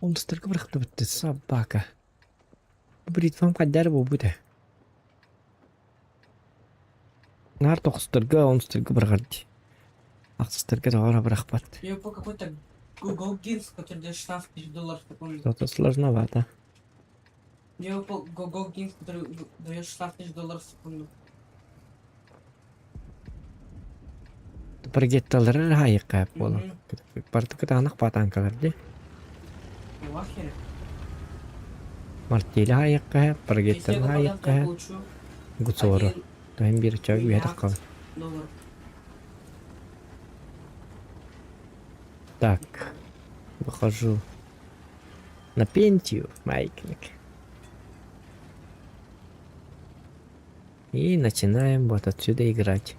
Он столько брахдо битти собака. Бритвам каддар bu bu da. Нар тохстырга он стырга брагарди. Акстырга товара брахпат. Я по какой-то Google Gears, который дает штраф $1000 в секунду. Что-то сложновато. Я выпал Google Games, который дает штраф $1000 в секунду. Прогетталары хайыкка болу. Мгм. Партык танак патанкаларды. Я в ахере. Мартели хайыкка, Если я прогеттал попадаю, я хайыкка. получу Гуцору. Тайм бир чак бер кал. $1. Так. Выхожу на пенсию, маятник. И начинаем вот отсюда играть.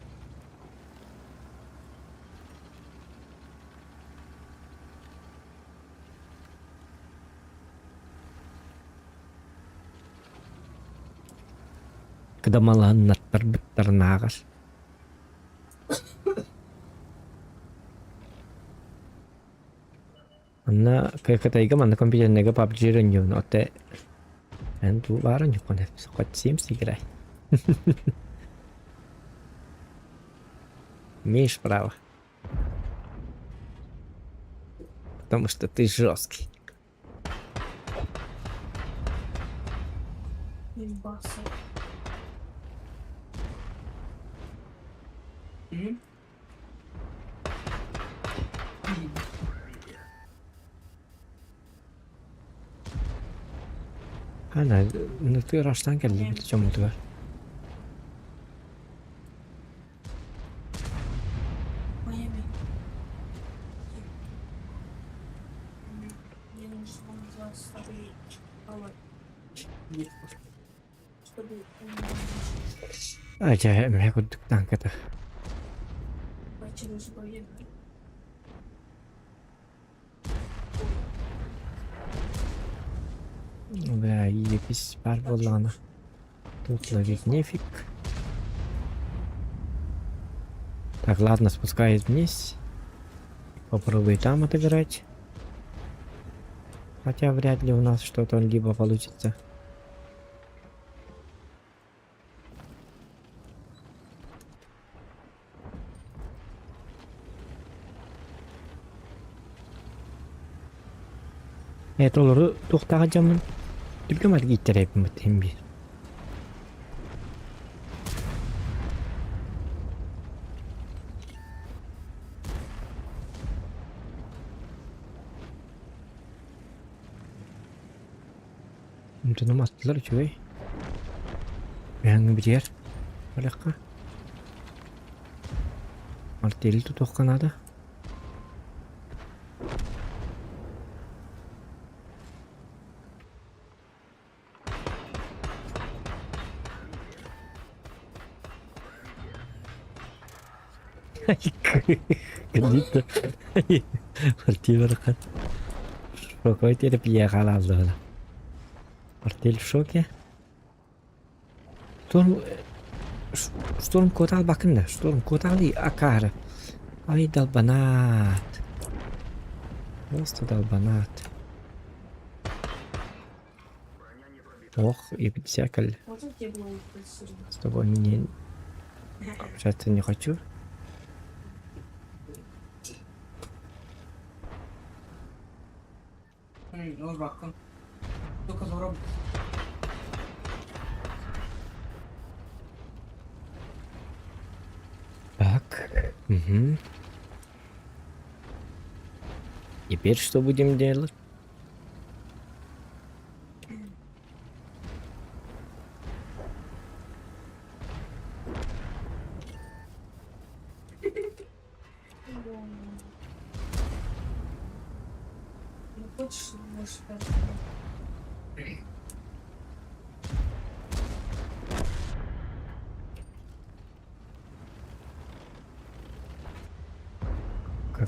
Когда малан наттар нагас. Anna kayakataiga manna computer nega PUBG rin yun ote. And tu baron yun konet sokot Sims играй. Имеешь право. Потому что ты жесткий. Ебаться. Мгм. Ana, ну ты раштан келди бит чому тугар. Майами. Мне нужно назвать с тобой. Нет. Чтобы... Acayip me kuduk tankata. Через боец. Да, епись пар болана. Тут ловить нефиг. Так, ладно, спускаюсь вниз. Попробуй там отыграть. Хотя вряд ли у нас что-то либо получится. Evet olur. Tuhtağacağımın diplomat gittireyim mi bir. Canım attılar çöy. Ben bir yer. Alaka. Marteli tutuk kanada. Gelito. Marteli barakat. Pokoknya tidak pilih kalah lah. Marteli şok ya. Storm kotal bakın da. Storm kotali akar. Ay dalbanat. Просто долбанат. Ох, и всякое. Вот это я было присутствовать. С тобой не общаться не хочу. Вот баком. Только зароб. Так. Угу. Теперь что будем делать? Ну, хочешь, можешь сказать.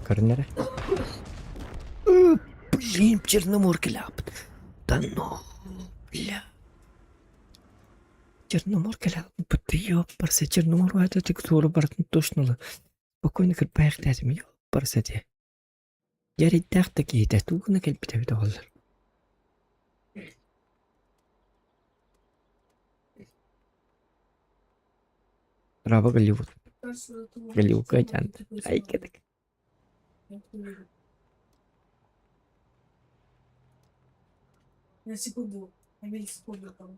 Көрінері. Блин, Черномор кляп. Да ну, бля. Черномор кляп. Быты ёпарса, Черномор это тик тура бартын точно. Спокойно кірпәйік дәдім, ёпарса де. Яриддәқ та кейді, туғына кәлпіті өті олар. Раба Голливуд. Голливуд кайдан. Ай, кедік. На секунду. На миллисекунду там.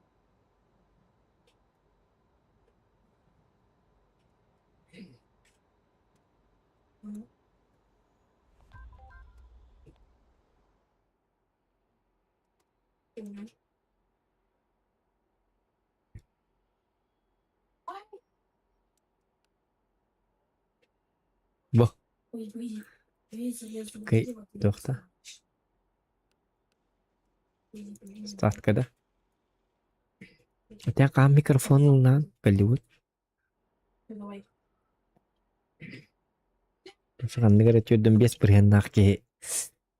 Бо. Ой, блин. Окей, доктор. Старт kada. त्या काम microphone ना Голливуд. Давай. Фран нигер чөддөн бес бір хеннақ ке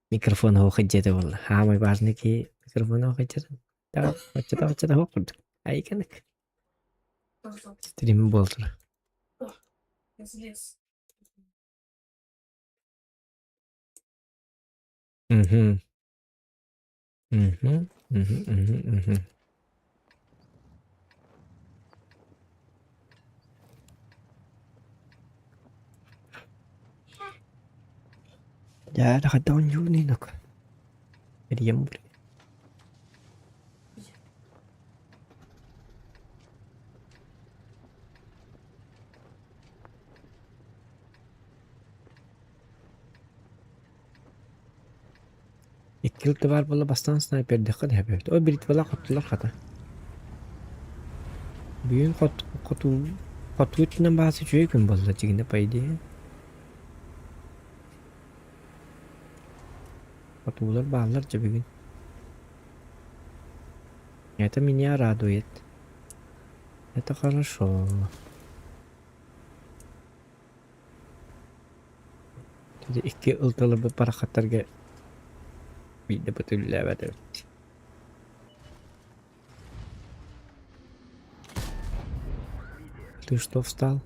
микрофон хоқы жеді бол. Хамай барны ке микрофон хоқы жеді. Тағып хоқырды. Ай кәнік. Стримі болдыр. Я залез. Мгм. Мгм. Мгм. Мгм. Мгм. Ya dah tahun Juni nak. Jadi yang boleh. İki yılda var valla bastan sniper dikkat yapıyor. O bir valla kutular kata. Büyük kutu içinden bazı çocuk gün valla çıkınca paydı. Kutular bağlarca bir gün. Это меня радует. Это хорошо. Jadi iki ıltalı bir para katarga bir de betul lewat. Ты что встал?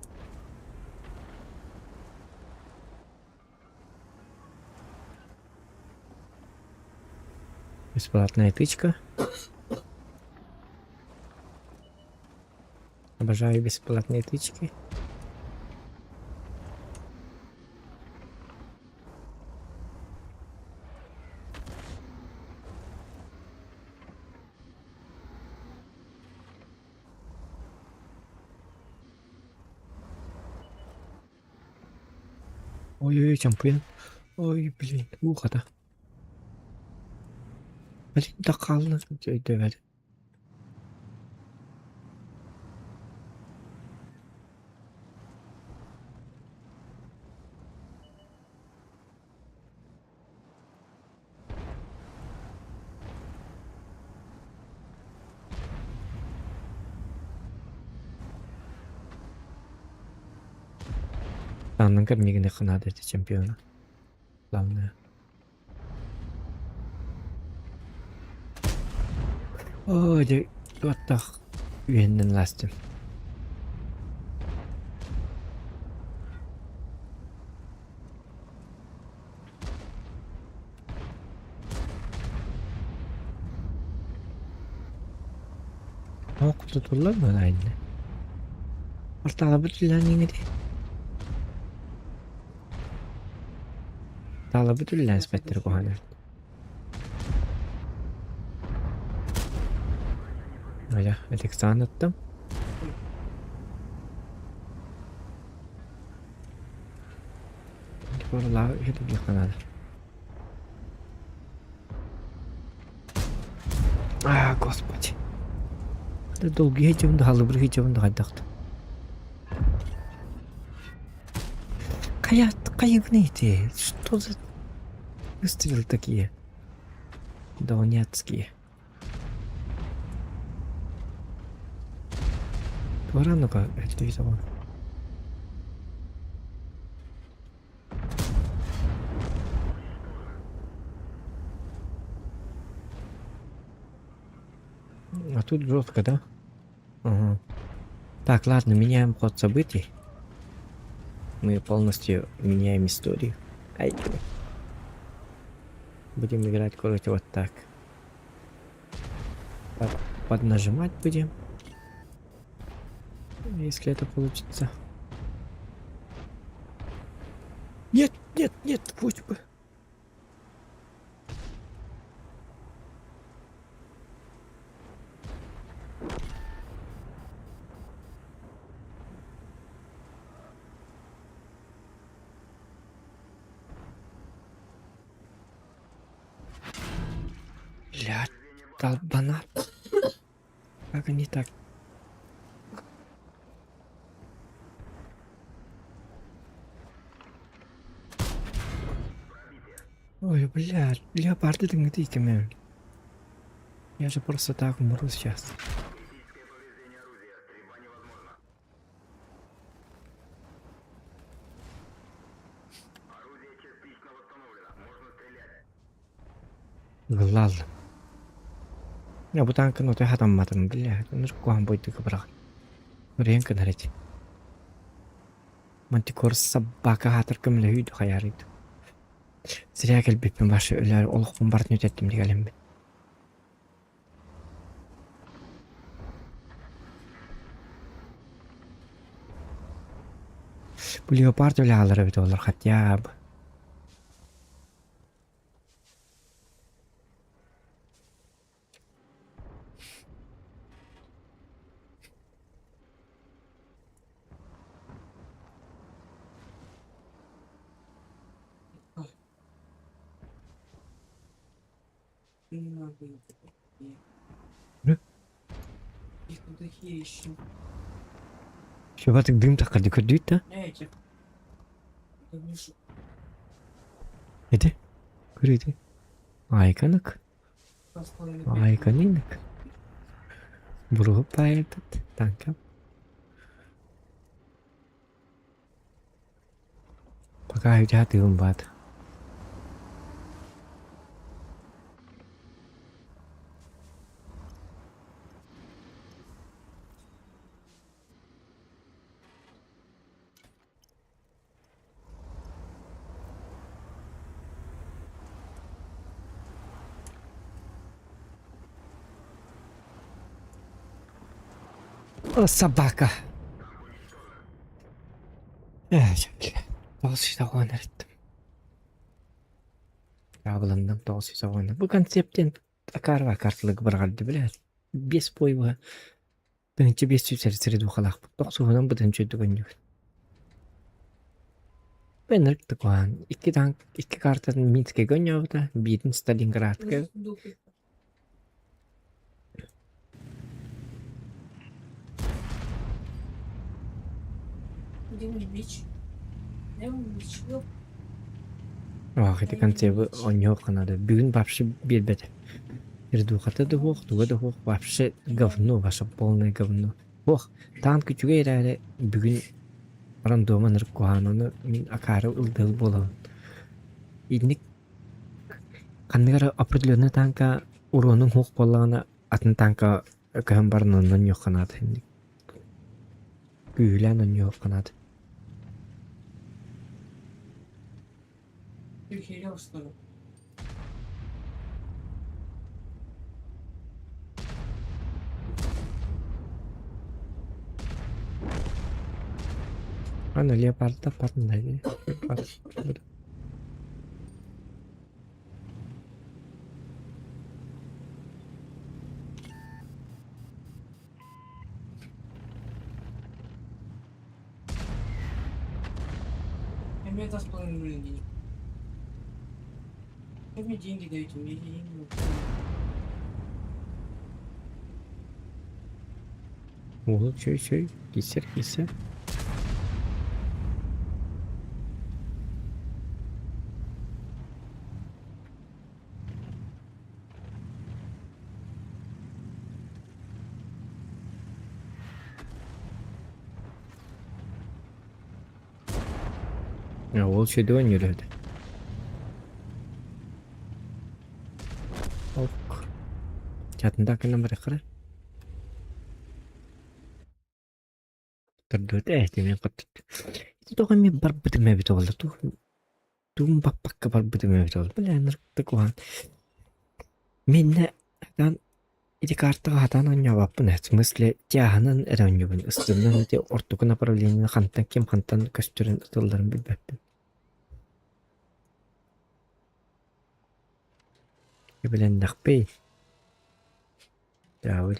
Бесплатная тычка. Обожаю бесплатные тычки. Ой-ой-ой, чемпион. Ой, блин, ухо-то. Блин, да қалды. Дövədi. Anın кірмегіне қынады еді чемпионы. Главное. Ой, де оттақ үйеннен ластым. Оқыты тұрлар мөн айны. Ортағы бүтіллән еңеді. Tağla bütüllen spetleri kohanır. Öyle, öteki sanatım. Buralar öyle bir kanadır. Ah, господи. Да долгий хечевін да халы бір хечевін да қайдақты. Каевные, что за выстрелы такие донецкие? Варану-ка, это видел. А тут жестко, да? Ага. Так, ладно, меняем ход событий. Мы полностью меняем историю. Ай. Будем играть, короче, вот так. Поднажимать будем. Если это получится. Нет, нет, нет, пусть бы. Бля, долбанат. Как они так? Ой, бля, леопарды ты где мен? Я же просто так умру сейчас. Глаз. Я бы танк, ну ты хатам матом, бля, ну ж куам будет ты брак. Ренка нарить. Мантикор собака хатар кем лehüyd хаярит. Зря келбеппин башы өлөр олукпун бартын өтеттим дегелем. Бул леопард өлө алыр бит олар хотя бы. Их тут такие еще. Şu batık düm takardı kötüydü de. Эти. Это Миша. Neydi? Kırıydı. Aykanık. Расположили. Aykanıyık. Vurup bayıldı. Tankam. Пока я тыгым бат. О, собака. Толсuysa oynar ettim. Yağlandım толсuysa oynar. Bu konseptten akarva kartılık bir kaldı bile. 5 boy var. Dönünce 5 yüzleri sırada ukalak. 90'dan bu dönünce ödüğün yok. Ben ırktık o an. 2 kartın Minsk'e gönüyordu. Birin Stalingrad'ga. Где мой меч? Где мой меч? Yok. Vakti konsepti oynuyor kanadı. Bugün вообще бедбет. Передухата да хох, туга да хох. Вообще говно, ваше полное говно. Хох, танк үчүгө эрәле бүгүн рандома нырып куананы мен акары ылдыл болом. Инник кандыгара определенный танка уронун хох боллагына атын танка кем барнынан yok kanadı. Güйләнен yok kanadı. Ты херел, что ли? Ana leoparda parındaydı. Мне 2,5 миллиона денег. Вы мне деньги даете, мне деньги. Oğlum şey gitser. Ya o şeyde oynuyor öyle. Ok. Çatındaki numara kırı. Terdut men qattık. To'g'ri men bir bitirmay bit oldu. Tuğum bakka bir bitirmay bit oldu. Bilen tık var. Menne dan idi kartta hatan anya bapın. В смысле, тяханан эраньюбун. Ыстырнан эти ортуку направление хантан кем хантан көстөрүн ытылдарын билбеппин. Bilen nakbey. Raul.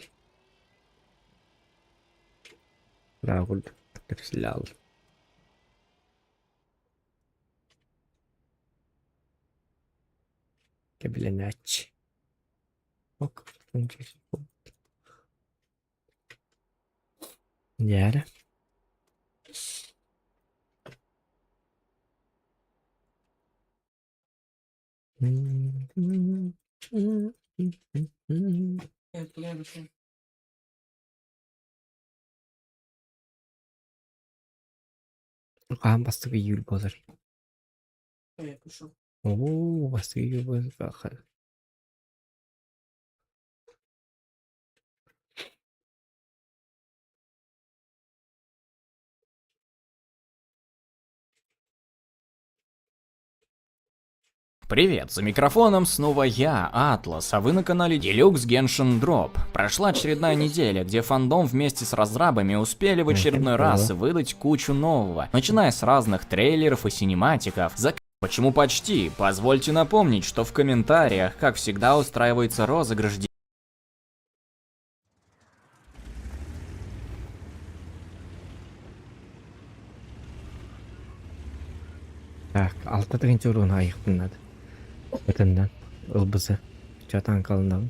Raul. Tekrar Bilen aç. Bak. Yara. Qam bastık yül bozar. Oo, bastık yül bozar. Привет, за микрофоном снова я, Атлас, а вы на канале Deluxe Genshin Drop. Прошла очередная неделя, где фандом вместе с разрабами успели в очередной раз выдать кучу нового, начиная с разных трейлеров и синематиков. Почему почти? Позвольте напомнить, что в комментариях, как всегда, устраивается розыгрыш. Так, 6-ncı uruğuna ayıq bunladı. Ötünden, ılbızı, çatan kalındalı.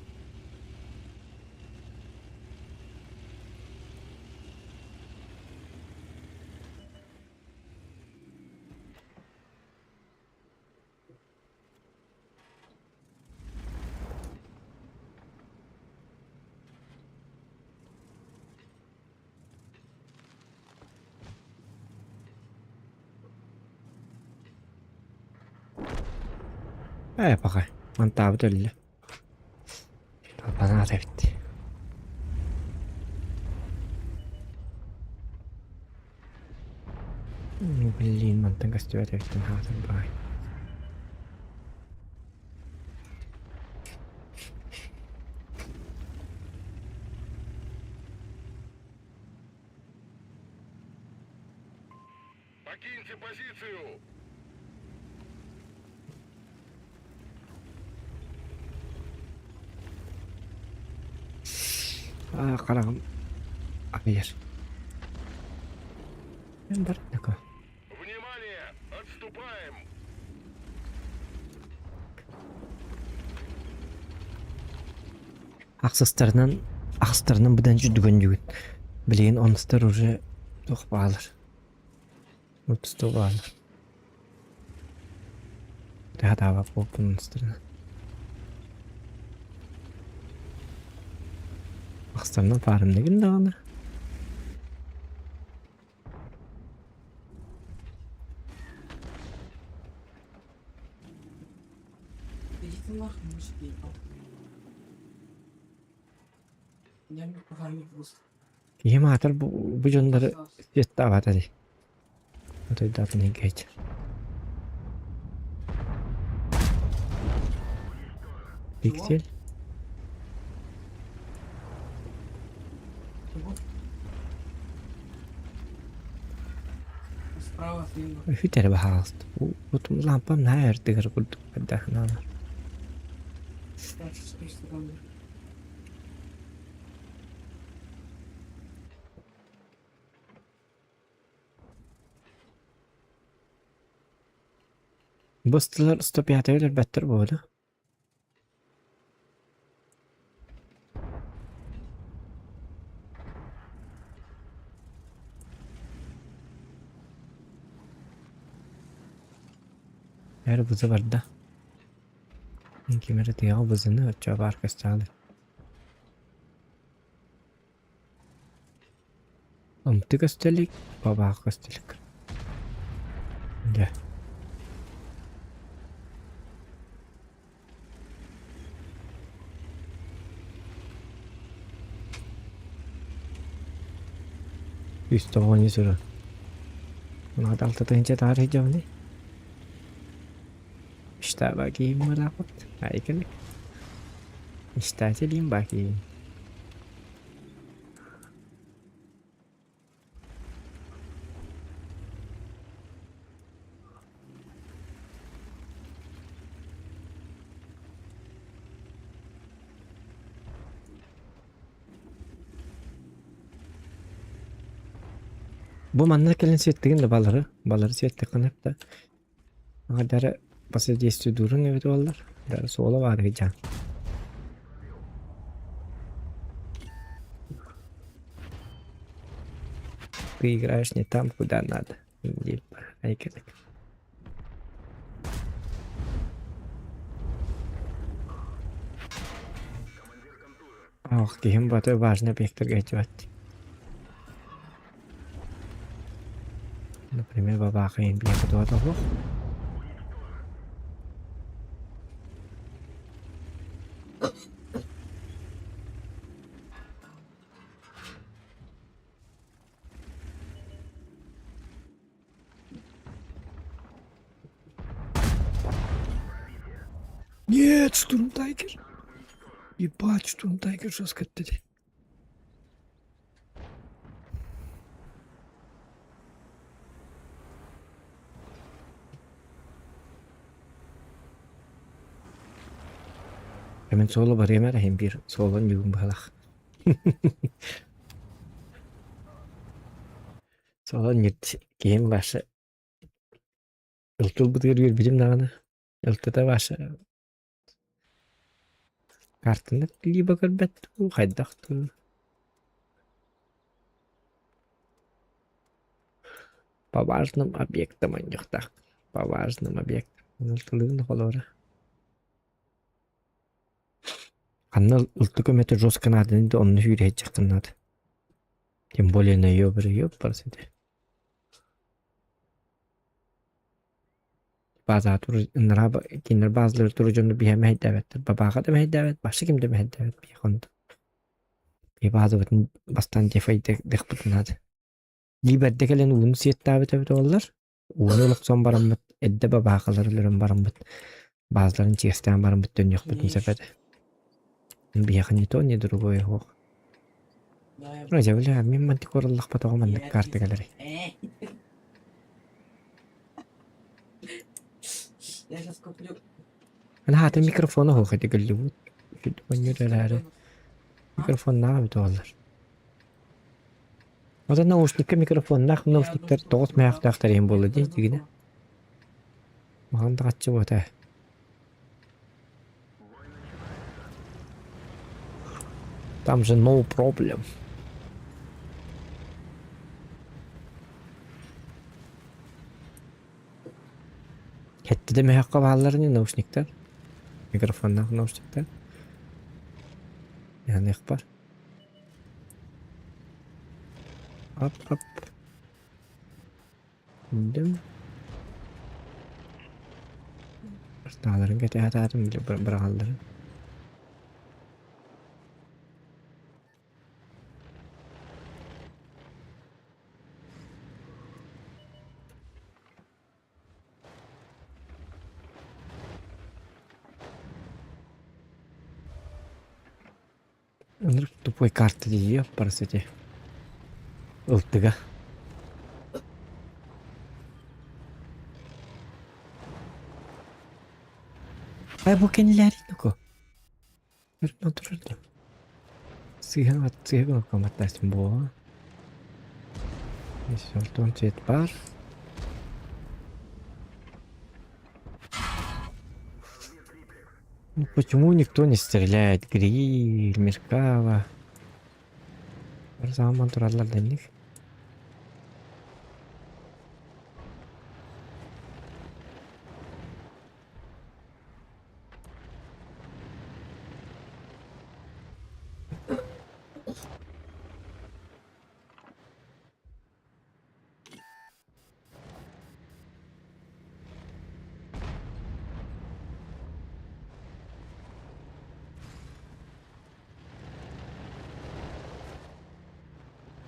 Bakay, mantabı döllü. Bana da bitti. Bildiğin mantan gazeteye de bittim hatun bakay. Покиньте позицию! Qarağım. Hayır. Ben bir dakika. Внимание! Отступаем! Ақсыстарынан бұдан жүдігін жүгін. Білеген оныстар уже тоқ бағалар. Отыз тоқ бағалар. Ряда бақ болып оныстарынан. Ақсыстарынан парым деген дағаны. Ем атыр bu canları yetti avat hadi. Hadi da ne geç. Piksel. Справа слева. Hüter bahast. Bu lampam nerede kırıldı? Hadi ne? Bastılar stop yatırlar better bu arada. Her buzu var da. Kimere diye buzunu açıyor arkası çaldı. Amtı gösterlik, baba gösterlik. Gel. 110 sürü. Buna da altı tınca tarih camını. İşte bakayım merakut. Hayırlı. İşte söyleyeyim bakayım. Bu manna kelen süettiğin de baları süettiğin hep de kadar basit diyesi durun evet oğullar. Dar sola var can. Ты играешь не там, куда надо. Айкелек. Ох, кем это важный объект торговать. Например, бабаха им бьет до того. Нет, Штурмтайгер. Ебать, Штурмтайгер жестко dedi. Hemen solo var yemer hem bir solon yugum balak. Solon yut game başı. Iltıl bıdır bir bilim dağını. Iltı da başı. Kartını li bakar bet bu haydaktı. По важным объектам аньяхта. По важным объектам. Ылтылыгын холора. Анна ылтык өметі жестко надо, енді оны үйрет жақын надо. Тем более на ее парсиде. Bazı tur nara kinler bazıları turucunu bir hem hediyevettir. Babağa da hediyevet, başka kim de hediyevet bir konuda. Bir bazı vaktin bastante fayda dekbutun adı. Liberde gelen uğunu siyet davet olurlar. Uğunu oluksan barambat, edde babağalarların barambat. Bazıların çiğestten barambat dön yok bütün seferde. Bir yakın yeto ne duruyor yok. Raja bile min mantık orallah patağı mantık kartı galeri. Я сейчас куплю. أنا هات الميكروفون هو خدي قال لي شد ونير هذا ميكروفون نعم بتولر هذا نوشتك ميكروفون ناخ نوشتك توت ما ياخد أختارين بولا دي كده ما عندك أتشوفه там же no problem. Hette de mehakka bağlarını nauşnikler. Mikrofonlar nauşnikler. Yani ekbar. Hop. Indim. Dağların hati bile bırakalların. Тупой карты ее, парасити. Ултыга. Ay bu kendileri nuko. Bir naturalde. Siha komatasın bu. Soltun jet bar. Ну, почему никто не стреляет? Гриль, Меркава. Zaman turallar denlik.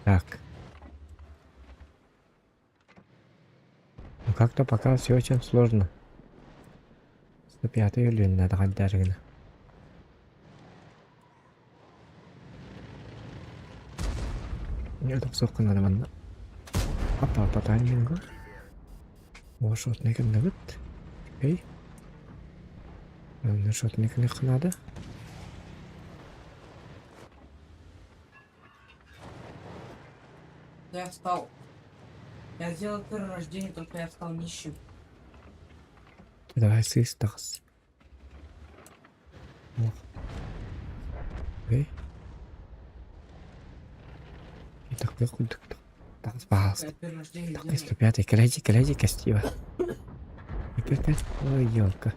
Так. как-то пока все очень сложно. 105 июля надо гадаргина. Не токсок надо манна. Апа таймингу. Шотник набит. Окей. Шотник не надо. Я встал. Я сделал перерождение, только я стал нищим. Давай сыстахс. Окей. И так выходит. Так, пожалуйста. Я перерождение Так, сделал. 105, кляди, костива. Ой, елка.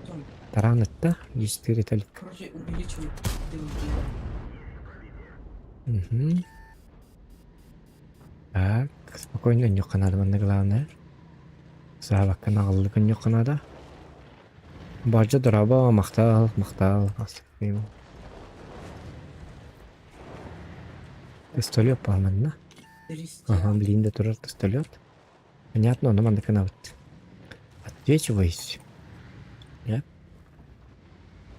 Потом, Таранетта, 4 только. короче, увеличиваю. Угу. Так, спокойно, нюх надо, главное. Сабак канал, нюх надо. Баджа драба, махтал. Пистолет, по-моему, ага, блин, да тоже пистолет. Понятно, но надо канал. Отвечиваюсь. Я.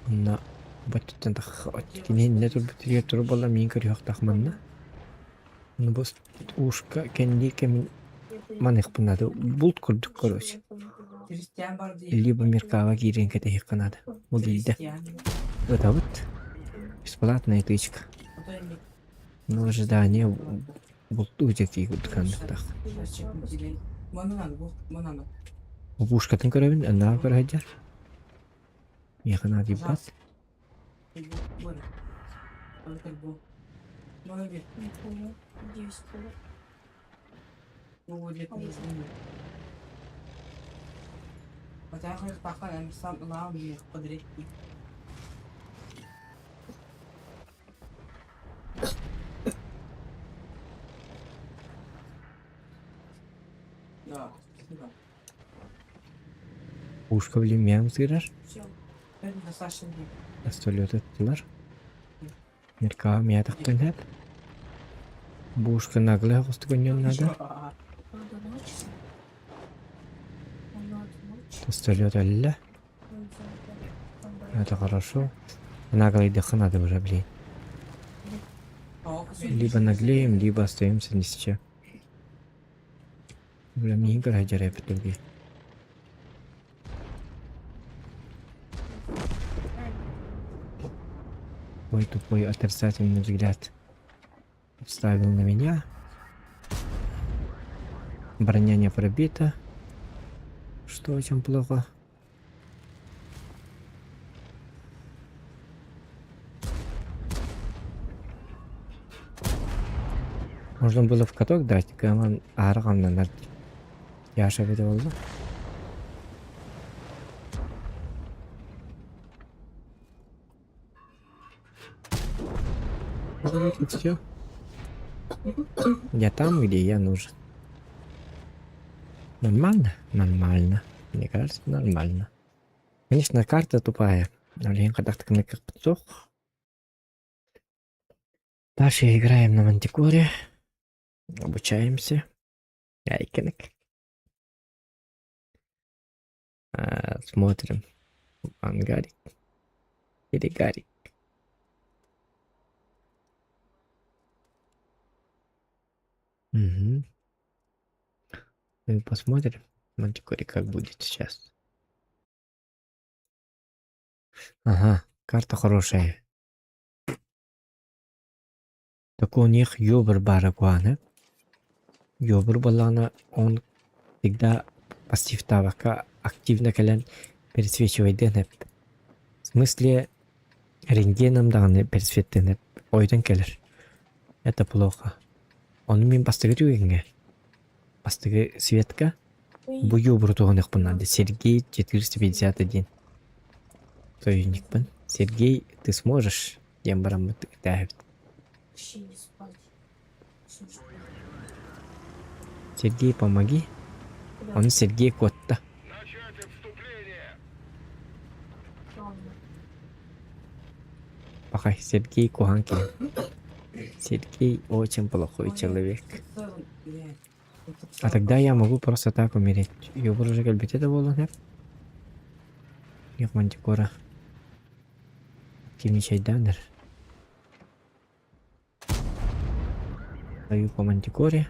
На баттен тахать. Не тут батарея турбала минкар яхтахманна. Ну бос ушка кенди кем маних надо. Булт курдук короче. Христиан бар değil. Либо меркава кирен кете их надо. Мудильда. Это вот бесплатная тычка. Но ожидание булт утеки гудкандах. Манана. Ушка тен коровин, она корадя. Яхана дибат. Молодец. Ну, где-то не знаю. Хотя я пока я сам лам мне подряд. Да, да. Ушка блин мям сырар. Все. Это достаточно. Пистолет еттилар. Меркава мятактан хеп. Бушка наглая гостугоньон надо. Пистолет алля. Это хорошо. Наглый дыха надо уже, блин. Либо наглеем, либо остаемся ни с чем. Бля, мне игра дерет в итоге. Мой тупой отрицательный взгляд вставил на меня. Броня не пробита. Что очень плохо. Можно было в каток дать, гаман арганна нард. Я шабида oldu. Вот и все. Я там, где я нужен. Нормально? Нормально. Мне кажется, нормально. Конечно, карта тупая. Но я когда-то на капцох. Дальше играем на мантикоре. Обучаемся. Айкенек. Смотрим. Ангарик. Или Гарик. Угу. И посмотрим. Мантикоре как будет сейчас. Ага, карта хорошая. Так у них ёбр барагуана. Ёбр балана, он всегда пассив тавака активно кален пересвечивает денеп. В смысле рентгеном данные пересветенеп. Ойден келер. Это плохо. Он мен бастыгы тюгенге. Бастыгы Светка. Бу ёбр туғанық бұнады. Сергей 451. Союзник бін. Сергей, ты сможешь? Дем барам тәхіп. Сергей, помоги. Он Сергей Котта. Пока Сергей Куханкин. Сергей очень плохой человек. А тогда я могу просто так умереть. Ёбр уже кальбете это было, нет? Yok мантикора. Активничай данер. Стою по мантикоре.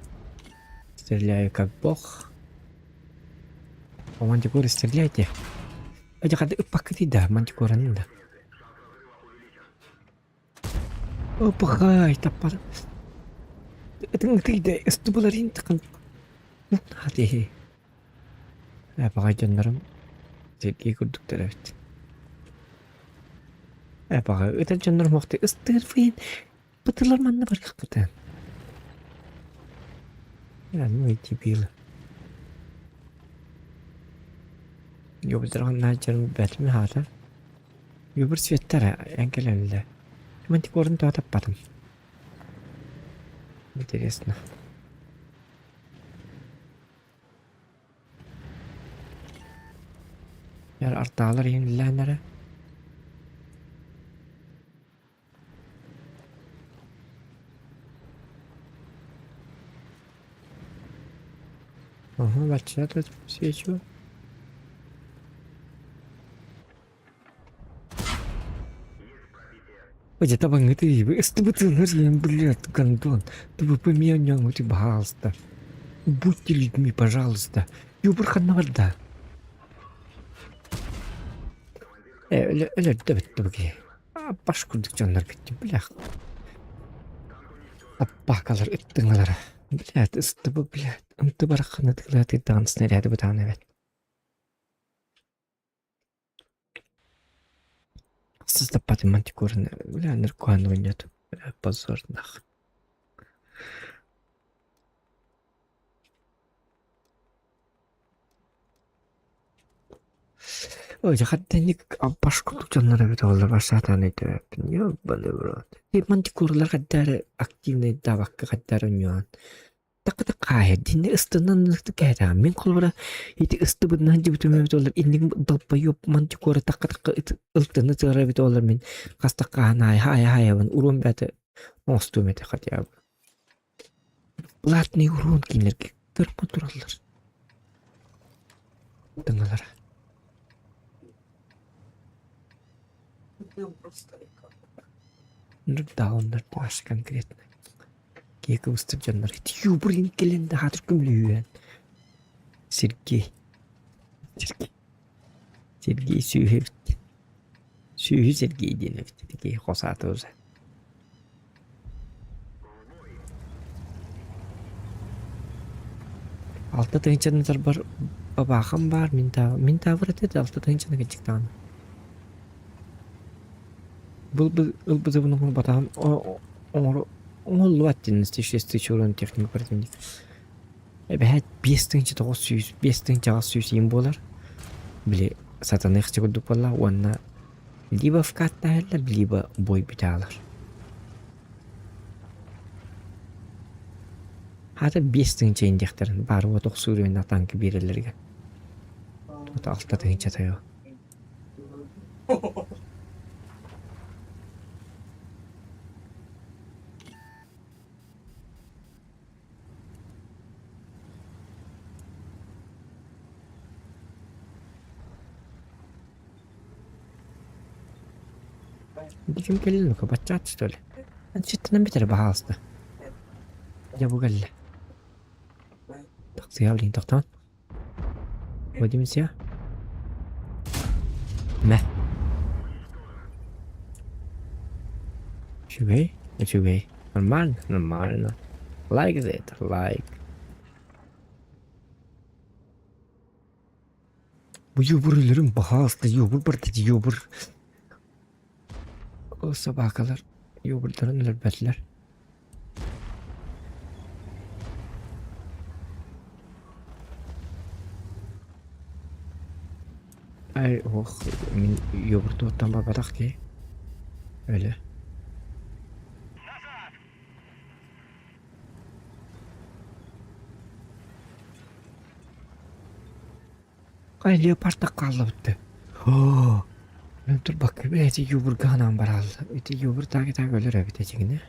Стреляю как бог. По мантикоре стреляйте. Aja kada pakai tidak mantikoran dah. Oh pakai tapar. Tidak itu belarin tekan. Hati. Pakai jandaram. Jadi kuduk terus. Pakai itu jandaram waktu istirfin. Betul mana berkekuatan. Ya nu itu bil. يقدر ناجر بات من هذا يبرس في الترى أنكل الله ما أنت كورن توات باتم مدرسنا يا الأرض على لا نرى بچه‌ها سيشو Ой, табан это стабилизируем, блядь, гандон. Ты бы поменял эти, пожалуйста. Будьте людьми, пожалуйста. Юбрхана вода. Давай, давай. Пашку дикционер битти, блях. Апакалар, иттыңалар. Блядь, истыбы, блядь. Анты барахана тыглады дан снаряды бутаны, блядь. Создавать мантикорны, бля, ныркуану нет, бля, позор нах. Ой, я хотя не пашку тут он нравится, он лавашата не то, ёбаный в рот. И мантикорлар хотя активный давак, хотя нюан. Так кая, дин истинан кайда. Мен колбара ити истыбыт нанжы бүтүмө доллар. Индин долпайып мантикора так ылтыны тырабы доллар мен. Кастакана хай ван урун баты остумете хотя бы. Платный урун кинерге көрпө туралар. Дыңалар. Нырдаундар баш конкретно. Кека устыржандар. Юбрин келенде хатыр күмлүйен. Сергей Сүйхев. Сүйхев Сергей денев. Такие хосаты уже. Алты тыгынчандар бар. Бабахам бар. Мин тавыр этеді. Алты тыгынчаны кечіктан. Бұл бұның батағын оңыл ваттин стишесті чурын техник противник. Бәхет 5-900, 5-900 ем болар. Біле сатаны қычы күлдік болла, онына либо вкатта әлі, либо бой біталар. Хаты 5-900 ендектерін бары отық сүрейін атанқы берелерге. Тота 6-900 тайы. Диким келин ну-ка, бачат, что ли? Что-то нам битер пожалуйста. Я бугалли. Так, заявлен, тахтан. Водимся. Мэ. Чугей. Нормально. Like that, like. Bu yoburlarım bahaslı yobur bardı yobur. O sabah kadar yoburların elbetler. Ay min yoburdu ottan babadak ki. Öyle. Ay leopard da kaldı. Oh. Ben dur bak eti yubur ganan baral. Eti yubur tak ölür bitecek ne?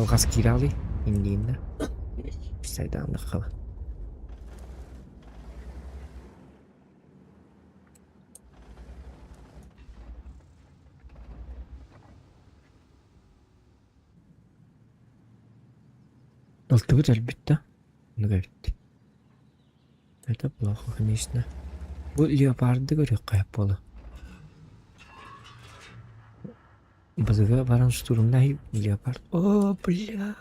Алгас кирали индиинде. Сайдан кала. Алтыгы әлбетте. Bunu bitti. Это плохо, конечно. Bu leopardı görüyor kayıp bolu. Базыга баран штурмда leopard. О, бля.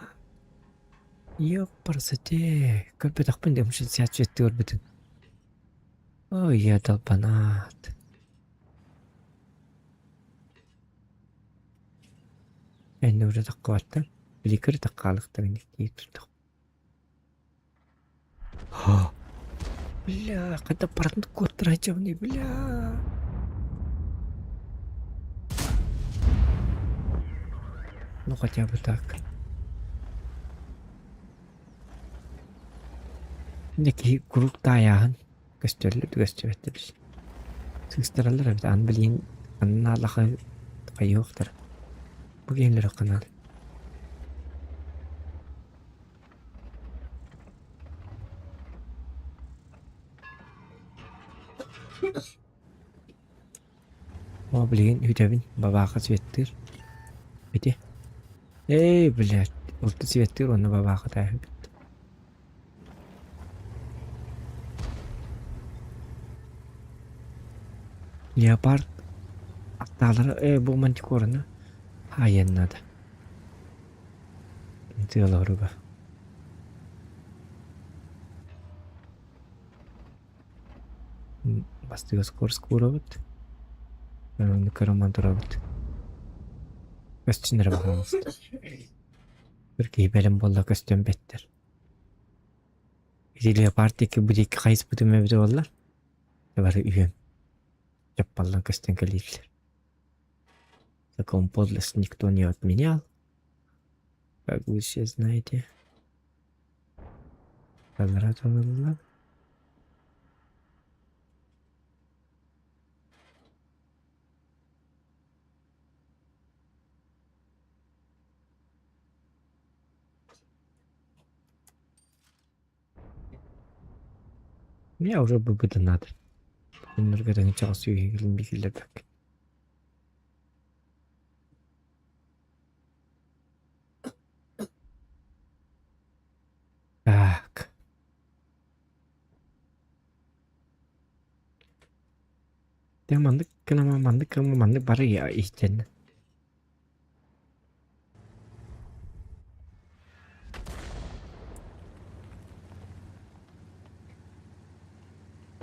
Ёпарсете. Көрпе тақпен демші сәт жетті көрбетін. Ой, я долбанат. Әнді уже таққа баттан. Білікір таққалықтарын дейіп тұрдық. Бля, когда парад кот тративный, бля. Ну хотя бы так. Neki kurukta ayağın gösterilir gösterilir. Sıkıştırılır bir an bilin anlalığı yoktur. Bu genleri kanal. O bilin hüdevin babakı svettir. Bitti. Ey блядь, orta svettir onu babakı da. Leopard ataları bu mantikorunu hayennadı. Diyorlar orada. Bastıyor skor bit. Ben onu karaman durabit. Gösterinlere bakalım. Türkiye benim bolla gösteren bettir. Bir Leopard'daki bu iki kayıs bütün mevzu ollar. Var üyem. Japallan костян калифлер. Такому подлость никто не отменял. Как вы все знаете. Квадратовый. Мне уже бы это надо. Немного не часу и глубокий так. Так. Dia mandık bari ya ihtiyaç.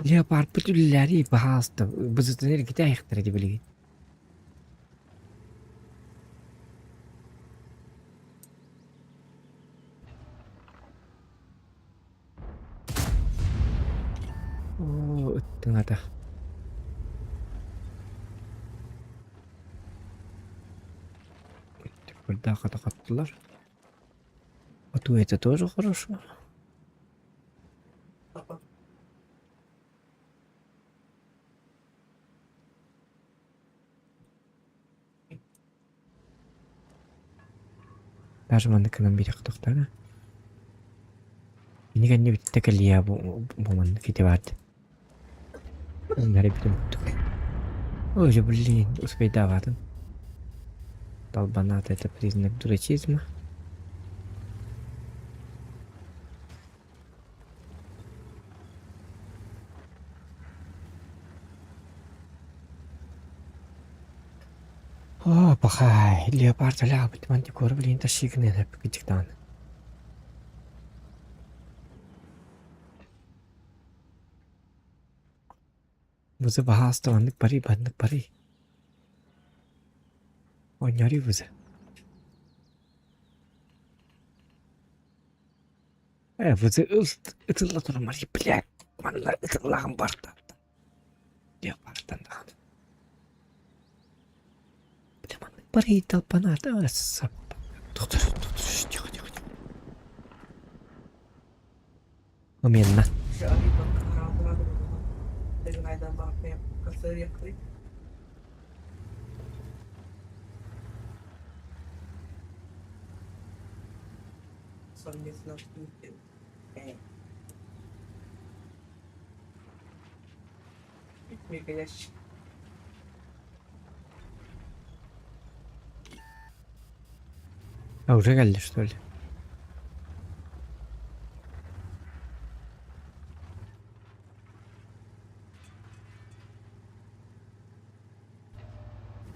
Leopard bütünleri bahasta. Bızıtınır gide ayıktır edebiliriz. Oo, öttün ata. Burada kattılar. Вот это тоже хорошо. Даже мандыкынан бирек токтана. Ini kan kita kelia bu man kita buat. Dari itu. Oh, я блин, успею ватан. Долбанат это признак дурачизма. О, пахай, леопард ляпать, мантикор, блин, тащикны, пикитиктан. Вузе бахаста, бандык пари. Ойняри вузе. Вузе ытылла турамари, блядь, манна ытыллагын барда. Леопардан да. Пари толпаната, сап. Доктор, тихо. Уменно. совместно шутим. Мегаящик. А уже geldi что ли?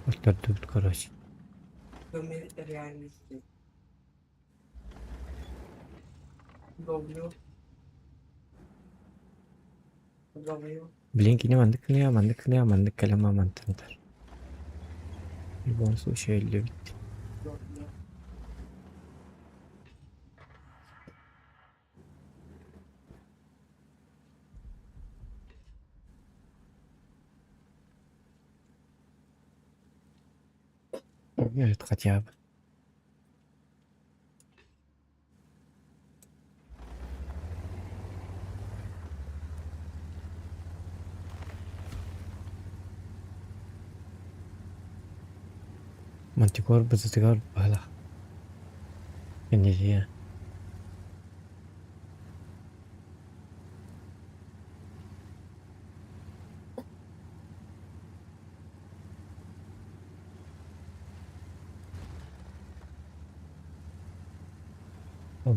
Отдадут, короче. В доме реальности. Говню. Говню. Блин, манdık kalama mantıdır. В любом случае любит. Говню. Evet, хотя бы. Мантикор бızıtıgar bala. Kendisi.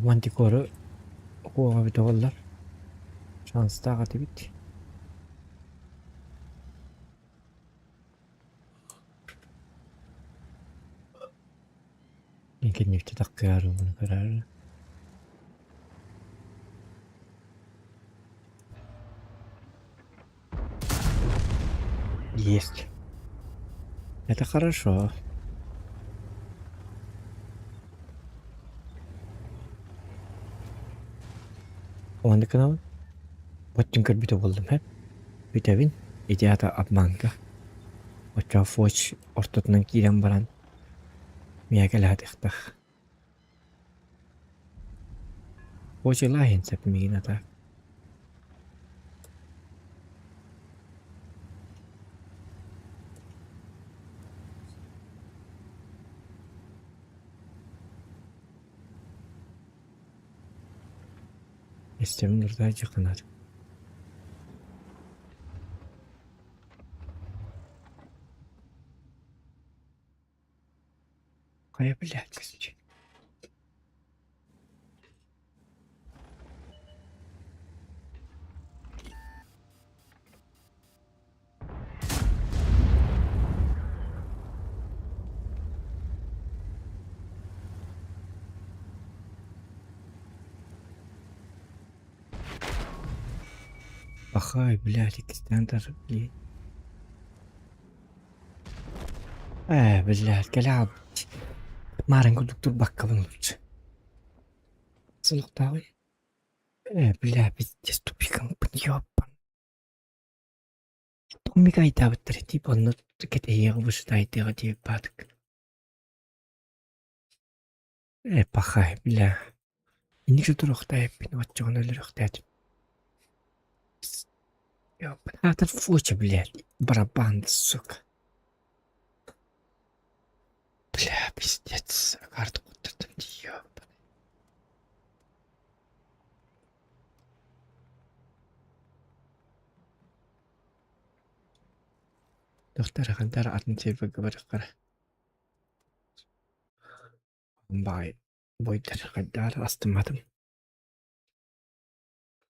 Mantikoru okuğa bir doğallar. Şans da katı bitti. Yمكن نفتح تقيار من قرار. Есть. Это хорошо. Olandı kanal. Botçun bir oldum hep. Bitevin. İdiyata abmanka. Ocha foç ortatından kiren baran. Miyagel hadikta. Foç ilahin sep miyina ta. İstemin orada çıkınar. Kaya bilet kızcı. Ахай, блядь, экстендер, блядь. Блядь, كلام. Марин доктор баккабын лучше. Сылыктагы. Бля, пиздец, тупиком подъёбан. Томмига айтабыттыр, тип онно кетеяга бушытайтыга тип бадык. Пахай, бля. Индик же турухтай, пин отчогон өлөрөхтэй. Ёбан, атыр фуча, блядь, барабан, сука. Бля, пиздец, карту кутырдым, ёбан. Доктор хантар атын тепе говорит. Бай, бойдер хандар астымадым.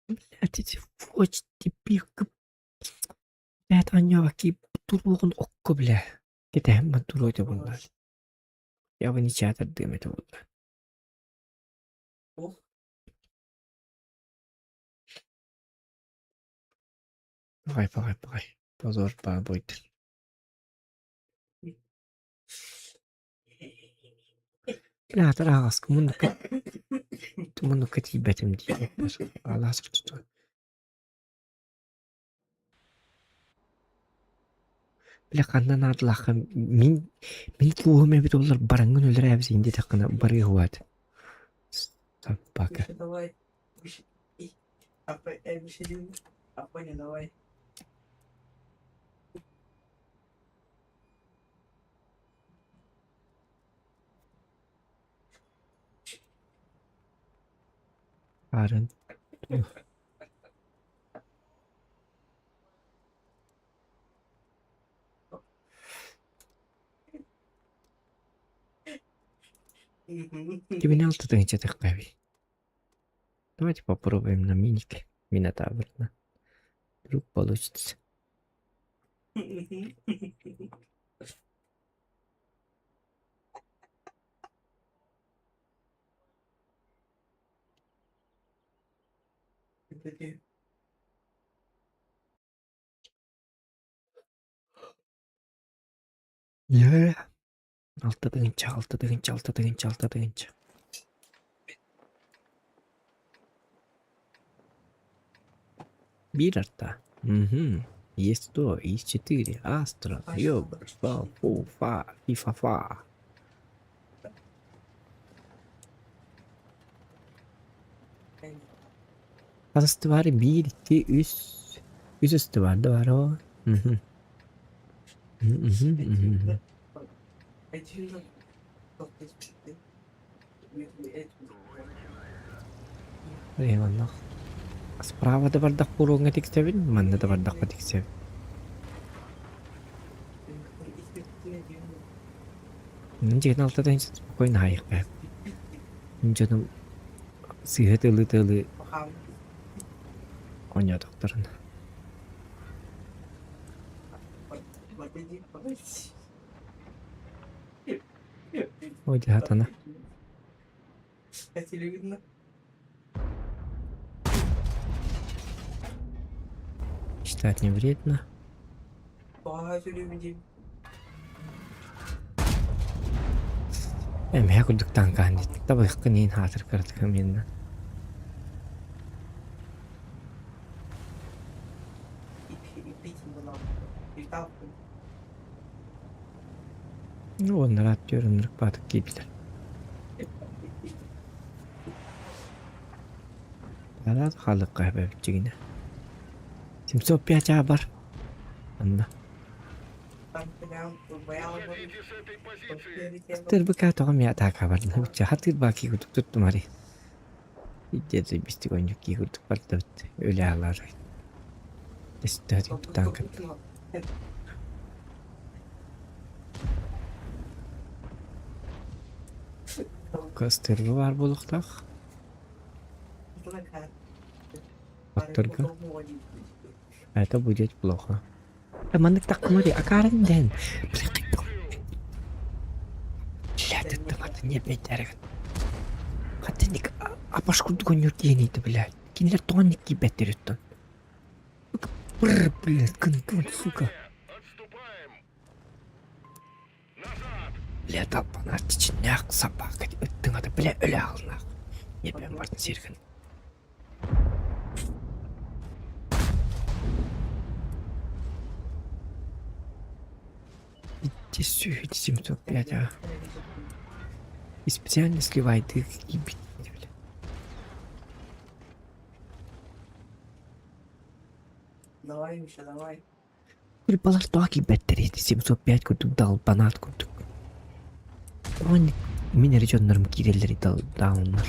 Блядь, эти фоч типик. Блядь, аньяки турбогун окко, бля. Кетем мен туройду bunlar. Я бы не чатер дым это вот. Погай. Позор, бойдер. لا ترى راسك منو كتيبة مدينة على حسب تستوى لك أننا نطلع من كوهم بتقول برنجون ولا رابس عندي تقنا بري هوات собака. Давай. Apa не давай. Arın. Тебе не алты тыңча тыккаби. Давайте попробуем на минике. Минотаврна. Вдруг получится. Я. Алты тыңча. Бирарта. Угу. Есть 100, есть 4. Астра, ёба, фа, фу, фа, фа. Fazlası var 1, 2, 3. Üstü var da var o. Hı. Eyvallah. Справа да бардак бурунга тиксебин, манда да бардакка тиксебин. Жигин алтыдан спокойно хайык бәп. Жодым сыйы тылы ойнадыктарын. Ой, дятана. Читать не вредно. Я курдуктан кандид. Табы хканин хатыр кырдыкым енді. Ну, ондар аттөрүнүрүк батык кейбилер. Алат халыкка бәбчигине. 705 бар. Анда. Тырбыка тоғам я атака барды. Үтчі хатыр баки күтіп тұттым ари. Иддеді бісті көндік ки күтіп барды бітті. Өлі алар. Десті өтіп тұттан күтті. Кастырғы бар болуқтақ. Аттырғы. Это будет плохо. Мандык так говори, а Карен ден. Блядь, это вот не бетерет. Хотя ник, а пашкурду конюр денейді, блядь. Кинелер тонник кибеттереттен. Бррр, блядь, кынтон, сука. Блядь, алпанар тичинняк собака. Ыттың ады, блядь, өлі алынақ. Епен бардың серген. Сюда 705, а. И специально сливает их и бить. Давай, Миша, давай. Балар токи беттери 705 курдук дал банат курдук. Он мен режоннорум киреллери даунлар.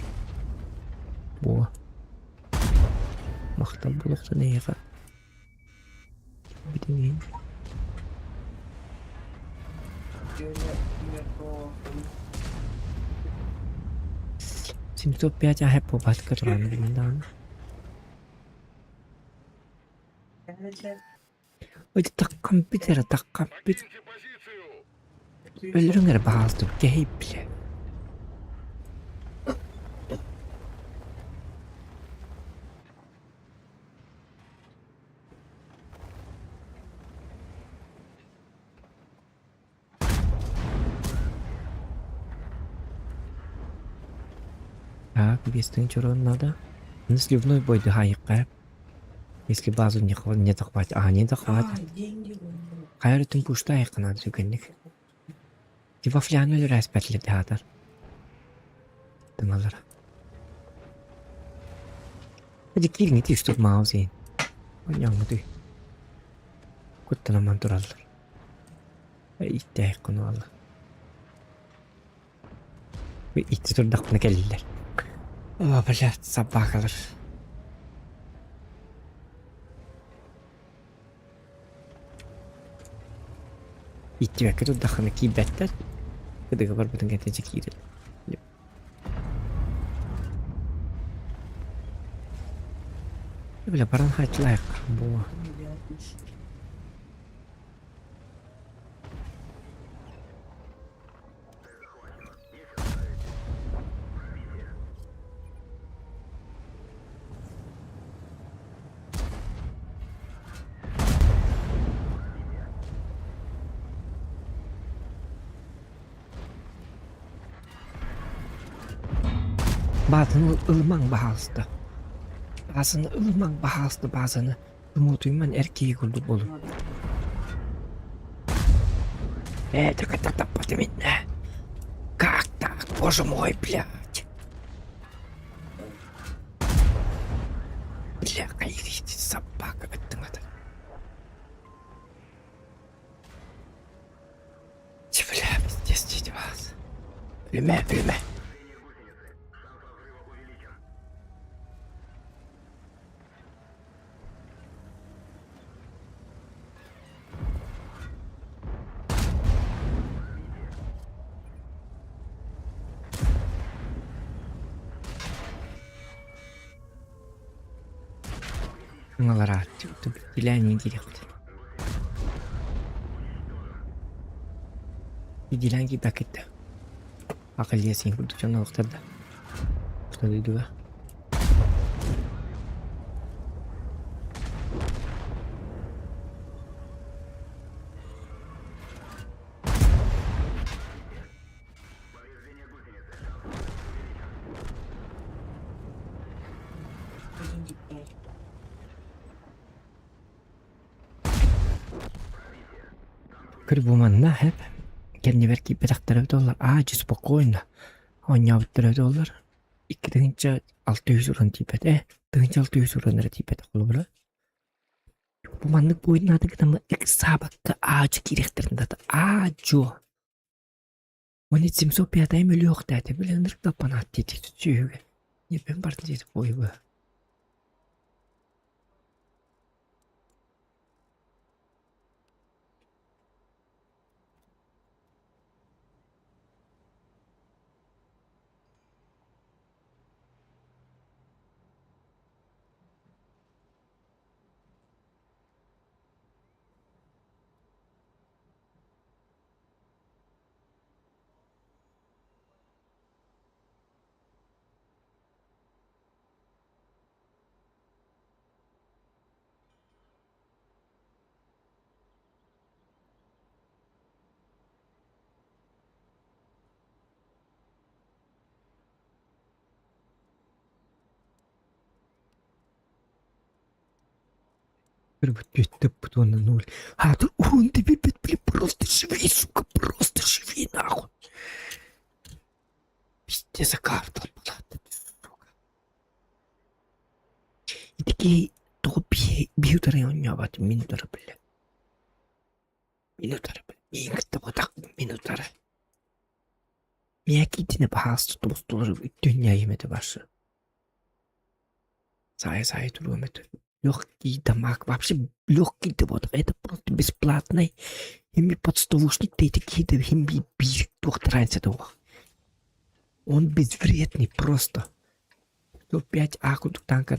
Бо. Мактал булукта нейга. Битин. 705 а хеппо бат кырган билиндан. Ойды таккан битер. Өлүрүңөр баалдып кейп биле. Так, бестың чурон надо. Сливной бойды хайыққа. Если базу не захватит. А, не захватит. Хайрытын пушта айқына дүгенник. Дивафлян өлі рәспәтлі дәдір. Дыңалар. Өді келіңі түйістіп маузейін. Ойнаңы дүй. Күттінаман тұралар. Итті айқыны алды. Итті тұрдақпыны кәлілер. О, блядь, собакалар. Иттибәккә тут даханы кибәттәр. Кыдыгы бар бүтән гәтәҗә кире. Бля, баран хайтлайк бу. Bazını ılman bahalsdı. Bazını ılman bahalsdı bazını. Umutuyman erkeği kurdu bolu. Так это подмене. Как так, боже мой, блядь. Бля, какие собака это надо. Бля, пиздец, дети вас. Плюме. Ыңалар диләнин керек. Дилән ки бакетте. Акыл ясин күрдүк жана вакытта. Что дейди ва? Крибуманна хеп. Кеннеберки $500. Ачы спокойно. $1000. 2-нче 600 уран типет. 2-нче 600 уран типет кылып. Бу маннык бойнады гына эксабакка ачы керектеринде. Ачы. 1705 миллион дәте билендер тапанат тетик сүгө. Не бен барды жетип койбу. Вот на ноль. А тут он тебе, блин, просто живи, сука, просто живи, нахуй. Пиздец, за карту, сука. И такие топи бьют районе, вот минутары, блядь. Минутары, блядь. Никто вот так минутары. Меня китина, пожалуйста, тоже дюня им это ваше. Зай, другом это. Легкий дамаг, вообще легкий вот, это просто бесплатный. Ими подставушник, ты такие, да ими бить, раньше того. Он безвредный просто. 105 акут танка,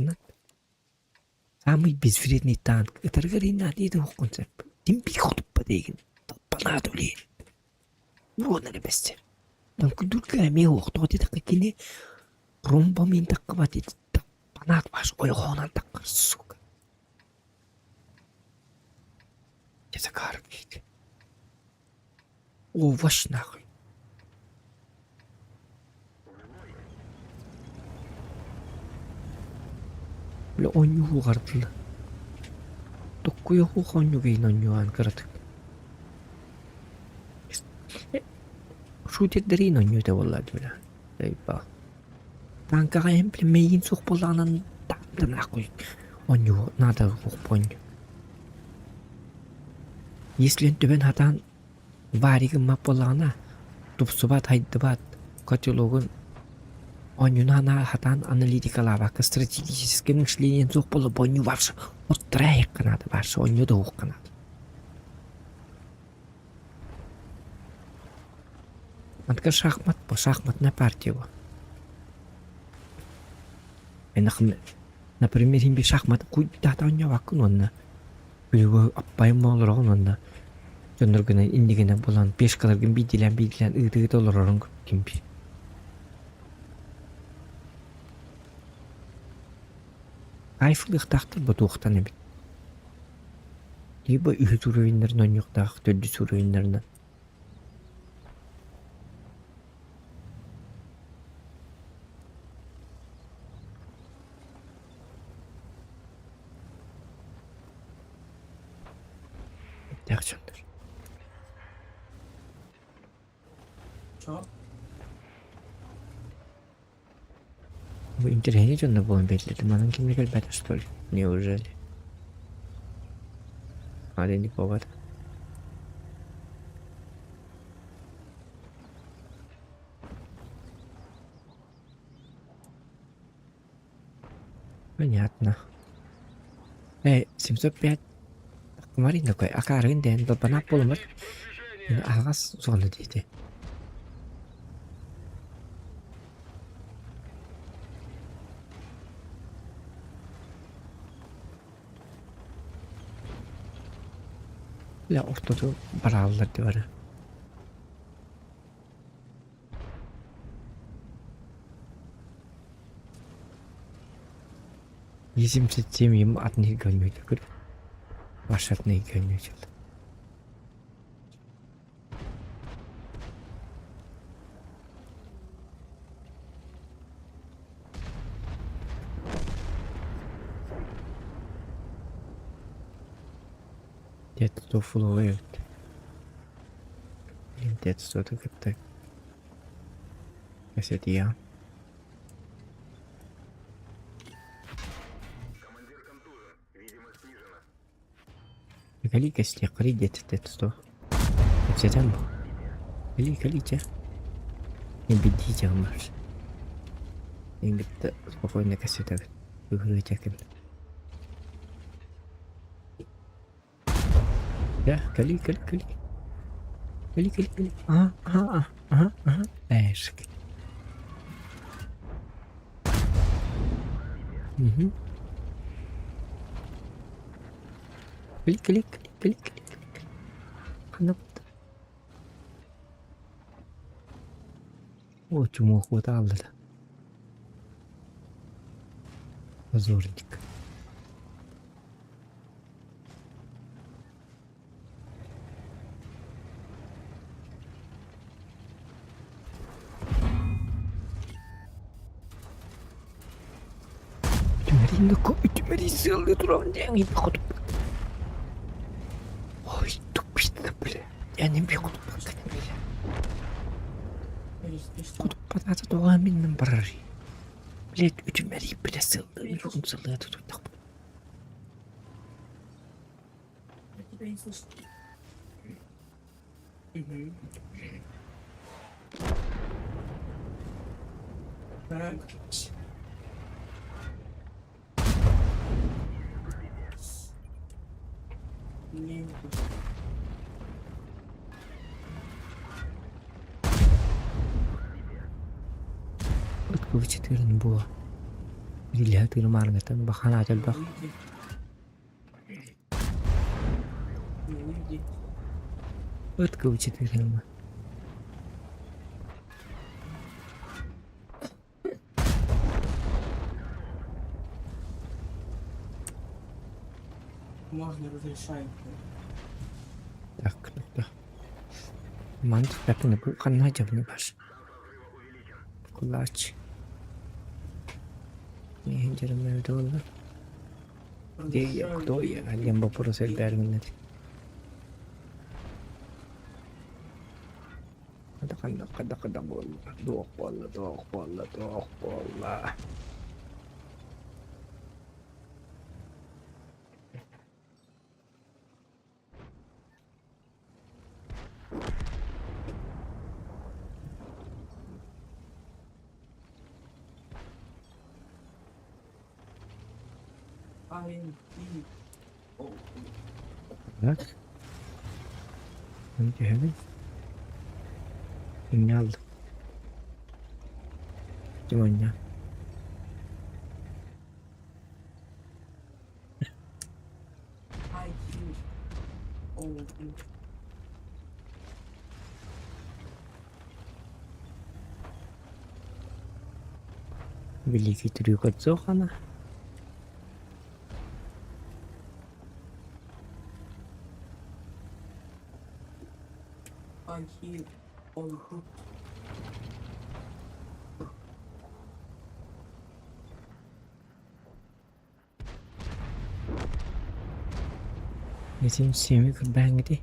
самый безвредный танк. Это говорит, это концепт. Тим пихот подеген, понадобли. Вот на лебесте. Там кудурка меох, то это какие ромбами так хватит. Понад ваш, ой, он так, сука. Это каркит. О, ваш нахуй. Бля, он не угардил. Такой охуенный гейнон каратык. Шутер дерин он это валлад бля. Эйпа. Танка эмпле мейн сух боланан да нахуй. Он не надо ухпонь. Если төбен хатан варигы мап болана, тупсубат хайдыбат, котелогын Онюна хатан аналитикалабакка стратегическое мышление зух было бы оню варшы. Вот троек канады варшы, оню да ух канады. Матка шахмат по шахматная партия его. Например, имби шахмат куй тата оню вакын онна. Билүү аппайым болор онна. Жоноргана индигене болан пешкаларгын бидилен ыдыгы долорорун кимби. Айфлых тахтыр бу тухтан эбит. Либо үһүт уровеньдерин онюктах, төдүс уровеньдерин. Yaxşıdır. Чё? Bu интернете жонда болон белгиледи. Манан кимге келбейт, что ли? Неужели? Аденди повод. Понятно. 705. Kemarin такой, акарын ден бана болмыр. Агас соны дейді. Ля ортоду бараллар деп бар. Есім сетсем ем атны гөлмейді көр. Вашатный гөлмейді. Где-то то фуловые. Где-то что-то как-то. Это я. Кали кости, кали где-то что? Все там. Калите. Не бедите, марш. И где-то спокойно кассета. Выигрывайте как. Да, кали. Кали. Ага. Эшк. Угу. Кали. Ханап. О, чему хватало. Позорник. Тюмери силы туран деньги походу. Ой, тупица, бля. Я не бегу тут. Куду податься до аминным баражи. Блять, у тюмери, бля, силы. Руком силы, я тут так. Я тебя не слышу. Так. Не. Откуда 4 не было? Или ты нормально там бахана бах. Откуда 4 не? Можно разрешать. Так, да. Мант, как на канате в небаш. Кулач. Не интересно доллар. Где я, кто я? Лембо поросел берминет. Када болла. Дух болла. Так. Önce hemen. Şimdi aldım. Kim oynuyor? Великий трюк от Зохана. Bizim semi ben gidi.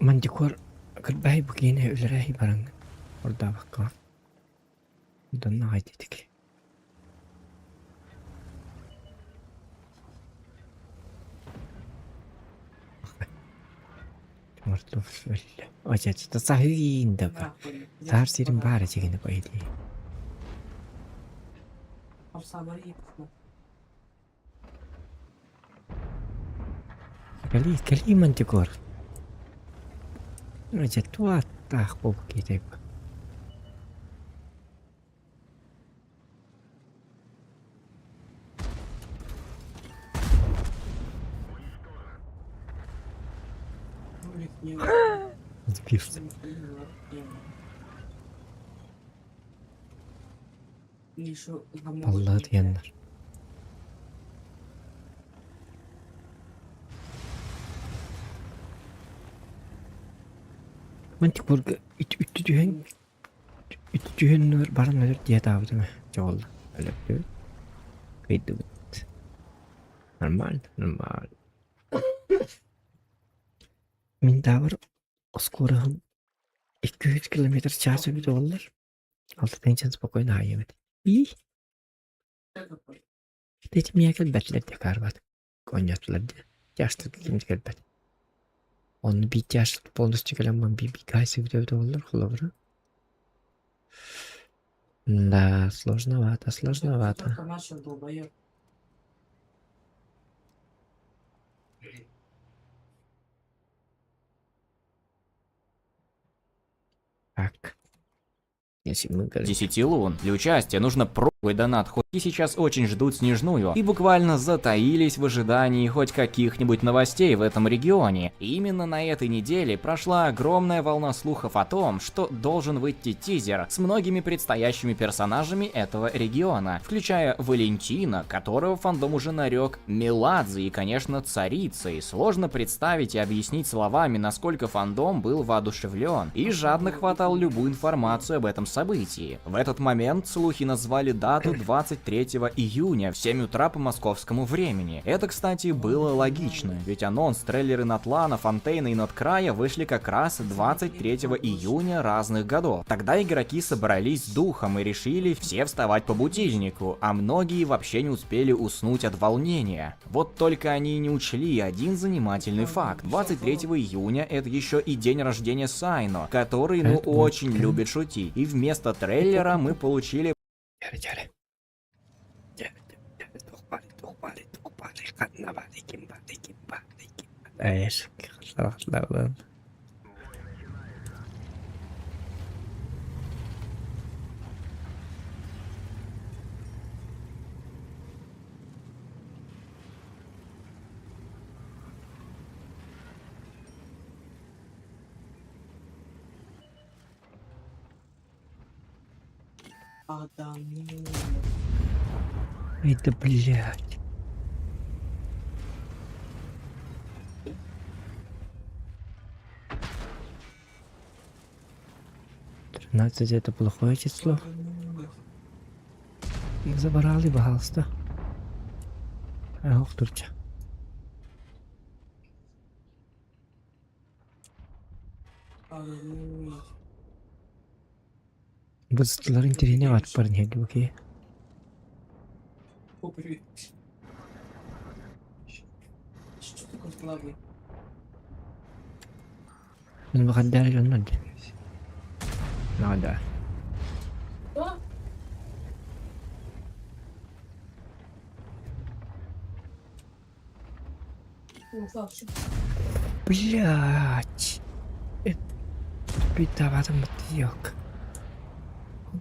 Mantikor kerbahay begini ulerahi barang. Orada bakka. Buradan haydi dedik. Martu öyle. Acayip da sahilinde bak. Sarsirin bari çekini koydu. Kali mantikor. Acayip tua tak po kita. Sbirst. Allah diyenler. Mantikor ütücüğün barang neler diye tahu değil mi? Coğla. Öyle bir kaydı. Normal. Min davr скорым 200 км в час bir olur. Altı pençen spokojno hajemet. İyi. Dedim ya kelbetler de karbat. Konyatlar de. Yaşlı kim kelbet. Onu bir yaşlı polisi kelamam bir kaysı bir de olur хлопра. Да, сложновато. Так. Если мы говорим... 10 лун. Для участия нужно пробовать донат. Хоть и сейчас очень ждут снежную и буквально затаились в ожидании хоть каких-нибудь новостей в этом регионе. И именно на этой неделе прошла огромная волна слухов о том, что должен выйти тизер с многими предстоящими персонажами этого региона, включая Валентина, которого фандом уже нарек Меладзе и, конечно, царицей. Сложно представить и объяснить словами, насколько фандом был воодушевлен и жадно хватал любую информацию об этом событии. В этот момент слухи назвали дату 23 июня в 7 утра по московскому времени. Это, кстати, было логично, ведь анонс, трейлеры Натлана, Фонтейна и Надкрая вышли как раз 23 июня разных годов. Тогда игроки собрались с духом и решили все вставать по будильнику, а многие вообще не успели уснуть от волнения. Вот только они не учли один занимательный факт. 23 июня это еще и день рождения Сайно, который, очень любит шутить. И вместо трейлера мы получили... Это, блядь. Тринадцать это плохое число. Забрали, пожалуйста. Okturca. Bızıtların tirine var parın hegi bakayım. Что такое слабый? Bunu bakın der yanına. Nada. Что? Ну, Саша. Блять. Bir tavadım bitti yok.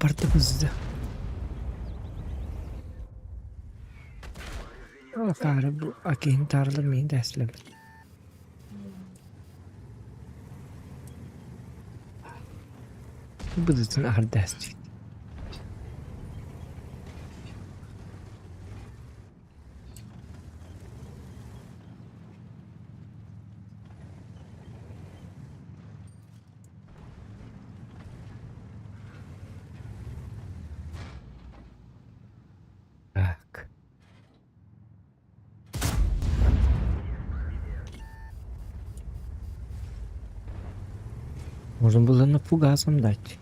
Bardı bızdı. O karı bu akin tarlı mıyım deslim. Bızıtın ahır destik. Так. Можно было напугасом дать.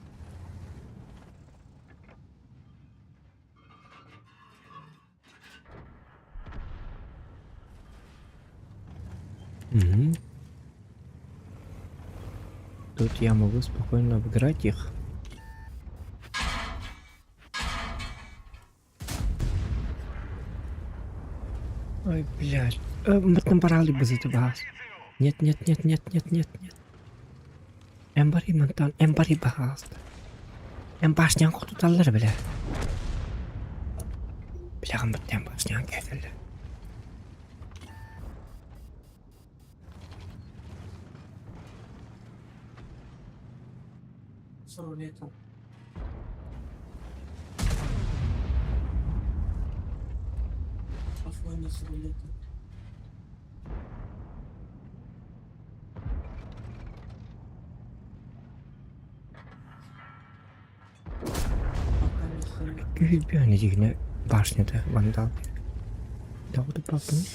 Угу. Тут я могу спокойно обыграть их. Ой, блядь. Мы там брали бы за это. Нет, нет, нет, нет, нет, нет, нет. Эмбари мантан, эмбари бахаст. Эмбашнян кутуталлар бля. Бля, мы там башнян кефель. С рулетом. Афони с рулетом. Bir yine başladı vandal. Davut bakın.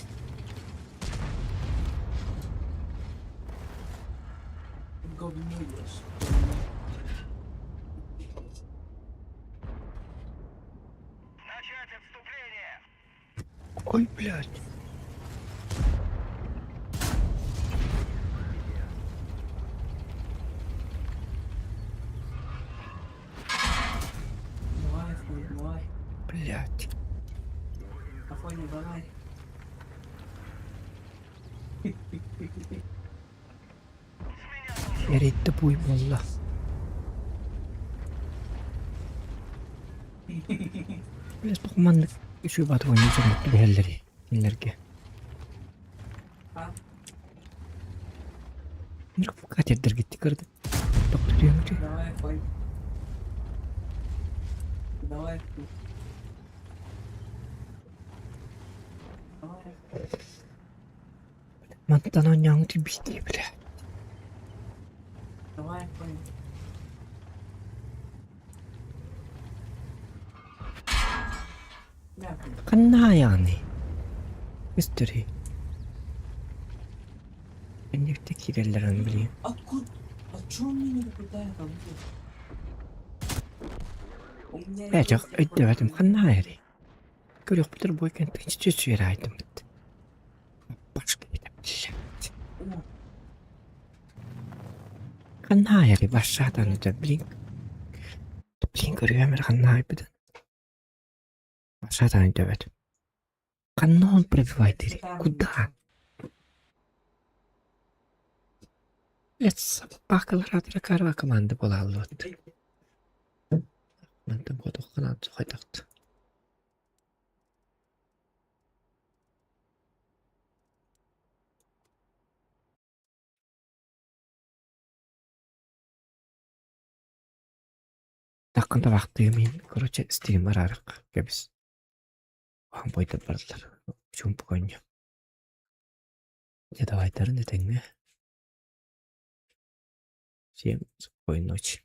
Говнюешь. Ой, блядь. Давай, Афони, давай. Блядь. Афони, давай. Nerede bu valla. Biraz dokumanlık şu batı oynayacak mutlu bir halleri. Dinlerke. Ha? Nırk bu katetler gitti kırdı. Doktor diyor mu? Давай, Афони. Давай. Давай. Mantan oynayağın bitti bile. Давай, Афони. Мягко. Kanna yani. Mystery. Ben nefteki yerlerini bileyim. Откуда? А чё он меня наблюдает там? У меня Bence есть ödemedim kanna yeri. Görüyor budur bu kent hiç hiç yere aydım bitti. Başka bir de bir О, kanna yeri başlardan öde blink. Blink görüyor hemen kanna yapıdan. Başlardan öde evet. Kanna on prebivaydı. Kuda. Let's bakılır adıra karva komandı bolallı. Ben de bu dokuna koydaktı. Hakkında vaktiyim, короче, stream ararık gebis. Вам бойда барылар. Чум погоня. Я давай тарны теңме. Всем спокойной ночи.